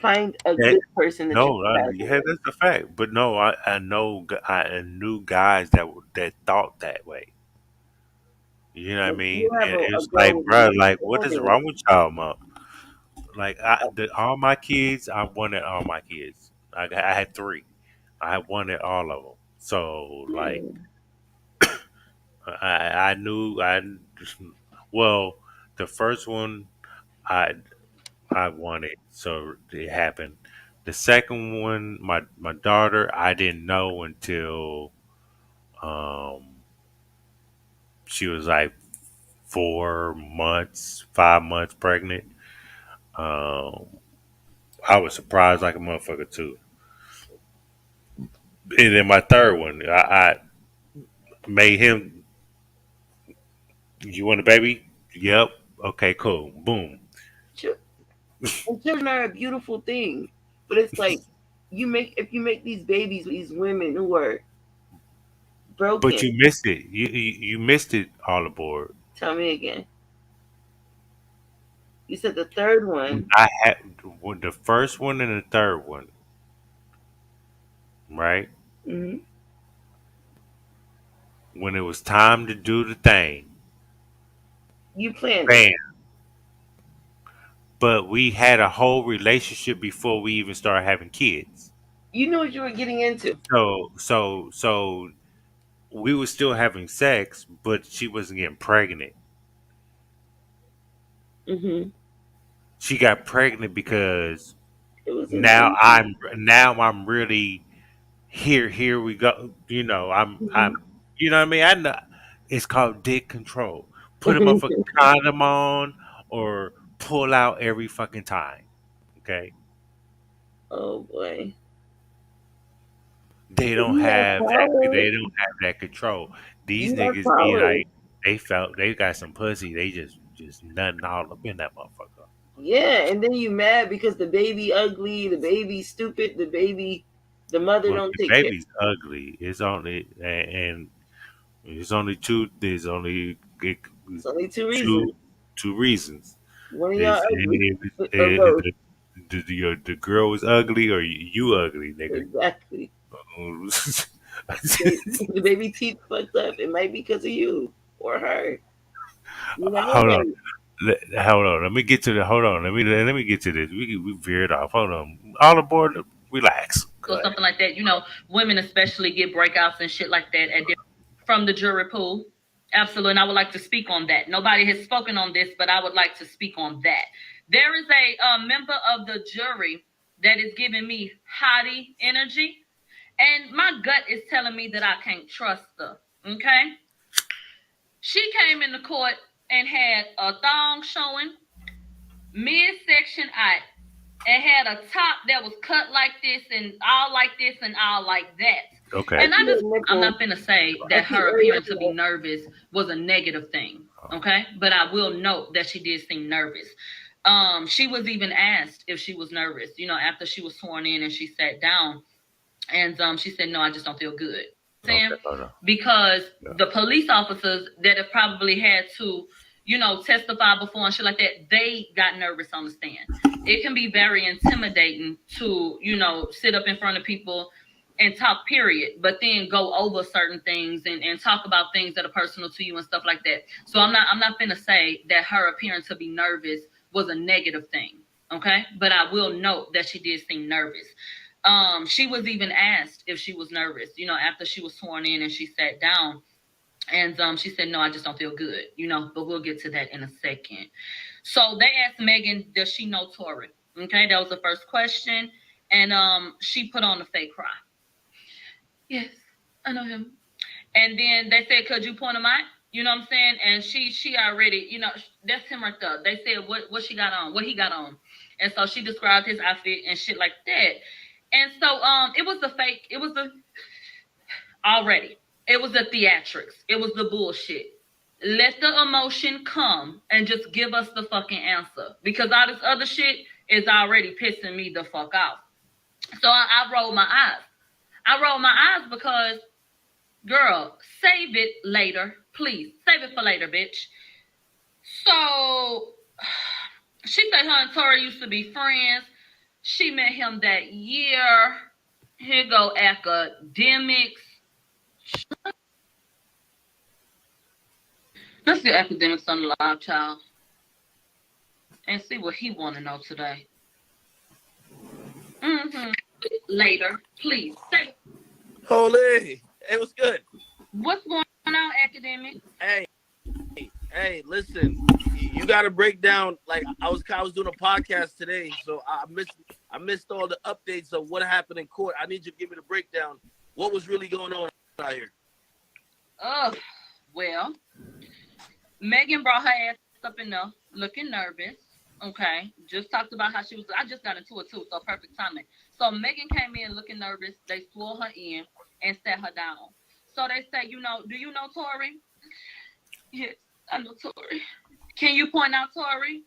[SPEAKER 15] Find a
[SPEAKER 10] That
[SPEAKER 15] good person that you
[SPEAKER 10] no,
[SPEAKER 15] can pass it
[SPEAKER 10] yeah,
[SPEAKER 15] with.
[SPEAKER 10] that's a fact. But no, I knew guys that thought that way. You know what I
[SPEAKER 15] If you
[SPEAKER 10] mean?
[SPEAKER 15] have
[SPEAKER 10] And
[SPEAKER 15] a
[SPEAKER 10] it's
[SPEAKER 15] girl
[SPEAKER 10] like,
[SPEAKER 15] with
[SPEAKER 10] bro,
[SPEAKER 15] good
[SPEAKER 10] like, what is
[SPEAKER 15] standing,
[SPEAKER 10] wrong with y'all, mom? Like, all my kids, I wanted all my kids. I had three. I wanted all of them. So, like, I knew well, the first one, I I wanted, so it happened. The second one, my daughter, I didn't know until um she was like 4 months, 5 months pregnant. Um, I was surprised like a motherfucker too. And then my third one, I made him. You want a baby? Yep. Okay, cool. Boom.
[SPEAKER 15] and children are a beautiful thing, but it's like if you make these babies with these women who are
[SPEAKER 10] But
[SPEAKER 15] broken.
[SPEAKER 10] you missed it. You missed it all aboard.
[SPEAKER 15] Tell me again. You said the third one.
[SPEAKER 10] I had the first one and the third one, right?
[SPEAKER 15] Hmm.
[SPEAKER 10] When it was time to do the thing,
[SPEAKER 15] You planned it.
[SPEAKER 10] bam. But we had a whole relationship before we even started having kids.
[SPEAKER 15] You knew what you were getting into.
[SPEAKER 10] So we were still having sex, but she wasn't getting pregnant.
[SPEAKER 15] Hmm.
[SPEAKER 10] She got pregnant because
[SPEAKER 15] It was
[SPEAKER 10] now
[SPEAKER 15] intentional.
[SPEAKER 10] I'm really here. Here we go. You know,
[SPEAKER 15] Hmm.
[SPEAKER 10] I'm you know what I mean. I know it's called dick control. Put a motherfucking condom on or pull out every fucking time. Okay,
[SPEAKER 15] Oh boy.
[SPEAKER 10] they don't
[SPEAKER 15] You have
[SPEAKER 10] have that.
[SPEAKER 15] power.
[SPEAKER 10] They don't have that control. These
[SPEAKER 15] You have
[SPEAKER 10] niggas be
[SPEAKER 15] power.
[SPEAKER 10] like, they felt they got some pussy. They just nothing all up in that motherfucker.
[SPEAKER 15] Yeah, and then you mad because the baby ugly, the baby stupid, the mother
[SPEAKER 10] Well,
[SPEAKER 15] don't
[SPEAKER 10] the
[SPEAKER 15] take care.
[SPEAKER 10] baby's ugly. It's only and it's only two. There's only
[SPEAKER 15] It's only two reasons.
[SPEAKER 10] two two reasons.
[SPEAKER 15] One of y'all
[SPEAKER 10] Is
[SPEAKER 15] ugly, or
[SPEAKER 10] if
[SPEAKER 15] both.
[SPEAKER 10] the girl is ugly or you ugly, nigga.
[SPEAKER 15] Exactly. The baby teeth fucked up. It might be because of you or her. You never
[SPEAKER 10] Hold on.
[SPEAKER 15] know.
[SPEAKER 10] Hold on. Let me get to the. Hold on. Let me get to this. We veered off. Hold on. All aboard. Relax.
[SPEAKER 13] Or something like that. You know, women especially get breakouts and shit like that from the jury pool. Absolutely. And I would like to speak on that. Nobody has spoken on this, but I would like to speak on that. There is a member of the jury that is giving me hottie energy, and my gut is telling me that I can't trust her. Okay? She came into court and had a thong showing, midsection out, and had a top that was cut like this and all like this and all like that.
[SPEAKER 10] Okay.
[SPEAKER 13] And I'm not gonna say that her appearing to be nervous was a negative thing. Okay. But I will note that she did seem nervous. She was even asked if she was nervous, after she was sworn in and she sat down, and she said, "No, I just don't feel good."
[SPEAKER 10] Okay, hold on.
[SPEAKER 13] Because the police officers that have probably had to, testify before and shit like that, they got nervous on the stand. It can be very intimidating to, sit up in front of people and talk, period, but then go over certain things and talk about things that are personal to you and stuff like that. So I'm not gonna say that her appearance to be nervous was a negative thing. Okay. But I will note that she did seem nervous. She was even asked if she was nervous, after she was sworn in and she sat down. And she said, "No, I just don't feel good, but we'll get to that in a second." So they asked Megan, does she know Tory? Okay, that was the first question. And she put on a fake cry. Yes, I know him. And then they said, "Could you point him out?" You know what I'm saying? And she already, that's him right there. They said what she got on, what he got on. And so she described his outfit and shit like that. And so it was the fake, it was the theatrics. It was the bullshit. Let the emotion come and just give us the fucking answer. Because all this other shit is already pissing me the fuck off. So I rolled my eyes. I rolled my eyes because, girl, save it later. Please, save it for later, bitch. So she said her and Tory used to be friends. She met him that year. Here go academics. Let's get academics on the live, child, and see what he want to know today. Later, please.
[SPEAKER 14] Holy, it was good.
[SPEAKER 13] What's going on, academic?
[SPEAKER 14] Hey, listen, you got to break down. Like I was doing a podcast today, so I missed all the updates of what happened in court. I need you to give me the breakdown. What was really going on out here?
[SPEAKER 13] Well, Megan brought her ass up in there, looking nervous. Okay, just talked about how she was. I just got into it too, so perfect timing. So Megan came in looking nervous. They swore her in and sat her down. So they say, do you know Tory? Yes, I know Tory. Can you point out Tory?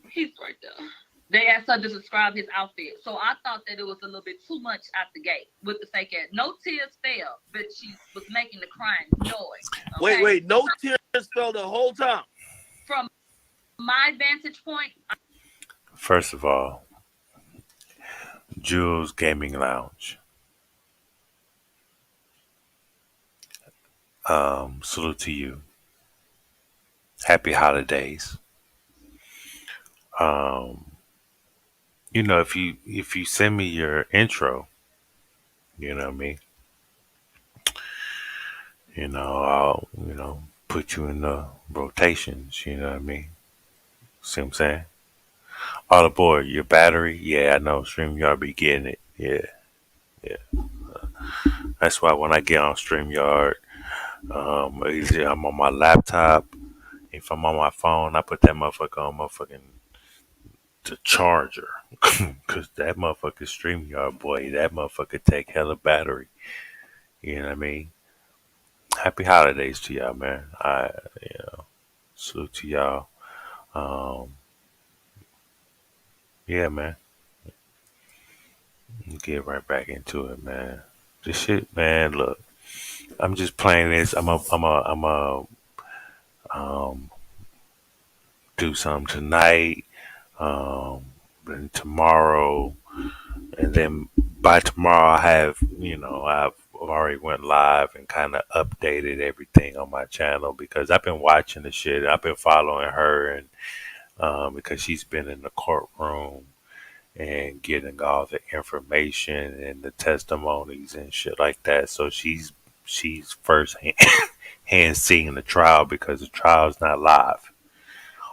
[SPEAKER 13] He's right there. They asked her to describe his outfit. So I thought that it was a little bit too much out the gate with the fake ass. No tears fell, but she was making the crying noise. Okay?
[SPEAKER 14] Wait, no tears fell the whole time.
[SPEAKER 13] From my vantage point.
[SPEAKER 10] First of all, Jules Gaming Lounge. Salute to you. Happy holidays. If you send me your intro, you know what I mean? I'll, put you in the rotations, you know what I mean? See what I'm saying? All aboard, your battery, yeah, I know, StreamYard be getting it, yeah. That's why when I get on StreamYard, either I'm on my laptop, if I'm on my phone, I put that motherfucker on the charger. Cause that motherfucker StreamYard, boy, that motherfucker take hella battery. You know what I mean? Happy holidays to y'all, man. Salute to y'all. Yeah, man. Get right back into it, man. This shit, man. Look, I'm just playing this. I'm a do something tonight, and tomorrow, and then by tomorrow I've already went live and kind of updated everything on my channel because I've been watching the shit. I've been following her and because she's been in the courtroom and getting all the information and the testimonies and shit like that. So she's first hand seeing the trial because the trial's not live.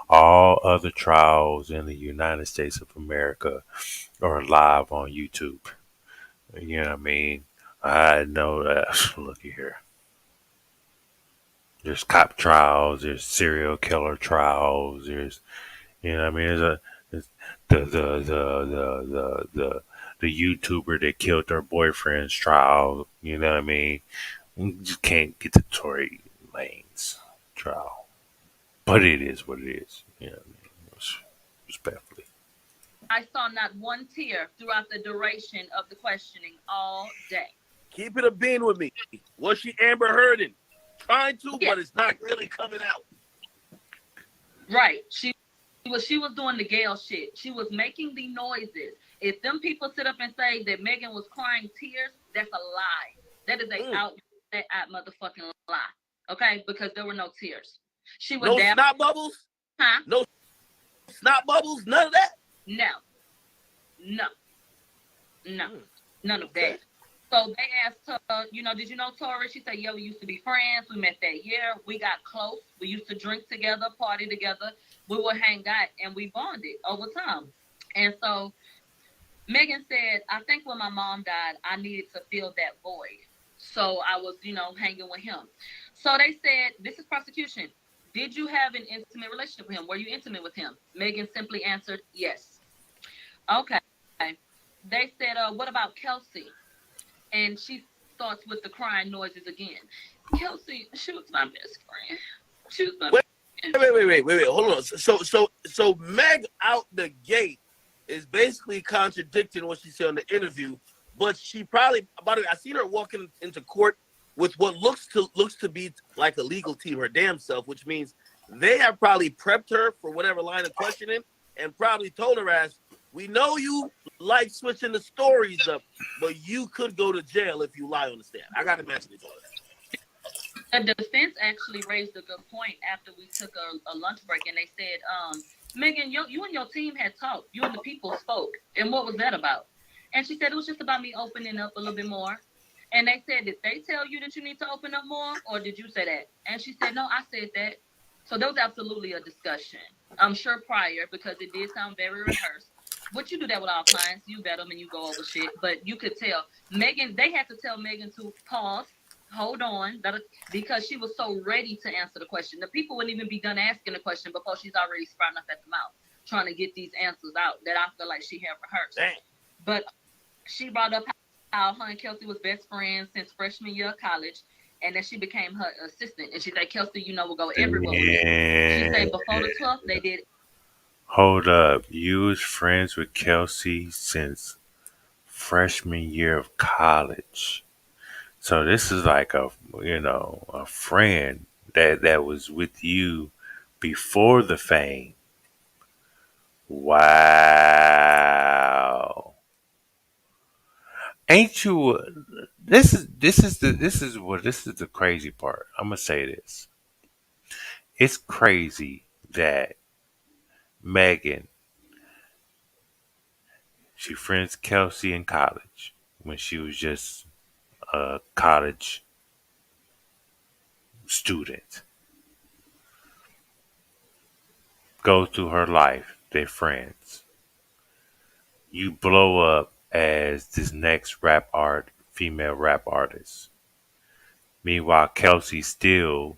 [SPEAKER 10] All other trials in the United States of America are live on YouTube. You know what I mean? I know that. Looky here. There's cop trials. There's serial killer trials. There's, you know what I mean? There's the YouTuber that killed her boyfriend's trial. You know what I mean? You just can't get to Tory Lane's trial. But it is what it is. You know what I mean? respectfully.
[SPEAKER 13] I saw not one tear throughout the duration of the questioning all day.
[SPEAKER 14] Keep it a bean with me. Was she Amber Hearding? Trying to,
[SPEAKER 13] Yes.
[SPEAKER 14] but it's not really coming out.
[SPEAKER 13] Right. She was doing the Gayle shit. She was making the noises. If them people sit up and say that Megan was crying tears, that's a lie. That is a out motherfucking lie. Okay? Because there were no tears. She was
[SPEAKER 14] no snot bubbles?
[SPEAKER 13] Huh?
[SPEAKER 14] No snot bubbles? None of that?
[SPEAKER 13] No. None of that. So they asked her, did you know Tori? She said, yeah, we used to be friends. We met that year. We got close. We used to drink together, party together. We would hang out, and we bonded over time. And so Megan said, I think when my mom died, I needed to fill that void. So I was, hanging with him. So they said, this is prosecution. Did you have an intimate relationship with him? Were you intimate with him? Megan simply answered, yes. Okay. They said, what about Kelsey? And she starts with the crying noises again. Kelsey, she was my best friend. She was my
[SPEAKER 14] Wait. Hold on. So Meg out the gate is basically contradicting what she said in the interview, but she probably, I seen her walking into court with what looks to be like a legal team, her damn self, which means they have probably prepped her for whatever line of questioning and probably told her ass, we know you like switching the stories up, but you could go to jail if you lie on the stand. I got to imagine they told her.
[SPEAKER 13] The defense actually raised a good point after we took a lunch break, and they said, Megan, you and your team had talked. You and the people spoke. And what was that about? And she said, it was just about me opening up a little bit more. And they said, did they tell you that you need to open up more, or did you say that? And she said, no, I said that. So there was absolutely a discussion. I'm sure prior, because it did sound very rehearsed. But you do that with all clients. You vet them and you go over shit. But you could tell. Megan, they had to tell Megan to pause, hold on, because she was so ready to answer the question. The people wouldn't even be done asking the question before she's already sprouting up at the mouth, trying to get these answers out that I feel like she had rehearsed.
[SPEAKER 14] Dang.
[SPEAKER 13] But she brought up how her and Kelsey was best friends since freshman year of college, and then she became her assistant. And she said, Kelsey, will go everywhere with me. She said before the 12th, they did.
[SPEAKER 10] Hold up. You was friends with Kelsey since freshman year of college. So this is like a friend that was with you before the fame. Wow. Ain't you this is the crazy part. I'm gonna say this. It's crazy that Megan, she friends Kelsey in college when she was just a college student. Go through her life, they're friends. You blow up as this next female rap artist. Meanwhile, Kelsey's still,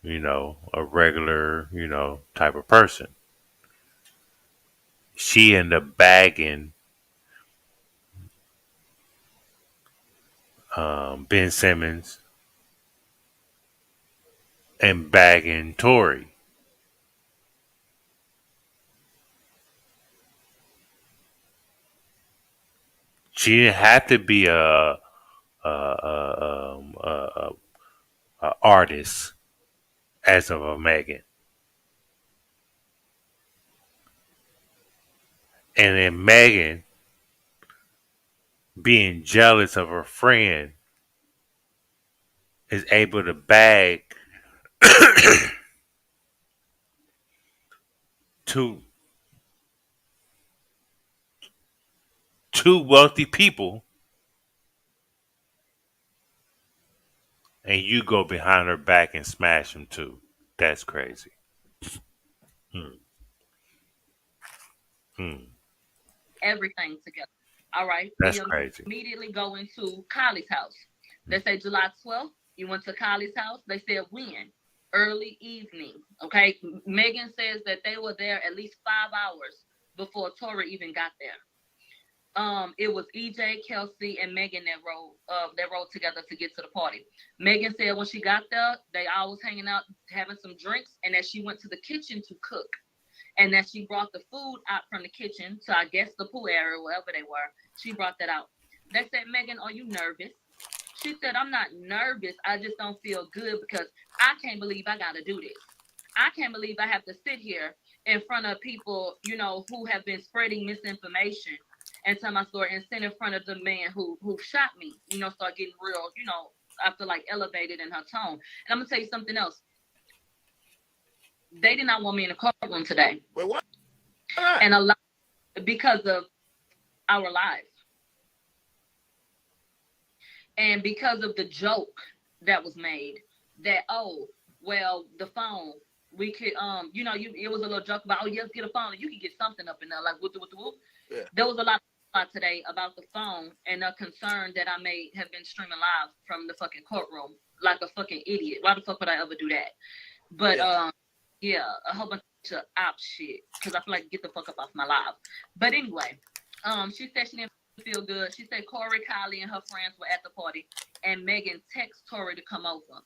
[SPEAKER 10] a regular, type of person. She ended up bagging Ben Simmons and bagging Tory. She didn't have to be a artist as of a Megan. And then Megan being jealous of her friend is able to bag two wealthy people, and you go behind her back and smash them too. That's crazy.
[SPEAKER 13] Everything together. All right.
[SPEAKER 10] That's
[SPEAKER 13] we
[SPEAKER 10] crazy.
[SPEAKER 13] Immediately go into Kylie's house. They say July 12th. You went to Kylie's house. They said when? Early evening. Okay. Megan says that they were there at least 5 hours before Tori even got there. It was EJ, Kelsey, and Megan that rode together to get to the party. Megan said when she got there, they all was hanging out, having some drinks, and that she went to the kitchen to cook. and that she brought the food out from the kitchen to, I guess, the pool area, wherever they were. She brought that out. They said, Megan, are you nervous? She said, I'm not nervous. I just don't feel good because I can't believe I got to do this. I can't believe I have to sit here in front of people, who have been spreading misinformation and tell my story and sit in front of the man who shot me, start getting real, I feel like elevated in her tone. And I'm going to tell you something else. They did not want me in the courtroom today.
[SPEAKER 14] Wait, what?
[SPEAKER 13] And a lot because of our lives. And because of the joke that was made that, oh, well, the phone, we could, it was a little joke about, oh, yes, get a phone and you can get something up in there, like whoop. Yeah. There was a lot today about the phone and a concern that I may have been streaming live from the fucking courtroom like a fucking idiot. Why the fuck would I ever do that? But, yeah, a whole bunch of op shit because I feel like get the fuck up off my live. But anyway, she said she didn't feel good. She said Corey, Kylie, and her friends were at the party, and Megan texted Tori to come over.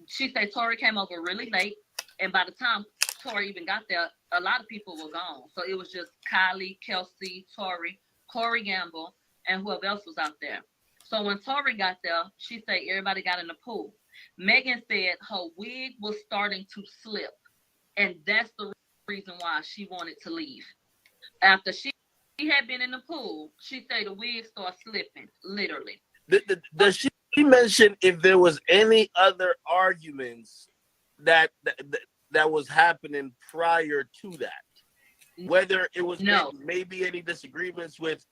[SPEAKER 13] She said Tori came over really late, and by the time Tori even got there, a lot of people were gone. So it was just Kylie, Kelsey, Tori, Corey Gamble, and whoever else was out there. So when Tori got there, she said everybody got in the pool. Megan said her wig was starting to slip, and that's the reason why she wanted to leave. After she had been in the pool, she said the wig started slipping, literally.
[SPEAKER 14] Does she mention if there was any other arguments that was happening prior to that? Whether it was maybe any disagreements with,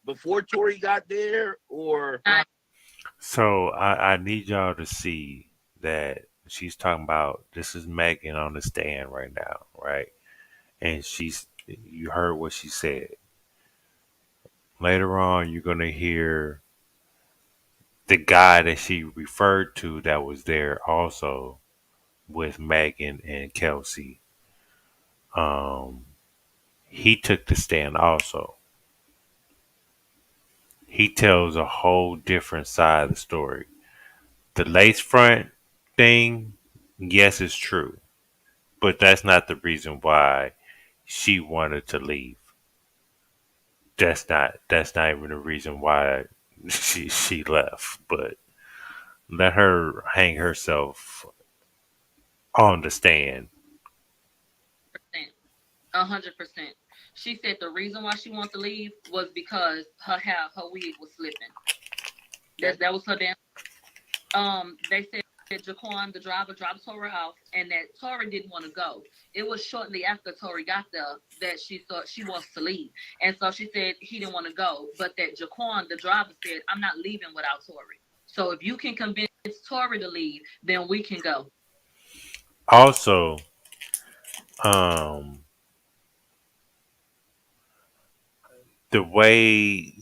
[SPEAKER 14] before Tori got there or...
[SPEAKER 10] So I need y'all to see that she's talking about, this is Megan on the stand right now, right? And you heard what she said. Later on, you're going to hear the guy that she referred to that was there also with Megan and Kelsey. He took the stand also. He tells a whole different side of the story. The lace front thing, yes, it's true. But that's not the reason why she wanted to leave. That's not even the reason why she left. But let her hang herself on the stand.
[SPEAKER 13] 100%. She said the reason why she wanted to leave was because her wig was slipping. That was her damn. They said that Jaquan, the driver, dropped Tori off, and that Tori didn't want to go. It was shortly after Tori got there that she thought she wants to leave, and so she said he didn't want to go, but that Jaquan, the driver, said, "I'm not leaving without Tori. So if you can convince Tori to leave, then we can go."
[SPEAKER 10] Also, the way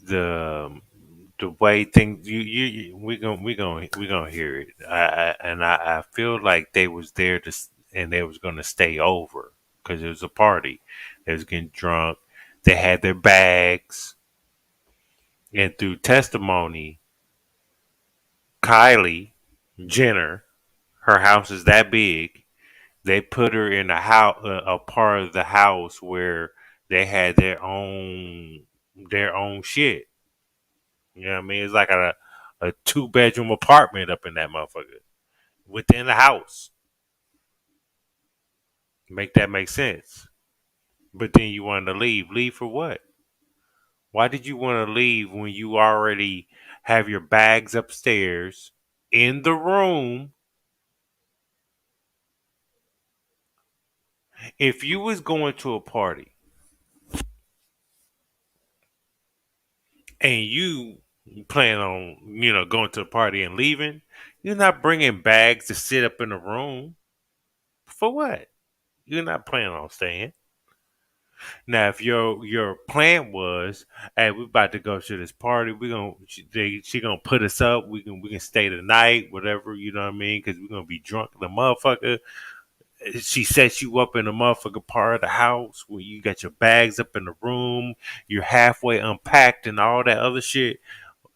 [SPEAKER 10] things we gonna hear it. I feel like they was there and they was gonna stay over because it was a party. They was getting drunk. They had their bags, and through testimony, Kylie Jenner, her house is that big. They put her in a part of the house where they had their own shit. You know what I mean? It's like a 2-bedroom apartment up in that motherfucker within the house. Make that make sense? But then you wanted to leave. Leave for what? Why did you want to leave when you already have your bags upstairs in the room? If you was going to a party and you plan on, going to the party and leaving, you're not bringing bags to sit up in the room. For what? You're not planning on staying. Now, if your plan was, hey, we about to go to this party, she gonna put us up. We can stay the night, whatever, you know what I mean? Because we're gonna be drunk. The motherfucker, she sets you up in a motherfucker part of the house where you got your bags up in the room, you're halfway unpacked and all that other shit,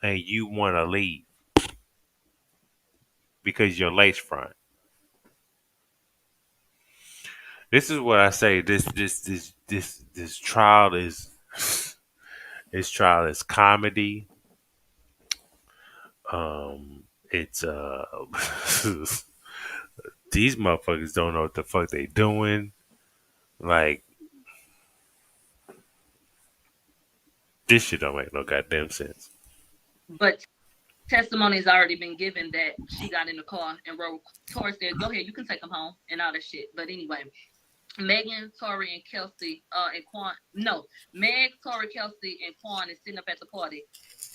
[SPEAKER 10] and you want to leave because you're lace front. This is what I say. This trial is comedy. It's these motherfuckers don't know what the fuck they doing. Like this shit don't make no goddamn sense.
[SPEAKER 13] But testimony has already been given that she got in the car and wrote. Tori said, "Go ahead, you can take him home," and all that shit. But anyway, Megan, Tori, and Kelsey, and Quan. No, Meg, Tori, Kelsey, and Quan is sitting up at the party,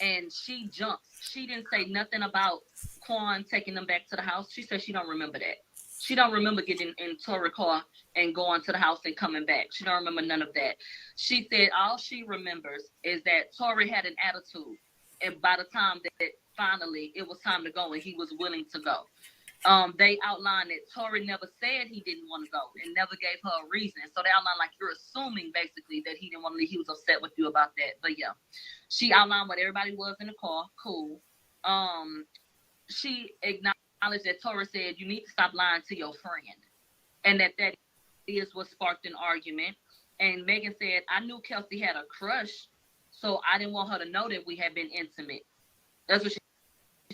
[SPEAKER 13] and she jumps. She didn't say nothing about Quan taking them back to the house. She said she don't remember that. She don't remember getting in Tori's car and going to the house and coming back. She don't remember none of that. She said all she remembers is that Tori had an attitude, and by the time that finally it was time to go and he was willing to go. They outlined that Tori never said he didn't want to go and never gave her a reason. So they outlined like you're assuming basically that he didn't want to leave. He was upset with you about that. But yeah, she outlined what everybody was in the car. Cool. She acknowledged that Tori said you need to stop lying to your friend, and that is what sparked an argument. And Megan said, I knew Kelsey had a crush, so I didn't want her to know that we had been intimate. That's what she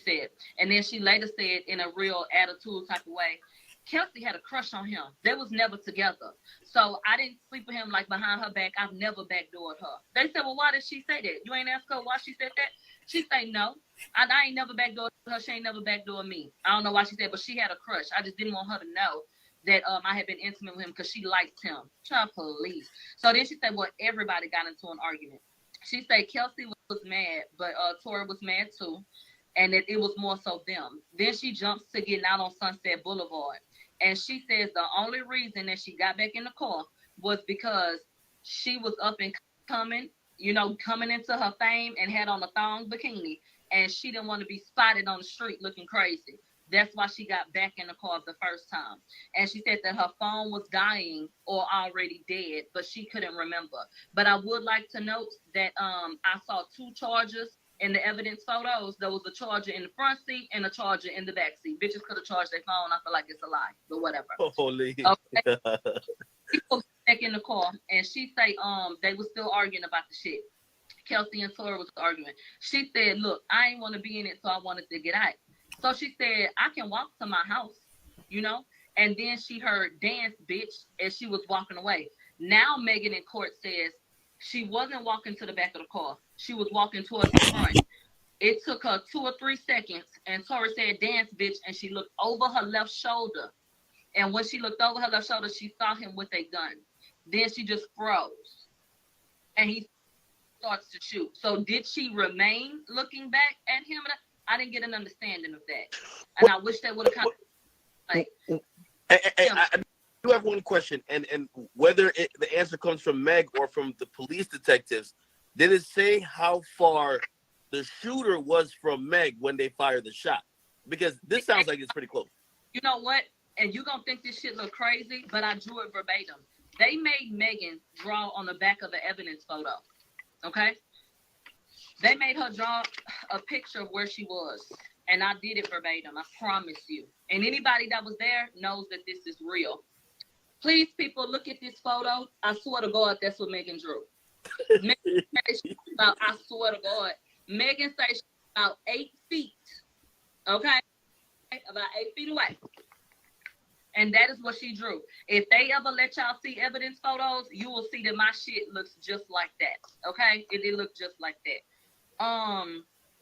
[SPEAKER 13] said. And then she later said in a real attitude type of way, Kelsey had a crush on him. They was never together. So I didn't sleep with him like behind her back. I've never backdoored her. They said, well, why did she say that? You ain't asked her why she said that? She said, no. I ain't never backdoored her. She ain't never backdoored me. I don't know why she said, but she had a crush. I just didn't want her to know that I had been intimate with him because she liked him. Child police. So then she said, well, everybody got into an argument. She said Kelsey was mad, but Tori was mad too. And that it was more so them. Then she jumps to getting out on Sunset Boulevard. And she says the only reason that she got back in the car was because she was up and coming, coming into her fame and had on a thong bikini. And she didn't want to be spotted on the street looking crazy. That's why she got back in the car the first time. And she said that her phone was dying or already dead, but she couldn't remember. But I would like to note that I saw 2 chargers in the evidence photos. There was a charger in the front seat and a charger in the back seat. Bitches could have charged their phone. I feel like it's a lie, but whatever.
[SPEAKER 14] Holy.
[SPEAKER 13] Okay. People back in the car, and she say they were still arguing about the shit. Kelsey and Tori was arguing. She said, look, I ain't want to be in it, so I wanted to get out. So she said, I can walk to my house, And then she heard dance, bitch, as she was walking away. Now Megan in court says she wasn't walking to the back of the car. She was walking towards the front. It took her 2 or 3 seconds, and Tori said, dance, bitch, and she looked over her left shoulder. And when she looked over her left shoulder, she saw him with a gun. Then she just froze, and he starts to shoot. So did she remain looking back at him? I didn't get an understanding of that. And I wish they would have kind of
[SPEAKER 14] I do have one question, and whether the answer comes from Meg or from the police detectives, did it say how far the shooter was from Meg when they fired the shot? Because this sounds like it's pretty close.
[SPEAKER 13] You know what? And you're going to think this shit look crazy, but I drew it verbatim. They made Megan draw on the back of the evidence photo. Okay? They made her draw a picture of where she was. And I did it verbatim. I promise you. And anybody that was there knows that this is real. Please, people, look at this photo. I swear to God, that's what Megan drew. Megan I swear to God. Megan says she's about 8 feet. Okay? About 8 feet away. And that is what she drew. If they ever let y'all see evidence photos, you will see that my shit looks just like that. Okay? It looked just like that.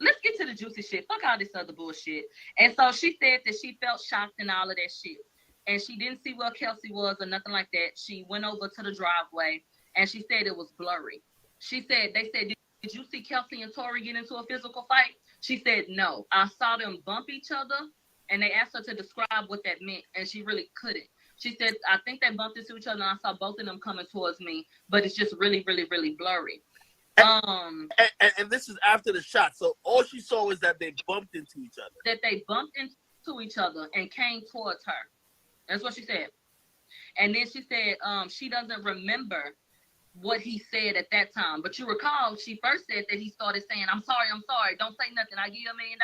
[SPEAKER 13] Let's get to the juicy shit. Fuck all this other bullshit. And so she said that she felt shocked and all of that shit. And she didn't see where Kelsey was or nothing like that. She went over to the driveway and she said it was blurry. She said, they said, did you see Kelsey and Tori get into a physical fight? She said, no. I saw them bump each other and they asked her to describe what that meant. And she really couldn't. She said, I think they bumped into each other and I saw both of them coming towards me, but it's just really, really, really blurry.
[SPEAKER 14] And this is after the shot. So all she saw was that they bumped into each other.
[SPEAKER 13] That they bumped into each other and came towards her. That's what she said. And then she said she doesn't remember what he said at that time. But you recall, she first said that he started saying, I'm sorry, don't say nothing. I'll give you $1 million.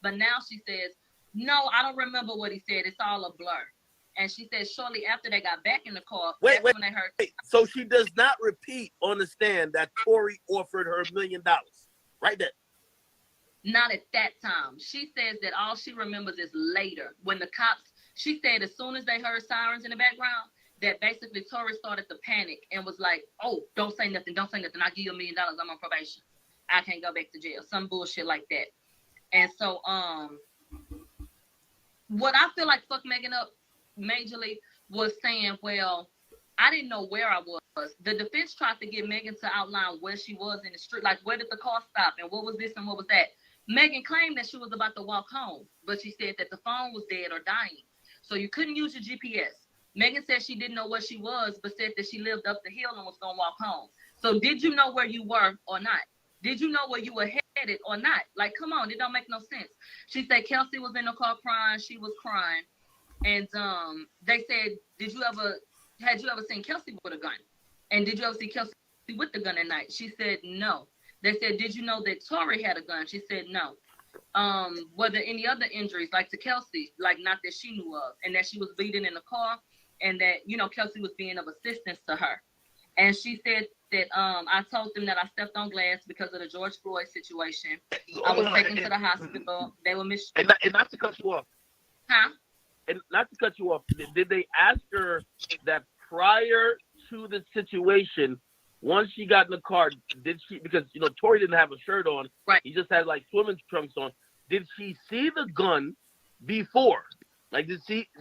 [SPEAKER 13] But now she says, no, I don't remember what he said. It's all a blur. And she said shortly after they got back in the car,
[SPEAKER 14] Wait.
[SPEAKER 13] when they heard.
[SPEAKER 14] So she does not repeat on the stand that Tory offered her $1 million. Right there.
[SPEAKER 13] Not at that time. She says that all she remembers is later when the cops. She said as soon as they heard sirens in the background, that basically Tory started to panic and was like, "Oh, don't say nothing. I'll give you $1 million. I'm on probation. I can't go back to jail." Some bullshit like that. And so, what I feel like fucked Megan up majorly was saying, well, I didn't know where I was. The defense tried to get Megan to outline where she was in the street, like where did the car stop and what was this and what was that. Megan claimed that she was about to walk home, but she said that the phone was dead or dying. So you couldn't use your GPS. Megan said she didn't know where she was, but said that she lived up the hill and was going to walk home. So did you know where you were or not? Did you know where you were headed or not? Like, come on, it don't make no sense. She said Kelsey was in the car crying. She was crying. And they said, had you ever seen Kelsey with a gun? And did you ever see Kelsey with the gun at night? She said, no. They said, did you know that Tory had a gun? She said, no. Were there any other injuries, like to Kelsey, like not that she knew of, and that she was bleeding in the car, and that, Kelsey was being of assistance to her. And she said that I told them that I stepped on glass because of the George Floyd situation. I was taken to the hospital. They were mistreated.
[SPEAKER 14] And not to cut you off.
[SPEAKER 13] Huh?
[SPEAKER 14] And not to cut you off. Did they ask her that prior to the situation, once she got in the car, did she, because, Tory didn't have a shirt on.
[SPEAKER 13] Right.
[SPEAKER 14] He just had like swimming trunks on. Did she see the gun before? Like,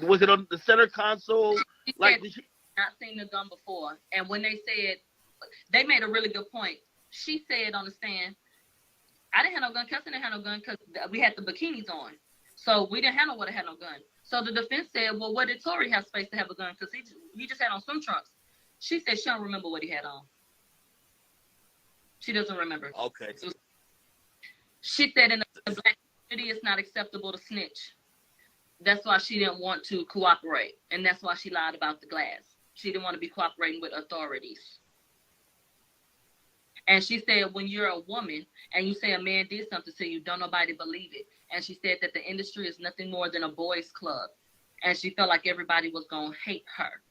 [SPEAKER 14] was it on the center console?
[SPEAKER 13] Did she not seen the gun before? And when they said, they made a really good point. She said on the stand, I didn't have no gun. Kelsey didn't have no gun because we had the bikinis on. So we didn't have no one that had no gun. So the defense said, well, what did Tory have space to have a gun? Because he just had on swim trunks. She said she don't remember what he had on. She doesn't remember.
[SPEAKER 14] Okay.
[SPEAKER 13] So she said in the black community, it's not acceptable to snitch. That's why she didn't want to cooperate. And that's why she lied about the glass. She didn't want to be cooperating with authorities. And she said, when you're a woman and you say a man did something to you, don't nobody believe it. And she said that the industry is nothing more than a boys' club. And she felt like everybody was going to hate her.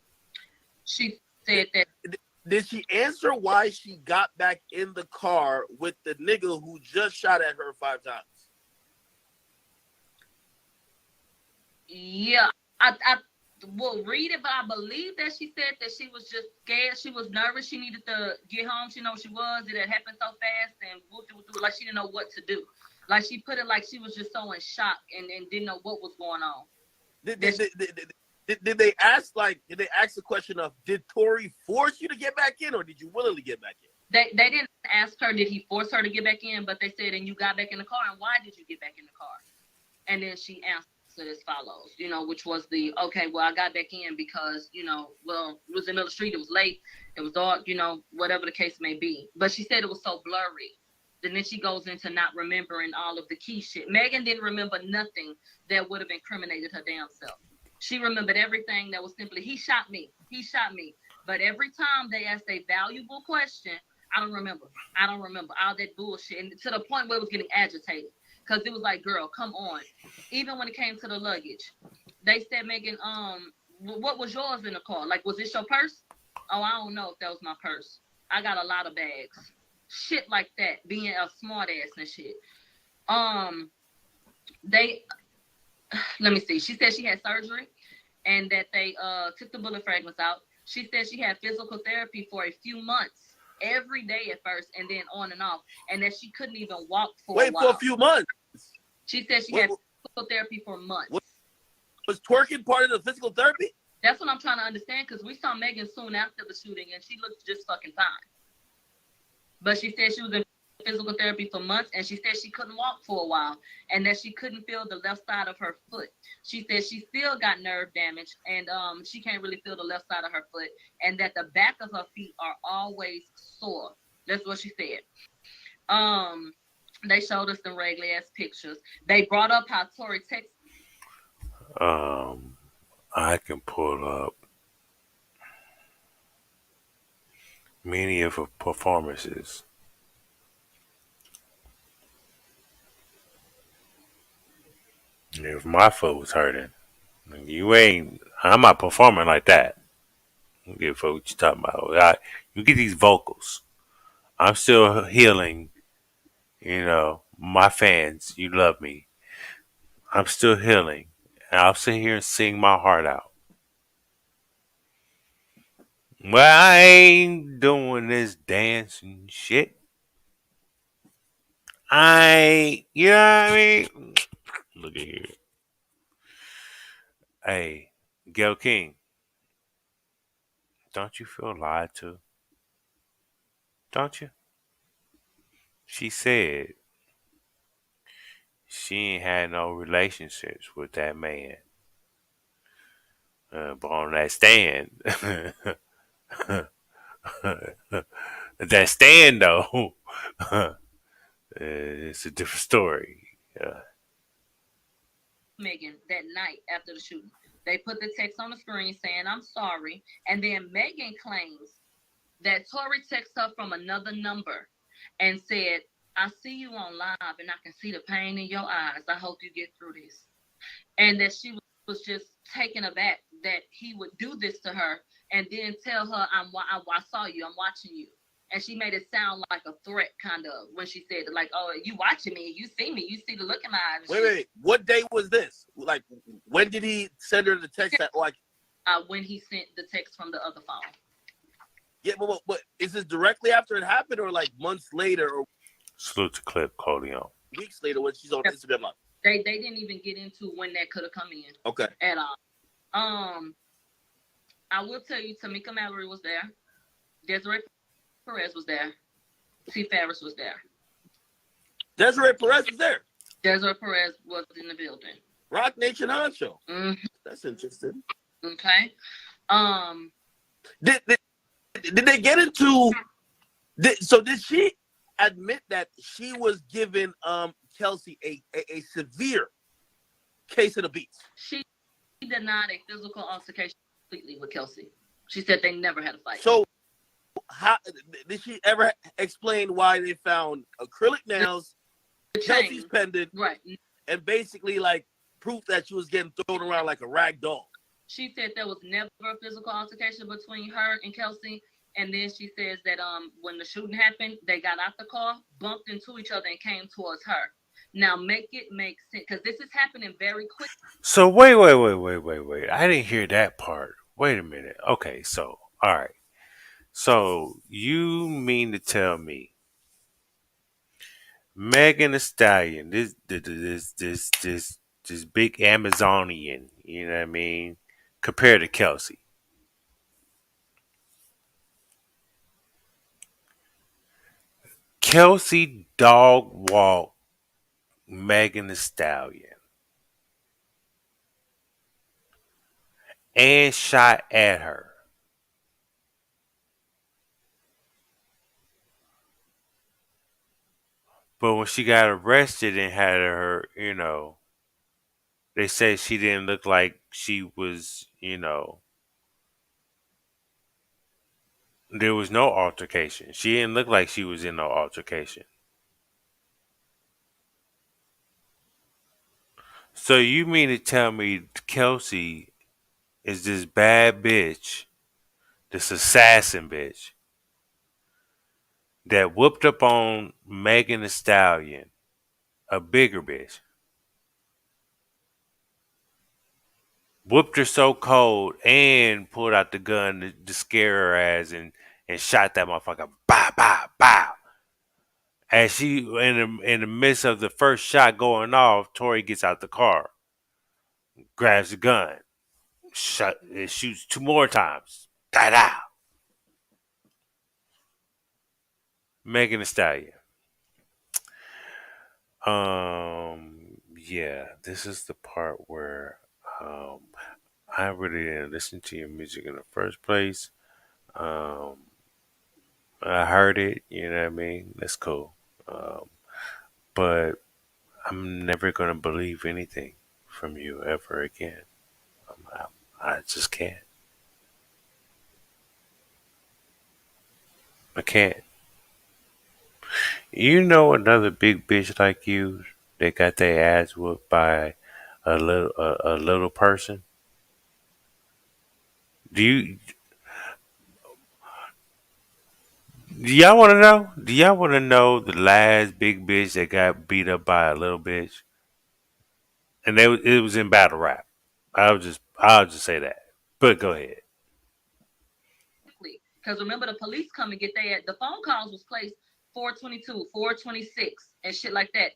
[SPEAKER 13] She said that.
[SPEAKER 14] Did she answer why she got back in the car with the nigga who just shot at her 5 times?
[SPEAKER 13] Yeah, I will read it, but I believe that she said that she was just scared. She was nervous. She needed to get home. She know she was. It had happened so fast, and like she didn't know what to do. Like she put it like she was just so in shock and didn't know what was going on.
[SPEAKER 14] Did they ask the question of, did Tory force you to get back in, or did you willingly get back in?
[SPEAKER 13] They didn't ask her, did he force her to get back in, but they said, and you got back in the car, and why did you get back in the car? And then she answered as follows, which was okay, well, I got back in because, well, it was in the middle of the street, it was late, it was dark, whatever the case may be. But she said it was so blurry. And then she goes into not remembering all of the key shit. Megan didn't remember nothing that would have incriminated her damn self. She remembered everything that was simply, he shot me. But every time they asked a valuable question, I don't remember all that bullshit. And to the point where it was getting agitated. Because it was like, girl, come on. Even when it came to the luggage, they said, Megan, what was yours in the car? Like, was this your purse? Oh, I don't know if that was my purse. I got a lot of bags. Shit like that, being a smart ass and shit. Let me see. She said she had surgery and that they took the bullet fragments out. She said she had physical therapy for a few months, every day at first, and then on and off, and that she couldn't even walk for a while.
[SPEAKER 14] For a few months?
[SPEAKER 13] She said she had physical therapy for months.
[SPEAKER 14] Was twerking part of the physical therapy?
[SPEAKER 13] That's what I'm trying to understand, because we saw Megan soon after the shooting, and she looked just fucking fine. But she said she was in physical therapy for months, and she said she couldn't walk for a while, and that she couldn't feel the left side of her foot. She said she still got nerve damage, and she can't really feel the left side of her foot, and that the back of her feet are always sore. That's what she said. They showed us some regular ass pictures. They brought up how Tory texted.
[SPEAKER 10] I can pull up many of her performances. If my foot was hurting, You ain't. I'm not performing like that. I don't give a fuck what you talking about. You get these vocals. I'm still healing. You know, my fans. You love me. I'm still healing. And I'll sit here and sing my heart out. Well, I ain't doing this dancing shit. You know what I mean? Look at here. Hey, Gail King, don't you feel lied to? Don't you? She said she ain't had no relationships with that man. But on that stand, that stand though, it's a different story.
[SPEAKER 13] Megan that night after the shooting. They put the text on the screen saying, "I'm sorry." And then Megan claims that Tory texted her from another number and said, "I see you on live and I can see the pain in your eyes. I hope you get through this." And that she was just taken aback that he would do this to her and then tell her, I saw you, I'm watching you. And she made it sound like a threat, kind of, when she said, like, "Oh, you watching me, you see me, you see the look in my eyes."
[SPEAKER 14] Wait. What day was this? Like, when did he send her the text?
[SPEAKER 13] When he sent the text from the other phone.
[SPEAKER 14] Yeah, but is this directly after it happened or like months later or
[SPEAKER 10] Salute to Clip Corleone.
[SPEAKER 14] weeks later when she's on Instagram Live?
[SPEAKER 13] They didn't even get into when that could have come in.
[SPEAKER 14] Okay.
[SPEAKER 13] At all. I will tell you, Tamika Mallory was there. Desiree Perez was there. T. Farris was there.
[SPEAKER 14] Desiree Perez was there.
[SPEAKER 13] Desiree Perez was in the building.
[SPEAKER 14] Rock Nation Honcho.
[SPEAKER 13] Mm-hmm.
[SPEAKER 14] That's interesting.
[SPEAKER 13] Okay.
[SPEAKER 14] Did they get into? Did she admit that she was giving Kelsey a severe case of the beats?
[SPEAKER 13] She denied a physical altercation completely with Kelsey. She said they never had a fight.
[SPEAKER 14] So, how did she ever explain why they found acrylic nails, Kelsey's pendant,
[SPEAKER 13] right,
[SPEAKER 14] and basically like proof that she was getting thrown around like a rag doll?
[SPEAKER 13] She said there was never a physical altercation between her and Kelsey. And then she says that when the shooting happened, they got out the car, bumped into each other, and came towards her. Now, make it make sense, because this is happening very quick.
[SPEAKER 10] So wait. I didn't hear that part. Wait a minute. Okay, so all right. So you mean to tell me Megan Thee Stallion, this big Amazonian, you know what I mean, compared to Kelsey? Kelsey dog walked Megan Thee Stallion and shot at her. But when she got arrested and had her, they said she didn't look like she was, there was no altercation. She didn't look like she was in no altercation. So you mean to tell me Kelsey is this bad bitch, this assassin bitch, that whooped up on Megan Thee Stallion, a bigger bitch, whooped her so cold and pulled out the gun to scare her ass and shot that motherfucker, bow, bow, bow. As she, in the midst of the first shot going off, Tori gets out the car, grabs the gun, shoots 2 more times. Da-da. Megan Thee Stallion. Yeah, this is the part where I really didn't listen to your music in the first place. I heard it, you know what I mean? That's cool. But I'm never gonna believe anything from you ever again. I just can't. I can't. You know another big bitch like you that got their ass whooped by a little person? Do y'all want to know? Do y'all want to know the last big bitch that got beat up by a little bitch? And it was in battle rap. I'll just say that. But go ahead.
[SPEAKER 13] Because remember, the police come and get the phone calls was placed 422, 426, and shit like that.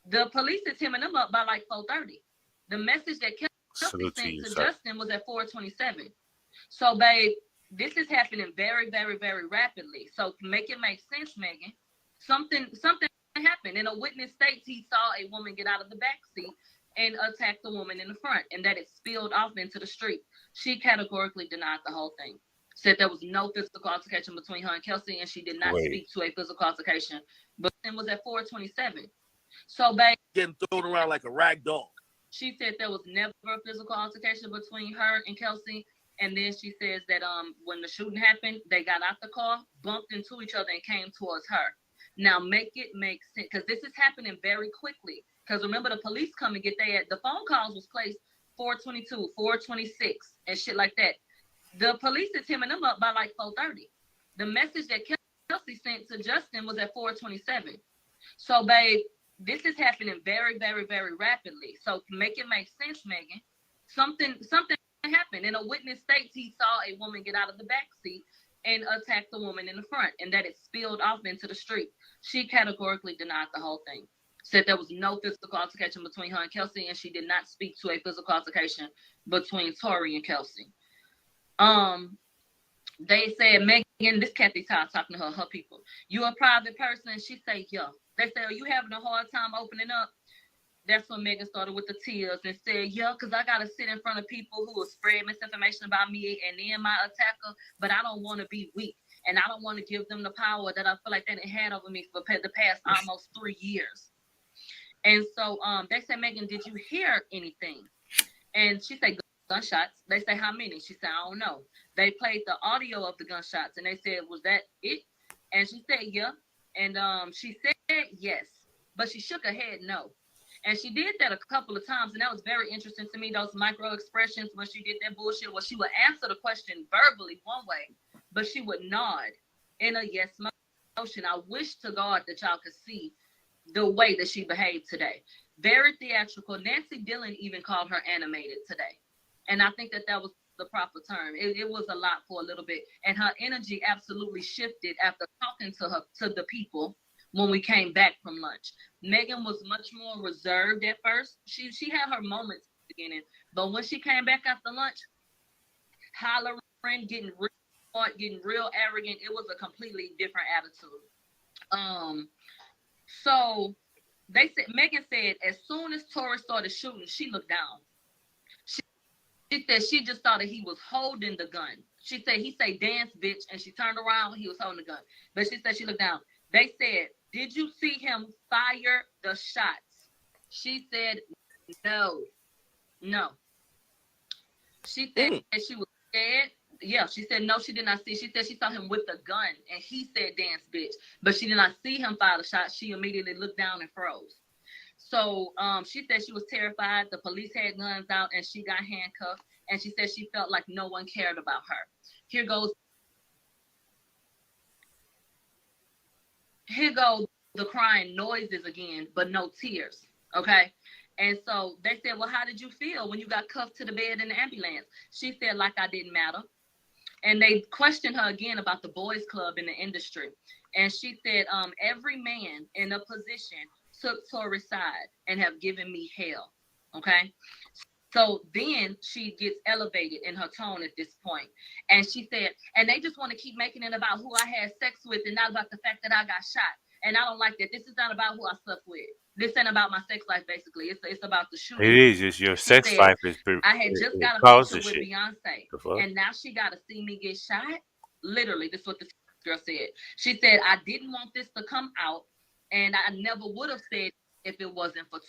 [SPEAKER 13] The police is hemming them up by like 4:30. The message that Kelsey sent to Justin was at 4:27. So, babe, this is happening very, very, very rapidly. So, to make it make sense, Megan, something happened. In a witness states he saw a woman get out of the back seat and attack the woman in the front, and that it spilled off into the street. She categorically denied the whole thing. Said there was no physical altercation between her and Kelsey, and she did not speak to a physical altercation. But it was at 4:27. So, babe,
[SPEAKER 14] getting thrown around like a rag doll.
[SPEAKER 13] She said there was never a physical altercation between her and Kelsey. And then she says that when the shooting happened, they got out the car, bumped into each other, and came towards her. Now, make it make sense, because this is happening very quickly. Because remember, the police come and get the phone calls was placed 422, 426, and shit like that. The police is hemming them up by like 4:30. The message that Kelsey sent to Justin was at 4:27. So, babe, this is happening very, very, very rapidly. So, to make it make sense, Megan, something happened. In a witness states he saw a woman get out of the back seat and attack the woman in the front, and that it spilled off into the street. She categorically denied the whole thing. Said there was no physical altercation between her and Kelsey, and she did not speak to a physical altercation between Tori and Kelsey. They said, Megan, this Kathy Todd talking to her people. You a private person? She say, yeah. They say, are you having a hard time opening up? That's when Megan started with the tears and said, yeah, because I got to sit in front of people who will spread misinformation about me and then my attacker, but I don't want to be weak. And I don't want to give them the power that I feel like they didn't had over me for the past almost 3 years. And so they said, Megan, did you hear anything? And she said, gunshots. They say, how many? She said, I don't know. They played the audio of the gunshots, and they said, was that it? And she said, yeah. And she said, yes. But she shook her head, no. And she did that a couple of times, and that was very interesting to me, those micro expressions when she did that bullshit, where she would answer the question verbally one way, but she would nod in a yes motion. I wish to God that y'all could see the way that she behaved today. Very theatrical. Nancy Dillon even called her animated today. And I think that was the proper term. It was a lot for a little bit. And her energy absolutely shifted after talking to the people when we came back from lunch. Megan was much more reserved at first. She had her moments at the beginning, but when she came back after lunch, hollering, getting real smart, getting real arrogant, it was a completely different attitude. So Megan said as soon as Tori started shooting, she looked down. She said she just thought that he was holding the gun. She said he said dance bitch, and she turned around when he was holding the gun. But she said she looked down. They said, did you see him fire the shots? She said, no. She said she was scared. Yeah, she said no, she did not see. She said she saw him with the gun, and he said dance bitch. But she did not see him fire the shot. She immediately looked down and froze. So she said she was terrified. The police had guns out, and she got handcuffed. And she said she felt like no one cared about her. Here goes the crying noises again, but no tears. Okay. And so they said, well, how did you feel when you got cuffed to the bed in the ambulance? She said, like I didn't matter. And they questioned her again about the boys club in the industry. And she said, every man in a position took Tori's side and have given me hell. Okay. So then she gets elevated in her tone at this point. And she said, and they just want to keep making it about who I had sex with and not about the fact that I got shot. And I don't like that. This is not about who I slept with. This ain't about my sex life, basically. It's about the shooting.
[SPEAKER 10] It is. It's your sex life is pretty.
[SPEAKER 13] I had just got a picture with Beyonce. And now she got to see me get shot. Literally, this is what this girl said. She said, I didn't want this to come out. And I never would have said if it wasn't for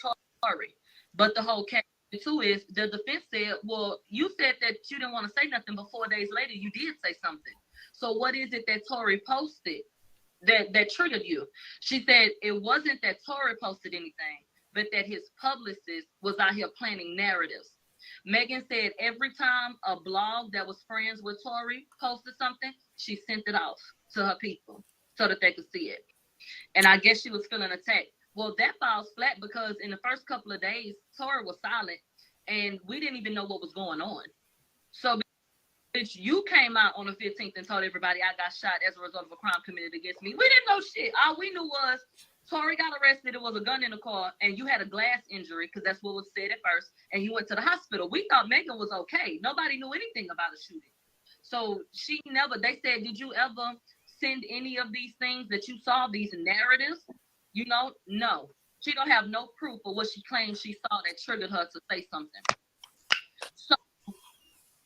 [SPEAKER 13] Tori. But the whole case too is the defense said, well, you said that you didn't want to say nothing, but 4 days later you did say something. So what is it that Tori posted that triggered you? She said it wasn't that Tori posted anything, but that his publicist was out here planning narratives. Megan said every time a blog that was friends with Tori posted something, she sent it off to her people so that they could see it. And I guess she was feeling attacked. Well, that falls flat because in the first couple of days, Tori was silent and we didn't even know what was going on. So, bitch, you came out on the 15th and told everybody I got shot as a result of a crime committed against me. We didn't know shit. All we knew was Tori got arrested. There was a gun in the car, and you had a glass injury because that's what was said at first. And you went to the hospital. We thought Megan was okay. Nobody knew anything about a shooting. So she never. They said, "Did you ever send any of these things that you saw? These narratives?" You know, no. She don't have no proof of what she claims she saw that triggered her to say something. So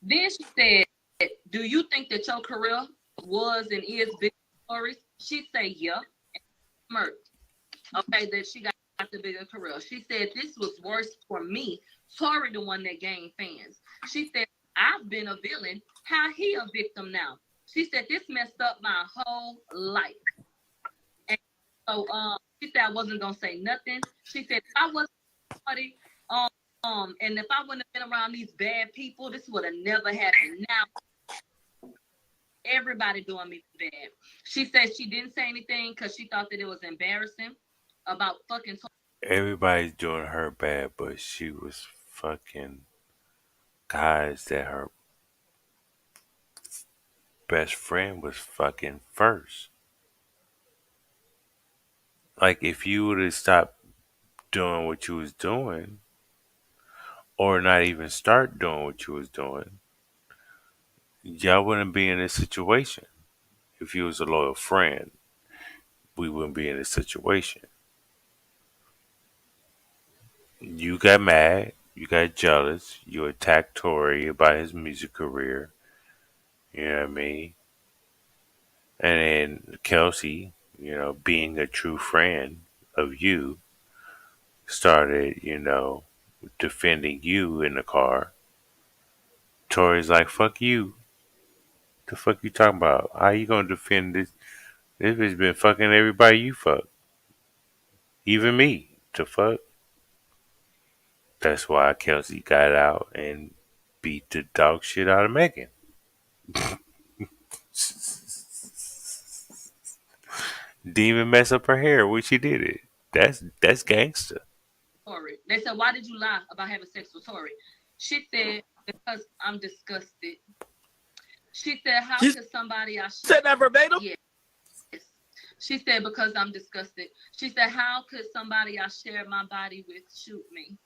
[SPEAKER 13] then she said, "Do you think that your career was and is big stories?" She said, "Yeah." Smirked. Okay, that she got the bigger career. She said this was worse for me. Tori, the one that gained fans. She said, "I've been a villain. How he a victim now?" She said this messed up my whole life. And so she said I wasn't gonna say nothing. She said if I wasn't somebody, and if I wouldn't have been around these bad people, this would have never happened. Now everybody doing me bad. She said she didn't say anything because she thought that it was embarrassing about fucking.
[SPEAKER 10] Everybody's doing her bad, but she was fucking guys that her best friend was fucking first. Like, if you would have stopped doing what you was doing, or not even start doing what you was doing, y'all wouldn't be in this situation. If you was a loyal friend, we wouldn't be in this situation. You got mad, you got jealous, you attacked Tory about his music career. You know what I mean? And then Kelsey, you know, being a true friend of you, started, you know, defending you in the car. Tori's like, "Fuck you. The fuck you talking about? How you gonna defend this? This bitch been fucking everybody you fuck. Even me. To fuck." That's why Kelsey got out and beat the dog shit out of Megan. Didn't even mess up her hair when she did it. That's gangster.
[SPEAKER 13] Tori. They said, "Why did you lie about having sex with Tori?" She said, "Because I'm disgusted." She said, "How could somebody I
[SPEAKER 14] said that verbatim?"
[SPEAKER 13] Yes. She said, "Because I'm disgusted." She said, "How could somebody I shared my body with shoot me?"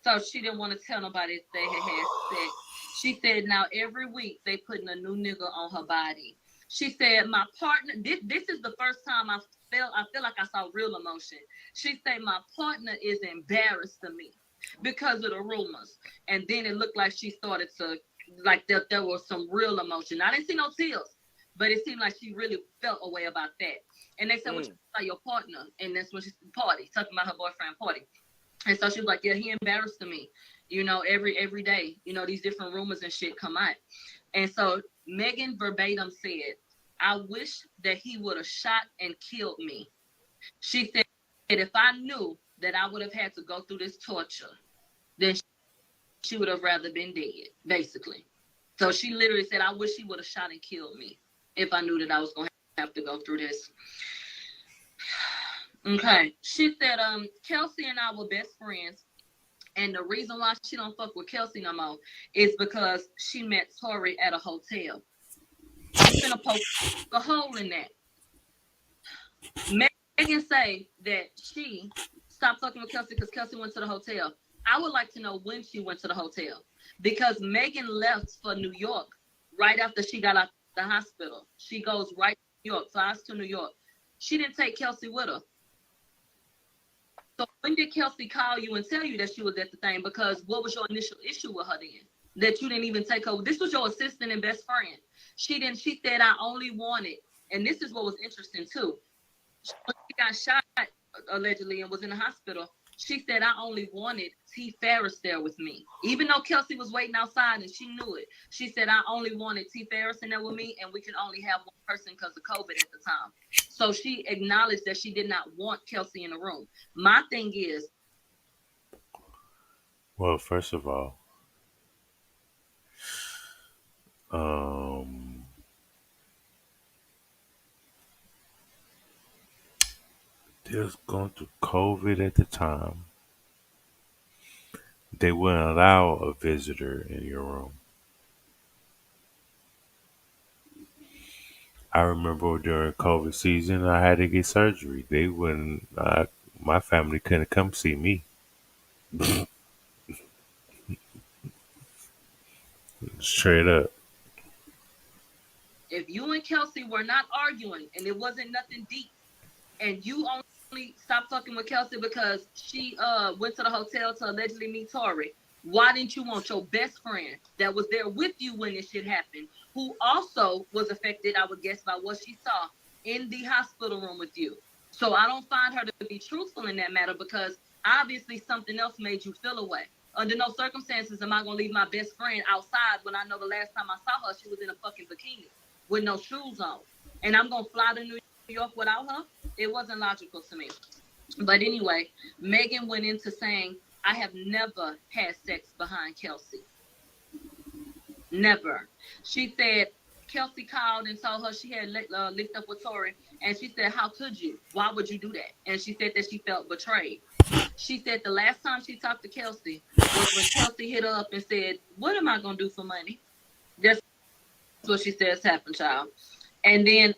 [SPEAKER 13] So she didn't want to tell nobody if they had sex. She said, "Now every week they putting a new nigga on her body." She said, "My partner, this is the first time I feel like I saw real emotion." She said, "My partner is embarrassed of me because of the rumors." And then it looked like she started to, like there was some real emotion. I didn't see no tears, but it seemed like she really felt a way about that. And they said, "What you about your partner?" And that's when she Party, talking about her boyfriend Party. And so she was like, "Yeah, he embarrassed me, you know, every day, you know, these different rumors and shit come out." And so Megan verbatim said, "I wish that he would have shot and killed me." She said, "If I knew that I would have had to go through this torture, then she would have rather been dead," basically. So she literally said, "I wish he would have shot and killed me if I knew that I was going to have to go through this." Okay. She said, "Kelsey and I were best friends. And the reason why she don't fuck with Kelsey no more is because she met Tori at a hotel." I'm finna poke a hole in that. Megan say that she stopped fucking with Kelsey because Kelsey went to the hotel. I would like to know when she went to the hotel, because Megan left for New York right after she got out the hospital. She goes right to New York, flies to New York. She didn't take Kelsey with her. So when did Kelsey call you and tell you that she was at the thing? Because what was your initial issue with her then? That you didn't even take her. This was your assistant and best friend. She said, "I only wanted," and this is what was interesting too. When she got shot allegedly and was in the hospital, she said, "I only wanted T. Ferris there with me." Even though Kelsey was waiting outside and she knew it, she said, "I only wanted T. Ferris in there with me, and we can only have one person because of COVID at the time." So she acknowledged that she did not want Kelsey in the room. My thing is,
[SPEAKER 10] Well, first of all, They was going through COVID at the time. They wouldn't allow a visitor in your room. I remember during COVID season, I had to get surgery. They wouldn't. My family couldn't come see me. Straight up.
[SPEAKER 13] If you and Kelsey were not arguing and it wasn't nothing deep, and you only stopped fucking with Kelsey because she went to the hotel to allegedly meet Tori, why didn't you want your best friend that was there with you when this shit happened, who also was affected, I would guess, by what she saw in the hospital room with you? So I don't find her to be truthful in that matter, because obviously something else made you feel away. Under no circumstances am I gonna leave my best friend outside when I know the last time I saw her, she was in a fucking bikini with no shoes on. And I'm gonna fly to New York without her? It wasn't logical to me. But anyway, Megan went into saying, I have never had sex behind Kelsey. Never. She said Kelsey called and told her she had linked up with Tori, and she said, how could you? Why would you do that? And she said that she felt betrayed. She said the last time she talked to Kelsey was when Kelsey hit her up and said, what am I going to do for money? That's what she says happened, child. And then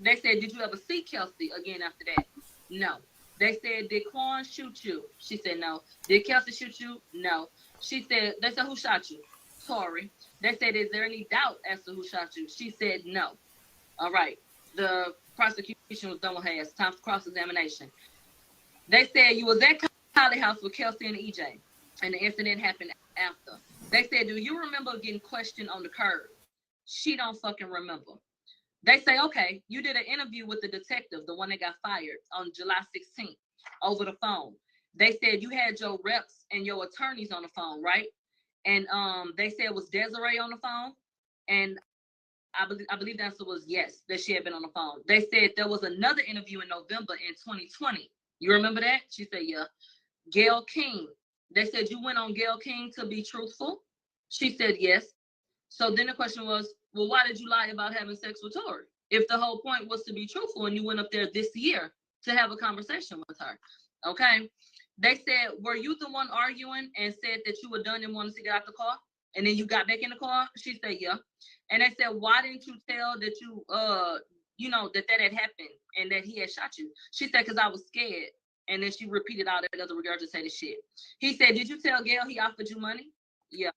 [SPEAKER 13] they said, did you ever see Kelsey again after that? No. They said, did Quan shoot you? She said, no. Did Kelsey shoot you? No. She said, they said, who shot you? Tori. They said, is there any doubt as to who shot you? She said, no. All right. The prosecution was done with her. It's time for cross-examination. They said you was at Kylie house with Kelsey and EJ, and the incident happened after. They said, do you remember getting questioned on the curb? She don't fucking remember. They say, okay, you did an interview with the detective, the one that got fired on July 16th over the phone. They said you had your reps and your attorneys on the phone, right? And they said it was Desiree on the phone. And I believe the answer was yes, that she had been on the phone. They said there was another interview in November in 2020. You remember that? She said, yeah. Gail King. They said you went on Gail King to be truthful. She said yes. So then the question was, well, why did you lie about having sex with Tori? If the whole point was to be truthful and you went up there this year to have a conversation with her. Okay. They said, were you the one arguing and said that you were done and wanted to get out the car? And then you got back in the car? She said, yeah. And they said, why didn't you tell that you, that had happened and that he had shot you? She said, because I was scared. And then she repeated all that other regurgitated shit. He said, did you tell Gail he offered you money? Yeah.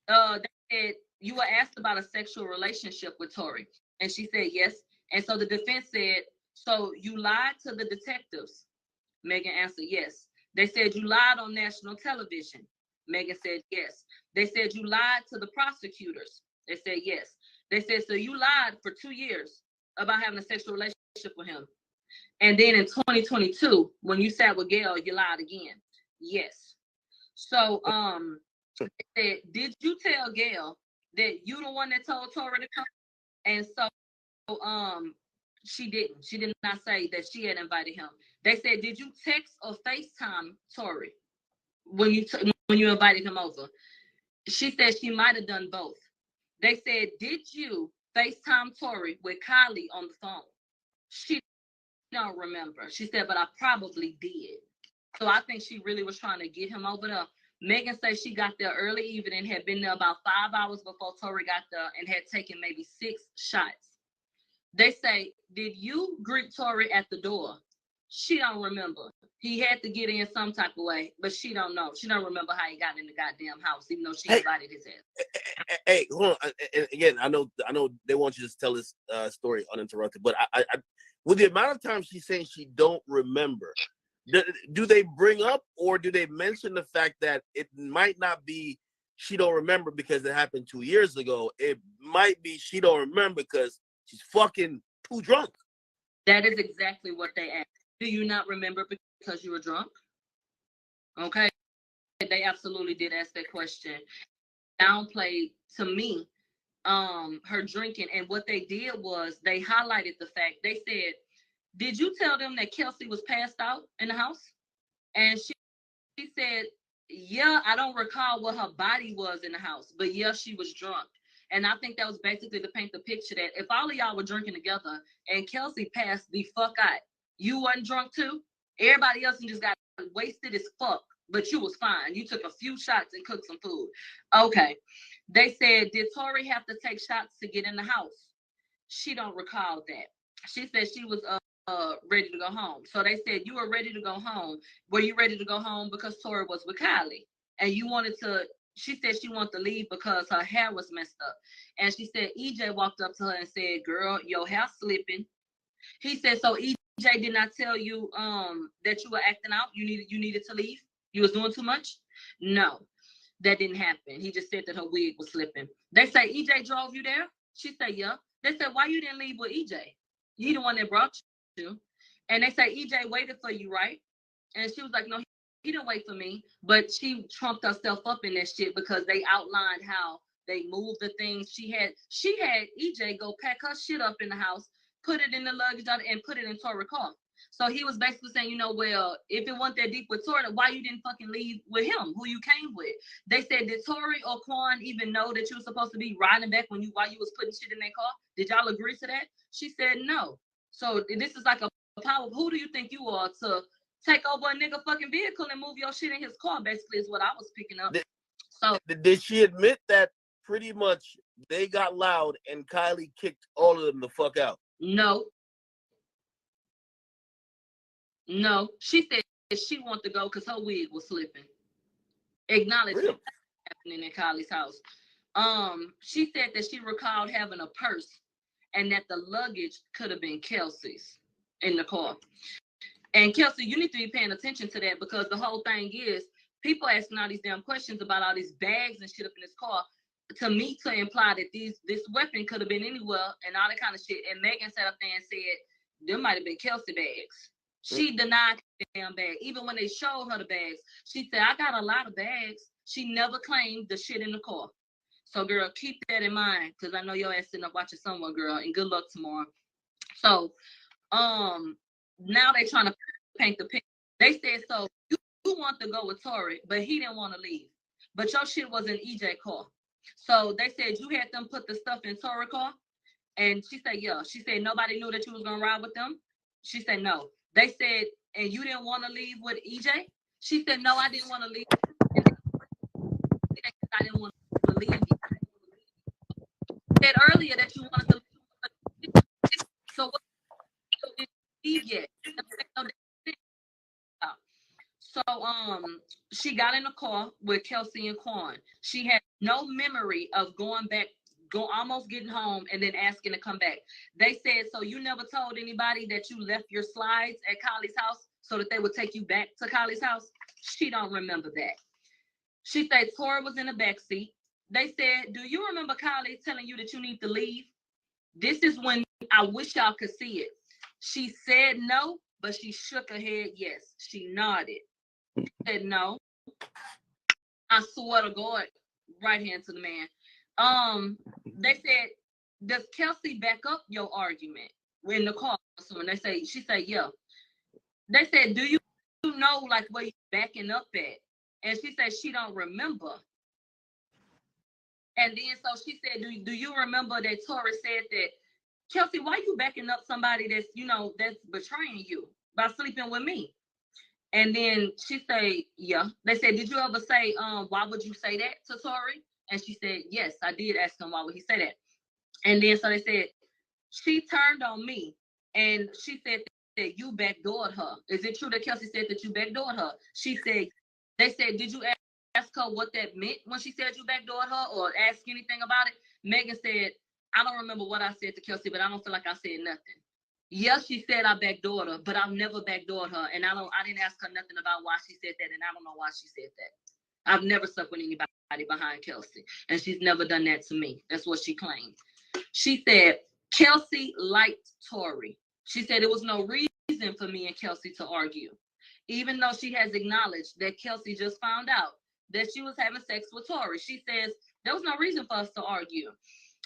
[SPEAKER 13] They said, you were asked about a sexual relationship with Tori. And she said, yes. And so the defense said, so you lied to the detectives? Megan answered, yes. They said you lied on national television. Megan said, yes. They said you lied to the prosecutors. They said, yes. They said, so you lied for 2 years about having a sexual relationship with him. And then in 2022, when you sat with Gail, you lied again. Yes. So they said, did you tell Gail that you the one that told Tori to come? And so she didn't. She did not say that she had invited him. They said, did you text or FaceTime Tori when you invited him over? She said she might have done both. They said, did you FaceTime Tori with Kylie on the phone? She don't remember. She said, but I probably did. So I think she really was trying to get him over there. Megan said she got there early evening, had been there about 5 hours before Tori got there, and had taken maybe 6 shots. They say, did you greet Tori at the door? She don't remember. He had to get in some type of way, but she don't know. She don't remember how he got in the goddamn house, even though she invited his ass.
[SPEAKER 14] Hey, hold on. And again, I know they want you to tell this story uninterrupted, but I with the amount of time she's saying she don't remember, do they bring up or do they mention the fact that it might not be she don't remember because it happened 2 years ago? It might be she don't remember because she's fucking too drunk.
[SPEAKER 13] That is exactly what they asked. Do you not remember because you were drunk? Okay. They absolutely did ask that question. Downplayed to me her drinking, and what they did was they highlighted the fact. They said, did you tell them that Kelsey was passed out in the house? And she said, Yeah, I don't recall what her body was in the house, but yeah, she was drunk. And I think that was basically to paint the picture that if all of y'all were drinking together and Kelsey passed the fuck out, you wasn't drunk too. Everybody else just got wasted as fuck, but you was fine. You took a few shots and cooked some food. Okay. They said, did Tori have to take shots to get in the house? She don't recall that. She said she was ready to go home. So they said, you were ready to go home. Were you ready to go home because Tori was with Kylie? And you wanted to, she said she wanted to leave because her hair was messed up. And she said EJ walked up to her and said, girl, your hair's slipping. He said, so EJ did not tell you that you were acting out? You needed to leave? You was doing too much? No, that didn't happen. He just said that her wig was slipping. They say EJ drove you there? She said, yeah. They said, why you didn't leave with EJ? He the one that brought you. And they say EJ waited for you, right? And she was like, no, he didn't wait for me. But she trumped herself up in that shit because they outlined how they moved the things. She had EJ go pack her shit up in the house, put it in the luggage and put it in Tori's car. So he was basically saying, well, if it wasn't that deep with Tori, why you didn't fucking leave with him, who you came with? They said, did Tori or Quan even know that you were supposed to be riding back while you was putting shit in their car? Did y'all agree to that? She said no. So this is like a power. Who do you think you are to take over a nigga fucking vehicle and move your shit in his car? Basically, is what I was picking up.
[SPEAKER 14] Did she admit that pretty much they got loud and Kylie kicked all of them the fuck out?
[SPEAKER 13] No. No. She said she wanted to go because her wig was slipping. Acknowledge really? What happening in Kylie's house. She said that she recalled having a purse and that the luggage could have been Kelsey's in the car. And Kelsey, you need to be paying attention to that because the whole thing is people asking all these damn questions about all these bags and shit up in this car to me to imply that this weapon could have been anywhere and all that kind of shit. And Megan sat up there and said there might have been Kelsey bags. She denied the damn bag. Even when they showed her the bags, she said, I got a lot of bags. She never claimed the shit in the car. So, girl, keep that in mind because I know your ass sitting up watching someone, girl, and good luck tomorrow. So, now they trying to paint the picture. They said, so you want to go with Tori, but he didn't want to leave. But your shit was in EJ car. So they said you had them put the stuff in Tori's car. And she said, yeah. She said, nobody knew that you was going to ride with them. She said, no. They said, and you didn't want to leave with EJ? She said, no, I didn't want to leave. I didn't want to leave. You said earlier that you wanted to leave. So what did you leave yet? So she got in the car with Kelsey and Quan. She had no memory of going back, almost getting home and then asking to come back. They said, so you never told anybody that you left your slides at Kylie's house so that they would take you back to Kylie's house? She don't remember that. She said Tori was in the back seat. They said, do you remember Kylie telling you that you need to leave? This is when I wish y'all could see it. She said no, but she shook her head yes. She nodded. She said no. I swear to God, right hand to the man. They said, does Kelsey back up your argument in the car? So they say, she said, yeah. They said, do you know like where you backing up at? And she said she don't remember. And then so she said, do you remember that Tori said that, Kelsey, why you backing up somebody that's, that's betraying you by sleeping with me? And then she said, yeah. They said, did you ever say, why would you say that to Tori? And she said, yes, I did ask him, why would he say that? And then so they said, she turned on me and she said that you backdoored her. Is it true that Kelsey said that you backdoored her? She said, they said, did you ask her what that meant when she said you backdoored her or ask anything about it? Megan said, I don't remember what I said to Kelsey, but I don't feel like I said nothing. Yes, she said I backdoored her, but I've never backdoored her. And I didn't ask her nothing about why she said that. And I don't know why she said that. I've never slept with anybody behind Kelsey. And she's never done that to me. That's what she claimed. She said, Kelsey liked Tori. She said it was no reason for me and Kelsey to argue. Even though she has acknowledged that Kelsey just found out that she was having sex with Tori. She says there was no reason for us to argue.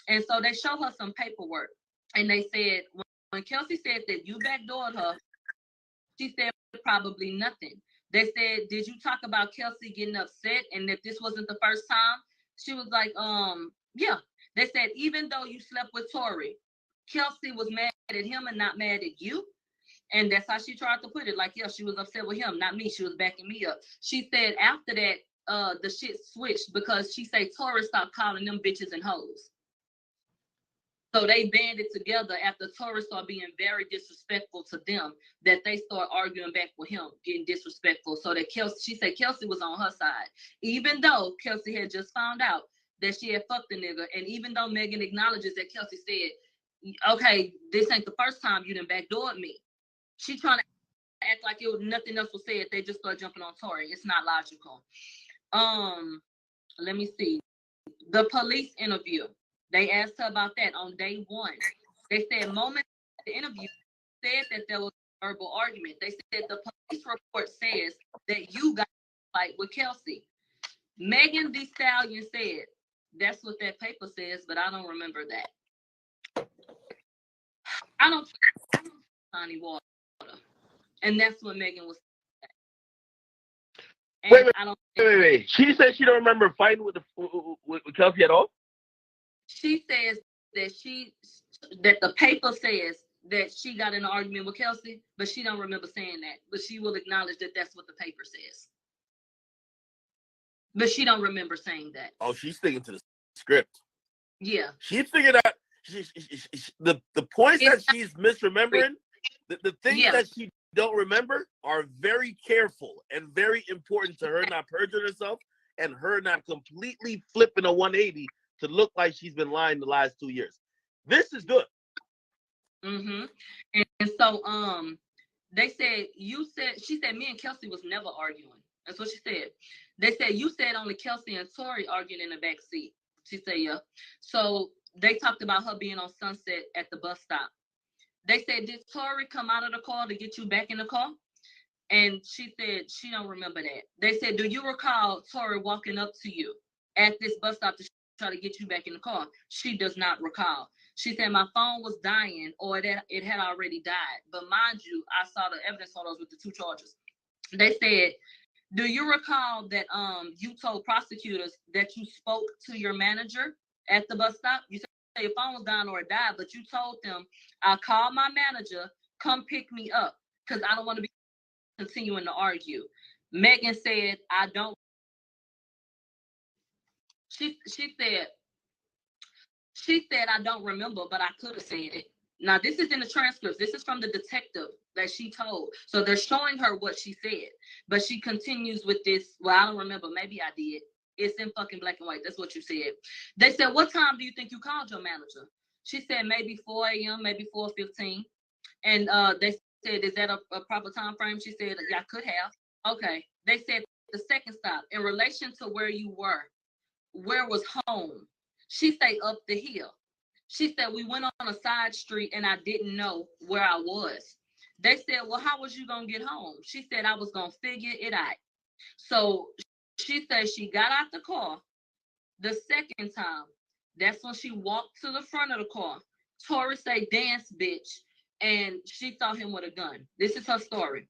[SPEAKER 13] And so they show her some paperwork. And they said, when Kelsey said that you backdoored her, she said probably nothing. They said, did you talk about Kelsey getting upset and that this wasn't the first time? She was like, yeah. They said, even though you slept with Tory, Kelsey was mad at him and not mad at you. And that's how she tried to put it. Like, yeah, she was upset with him, not me. She was backing me up. She said after that, the shit switched because she said Tory stopped calling them bitches and hoes. So they banded together after Tory started being very disrespectful to them, that they start arguing back with him, getting disrespectful. So that she said Kelsey was on her side, even though Kelsey had just found out that she had fucked the nigga. And even though Megan acknowledges that Kelsey said, okay, this ain't the first time you done backdoored me. She trying to act like it was nothing else was said. They just start jumping on Tory. It's not logical. Let me see. The police interview. They asked her about that on day one. They said moments after the interview said that there was a verbal argument. They said the police report says that you got a fight with Kelsey. Megan Thee Stallion said, that's what that paper says, but I don't remember that. I don't honey water. And that's what Megan was saying.
[SPEAKER 14] Wait. She said she don't remember fighting with Kelsey at all?
[SPEAKER 13] She says that the paper says that she got in an argument with Kelsey, but she don't remember saying that. But she will acknowledge that that's what the paper says. But she don't remember saying that.
[SPEAKER 14] Oh, she's sticking to the script.
[SPEAKER 13] Yeah.
[SPEAKER 14] She figured out the points that she's misremembering, the things that she don't remember are very careful and very important to her not perjuring herself and her not completely flipping a 180 to look like she's been lying the last 2 years. This is good.
[SPEAKER 13] Mm-hmm. And so they said she said me and Kelsey was never arguing. That's what she said. They said you said only Kelsey and Tory arguing in the back seat. She said yeah. So they talked about her being on Sunset at the bus stop. They said, did Tory come out of the car to get you back in the car? And she said she don't remember that. They said, do you recall Tory walking up to you at this bus stop to try to get you back in the car? She does not recall. She said my phone was dying or that it had already died. But mind you, I saw the evidence photos with the 2 charges. They said, do you recall that you told prosecutors that you spoke to your manager at the bus stop? You said your phone was down or it died, but you told them, I'll call my manager, come pick me up, because I don't want to be continuing to argue. Megan said, I don't. She said, I don't remember, but I could have said it. Now, this is in the transcripts. This is from the detective that she told. So they're showing her what she said. But she continues with this, well, I don't remember. Maybe I did. It's in fucking black and white. That's what you said. They said, what time do you think you called your manager? She said maybe 4 a.m., maybe 4:15. And they said, is that a proper time frame? She said, yeah, I could have. Okay. They said the second stop, in relation to where you were, where was home? She said up the hill. She said we went on a side street and I didn't know where I was. They said, well, how was you going to get home? She said, I was going to figure it out. So she said she got out the car the second time. That's when she walked to the front of the car. Tory say, dance, bitch. And she saw him with a gun. This is her story.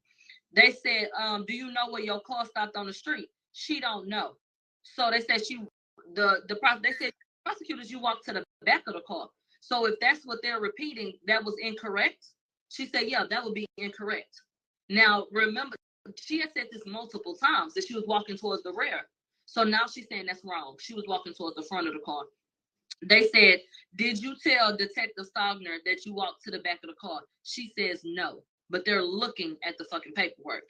[SPEAKER 13] They said, do you know where your car stopped on the street? She don't know. So they said they said, prosecutors, you walked to the back of the car. So if that's what they're repeating, that was incorrect. She said, yeah, that would be incorrect. Now, remember, she had said this multiple times that she was walking towards the rear. So now she's saying that's wrong. She was walking towards the front of the car. They said, did you tell Detective Stogner that you walked to the back of the car? She says no, but they're looking at the fucking paperwork.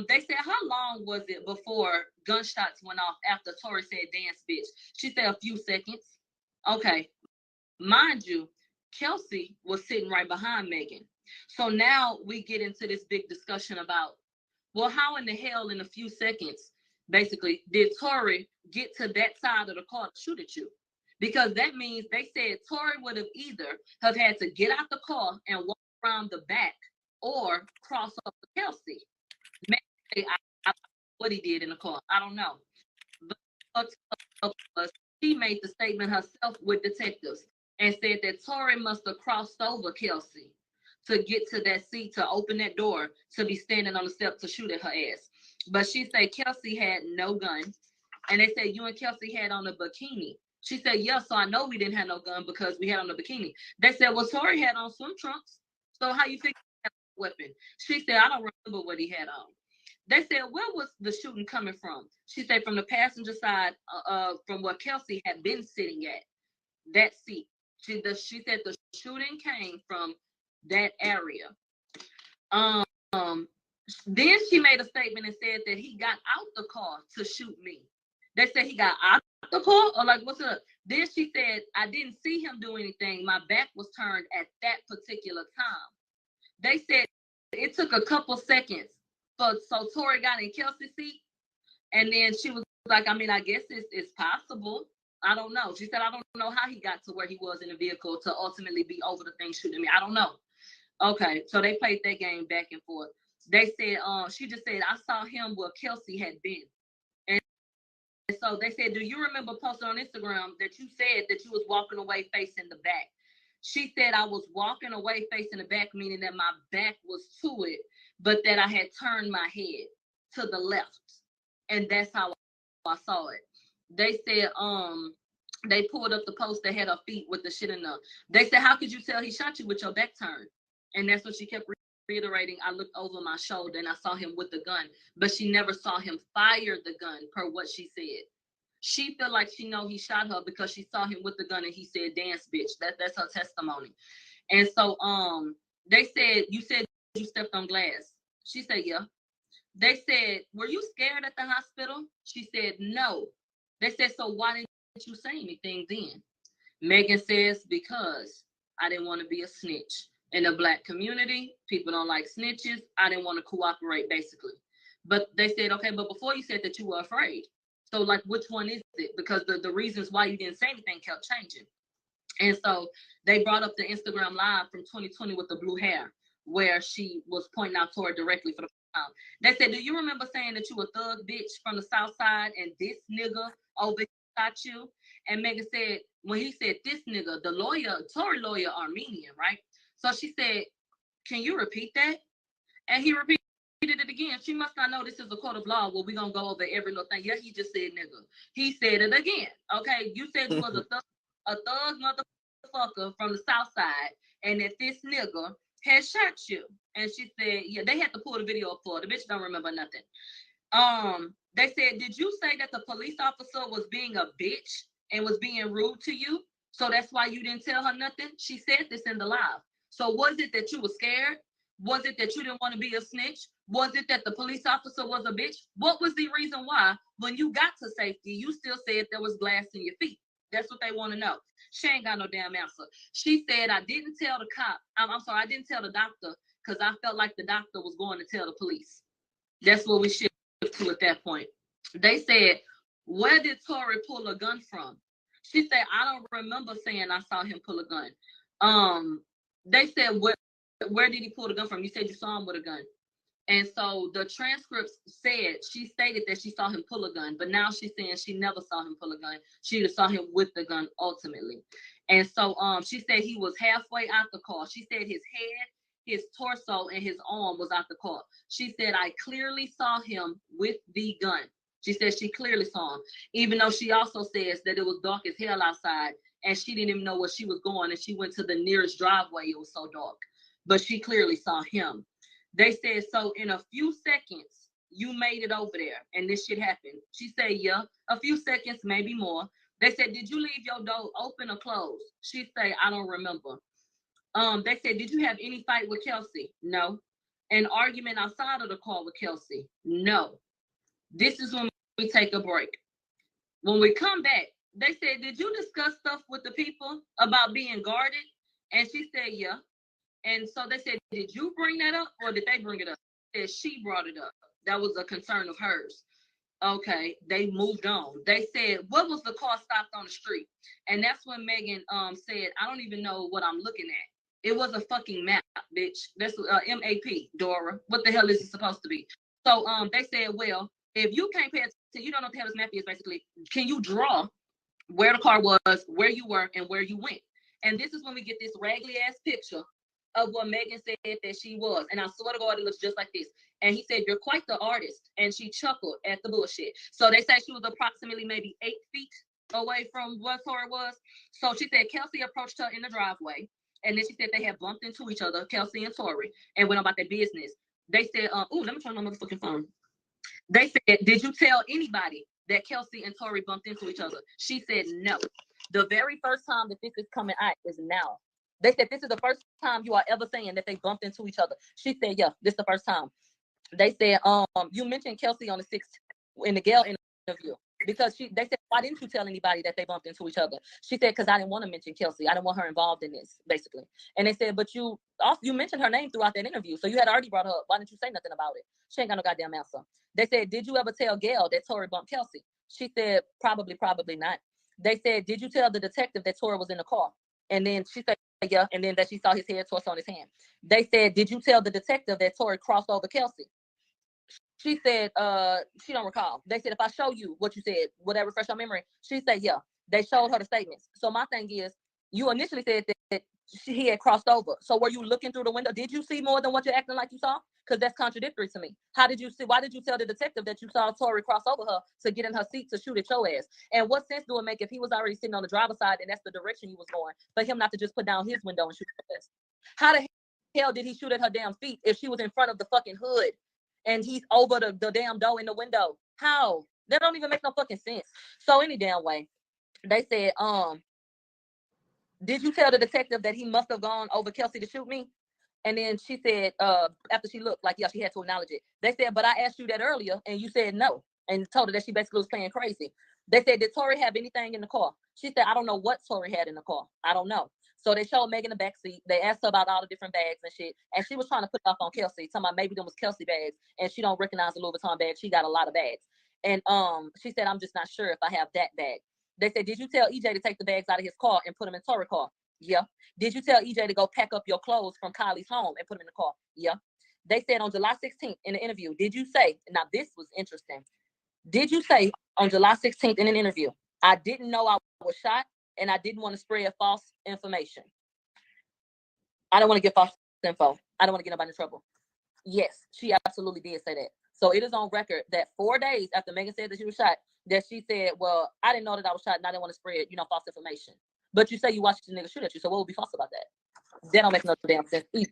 [SPEAKER 13] They said, how long was it before gunshots went off after Tory said dance, bitch? She said a few seconds. Okay. Mind you, Kelsey was sitting right behind Megan. So now we get into this big discussion about, well, how in the hell in a few seconds, basically, did Tory get to that side of the car to shoot at you? Because that means they said Tory would have either have had to get out the car and walk around the back or cross up to Kelsey. Maybe what he did in the car. I don't know. But she made the statement herself with detectives and said that Tory must have crossed over Kelsey to get to that seat, to open that door, to be standing on the step to shoot at her ass. But she said Kelsey had no gun. And they said you and Kelsey had on a bikini. She said, yeah, so I know we didn't have no gun because we had on a bikini. They said, well, Tori had on swim trunks. So how you figure that weapon? She said, I don't remember what he had on. They said, where was the shooting coming from? She said, from the passenger side, from where Kelsey had been sitting at, that seat. She said the shooting came from that area. Then she made a statement and said that he got out the car to shoot me. They said he got out the car, or like, what's up? Then she said, I didn't see him do anything. My back was turned at that particular time. They said it took a couple seconds. So Tori got in Kelsey's seat, and then she was like, I mean, I guess it's possible. I don't know. She said, I don't know how he got to where he was in the vehicle to ultimately be over the thing shooting me. I don't know. Okay, so they played that game back and forth. They said, she just said, I saw him where Kelsey had been. And so they said, do you remember posting on Instagram that you said that you was walking away facing the back? She said, I was walking away facing the back, meaning that my back was to it, but that I had turned my head to the left. And that's how I saw it. They said, they pulled up the post that had her feet with the shit in them. They said, how could you tell he shot you with your back turned? And that's what she kept reiterating. I looked over my shoulder and I saw him with the gun, but she never saw him fire the gun per what she said. She felt like she know he shot her because she saw him with the gun and he said, dance, bitch. That's her testimony. And so they said, you said you stepped on glass. She said, yeah. They said, were you scared at the hospital? She said, no. They said, so why didn't you say anything then? Megan says, because I didn't want to be a snitch. In the Black community, people don't like snitches. I didn't want to cooperate, basically. But they said, okay, but before you said that you were afraid. So, like, which one is it? Because the reasons why you didn't say anything kept changing. And so they brought up the Instagram Live from 2020 with the blue hair, where she was pointing out Tori directly for the first time. They said, do you remember saying that you a thug bitch from the South Side and this nigga over here shot you? And Megan said, when he said this nigga, the lawyer, Tori lawyer, Armenian, right? So she said, can you repeat that? And he repeated it again. She must not know this is a court of law where we're going to go over every little thing. Yeah, he just said nigga. He said it again. Okay, you said you was a thug motherfucker from the South Side and that this nigga had shot you. And she said, yeah, they had to pull the video up for her. The bitch don't remember nothing. They said, did you say that the police officer was being a bitch and was being rude to you? So that's why you didn't tell her nothing? She said this in the live. So was it that you were scared? Was it that you didn't want to be a snitch? Was it that the police officer was a bitch? What was the reason why, when you got to safety, you still said there was glass in your feet? That's what they want to know. She ain't got no damn answer. She said, I didn't tell the cop. I'm sorry, I didn't tell the doctor because I felt like the doctor was going to tell the police. That's what we shift to at that point. They said, where did Tori pull a gun from? She said, I don't remember saying I saw him pull a gun. They said, where did he pull the gun from? You said you saw him with a gun. And so the transcripts said, she stated that she saw him pull a gun, but now she's saying she never saw him pull a gun. She just saw him with the gun ultimately. And so she said he was halfway out the car. She said his head, his torso, and his arm was out the car. She said, I clearly saw him with the gun. She said she clearly saw him, even though she also says that it was dark as hell outside and she didn't even know where she was going. And she went to the nearest driveway. It was so dark, but she clearly saw him. They said, so in a few seconds, you made it over there and this shit happened. She said, yeah, a few seconds, maybe more. They said, did you leave your door open or closed? She said, I don't remember. They said, did you have any fight with Kelsey? No. An argument outside of the car with Kelsey? No. This is when we take a break. When we come back, they said, did you discuss stuff with the people about being guarded? And she said, yeah. And so they said, did you bring that up or did they bring it up? They said she brought it up. That was a concern of hers. Okay, they moved on. They said, what was the car stopped on the street? And that's when Megan said, I don't even know what I'm looking at. It was a fucking map, bitch. That's M-A-P, Dora. What the hell is it supposed to be? So they said, well, if you can't pay attention, you don't know what the hell this map is, basically. Can you draw where the car was, where you were, and where you went? And this is when we get this raggedy ass picture of what Megan said that she was. And I swear to God, it looks just like this. And he said, "You're quite the artist." And she chuckled at the bullshit. So they say she was approximately maybe 8 feet away from what Tori was. So she said Kelsey approached her in the driveway. And then she said they had bumped into each other, Kelsey and Tori, and went about their business. They said, ooh, let me turn my motherfucking phone. They said, "Did you tell anybody that Kelsey and Tori bumped into each other?" She said, "No. The very first time that this is coming out is now." They said, "This is the first time you are ever saying that they bumped into each other." She said, "Yeah, this is the first time." They said, "You mentioned Kelsey on the 6th in the Gail interview." Because they said, "Why didn't you tell anybody that they bumped into each other?" She said, "Because I didn't want to mention Kelsey. I didn't want her involved in this," basically. And they said, "But you mentioned her name throughout that interview, so you had already brought her up. Why didn't you say nothing about it?" She ain't got no goddamn answer. They said, "Did you ever tell Gail that Tori bumped Kelsey?" She said, probably not. They said, "Did you tell the detective that Tori was in the car?" And then she said, "Yeah," and then that she saw his head torso on his hand. They said, "Did you tell the detective that Tori crossed over Kelsey?" She said, she don't recall. They said, "If I show you what you said, would that refresh your memory?" She said, "Yeah." They showed her the statements. So my thing is, you initially said that he had crossed over. So were you looking through the window? Did you see more than what you're acting like you saw? Because that's contradictory to me. How did you see? Why did you tell the detective that you saw Tori cross over her to get in her seat to shoot at your ass? And what sense do it make if he was already sitting on the driver's side and that's the direction he was going, for him not to just put down his window and shoot at her ass? How the hell did he shoot at her damn feet if she was in front of the fucking hood? And he's over the damn door in the window? How? That don't even make no fucking sense. So any damn way, they said, "Did you tell the detective that he must have gone over Kelsey to shoot me?" And then she said, after she looked like, yeah, she had to acknowledge it. They said, "But I asked you that earlier and you said no," and told her that she basically was playing crazy. They said, "Did Tori have anything in the car?" She said, "I don't know what Tori had in the car. I don't know." So they showed Megan the back seat. They asked her about all the different bags and shit. And she was trying to put it off on Kelsey, talking about maybe them was Kelsey bags. And she don't recognize the Louis Vuitton bag. She got a lot of bags. And she said, "I'm just not sure if I have that bag." They said, "Did you tell EJ to take the bags out of his car and put them in Tori's car?" Yeah. "Did you tell EJ to go pack up your clothes from Kylie's home and put them in the car?" Yeah. They said on July 16th in the interview, did you say, now this was interesting. Did you say on July 16th in an interview, "I didn't know I was shot and I didn't want to spread false information. I don't want to get false info. I don't want to get nobody in trouble"? Yes, she absolutely did say that. So it is on record that 4 days after Megan said that she was shot, that she said, "Well, I didn't know that I was shot and I didn't want to spread, false information." But you say you watched the nigga shoot at you, so what would be false about that? That don't make no damn sense either.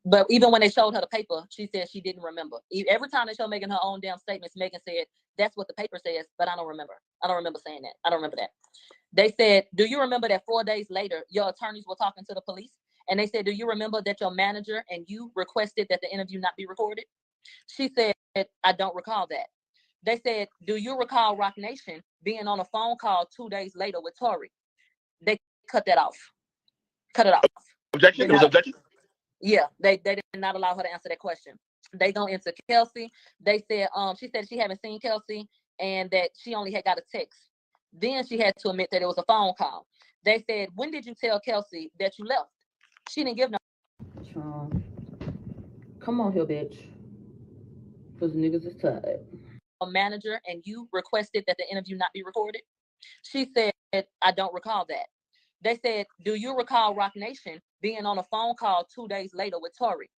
[SPEAKER 13] But even when they showed her the paper, she said she didn't remember. Every time they showed Megan her own damn statements, Megan said, "That's what the paper says, but I don't remember. I don't remember saying that. I don't remember that." They said, "Do you remember that 4 days later, your attorneys were talking to the police?" And they said, "Do you remember that your manager and you requested that the interview not be recorded?" She said, "I don't recall that." They said, "Do you recall Rock Nation being on a phone call 2 days later with Tori?" They cut that off. Cut it off.
[SPEAKER 14] Objection. It was objection.
[SPEAKER 13] Yeah, they did not allow her to answer that question. They go into Kelsey. They said, she said she haven't seen Kelsey and that she only had got a text. Then she had to admit that it was a phone call. They said, "When did you tell Kelsey that you left?" She didn't give no. Come on here, bitch. Because niggas is tired. A manager and you requested that the interview not be recorded? She said, "I don't recall that." They said, "Do you recall Rock Nation being on a phone call 2 days later with Tori?"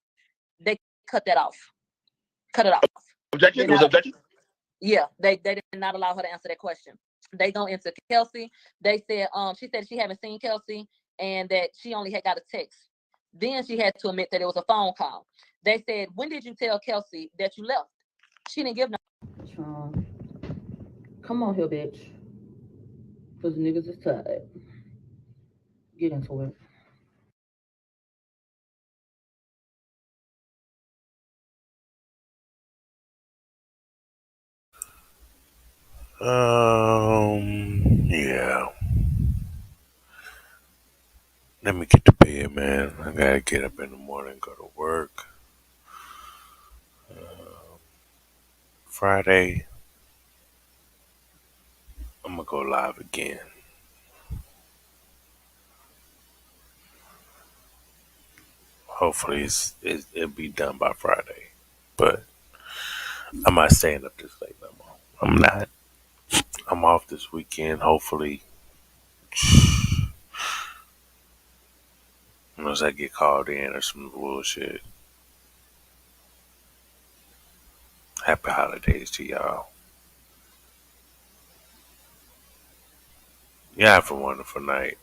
[SPEAKER 13] They cut that off. Cut it off.
[SPEAKER 14] Objection. It was objection.
[SPEAKER 13] Yeah, they did not allow her to answer that question. They go into Kelsey. They said, she said she haven't seen Kelsey and that she only had got a text. Then she had to admit that it was a phone call. They said, "When did you tell Kelsey that you left?" She didn't give no. Come on here, bitch. Because niggas is tired. Get into it.
[SPEAKER 10] Yeah. Let me get to bed, man. I gotta get up in the morning, go to work. Friday, I'm gonna go live again. Hopefully, it'll be done by Friday. But I'm not staying up this late no more. I'm not. I'm off this weekend. Hopefully, unless I get called in or some bullshit. Happy holidays to y'all. Yeah, have a wonderful night.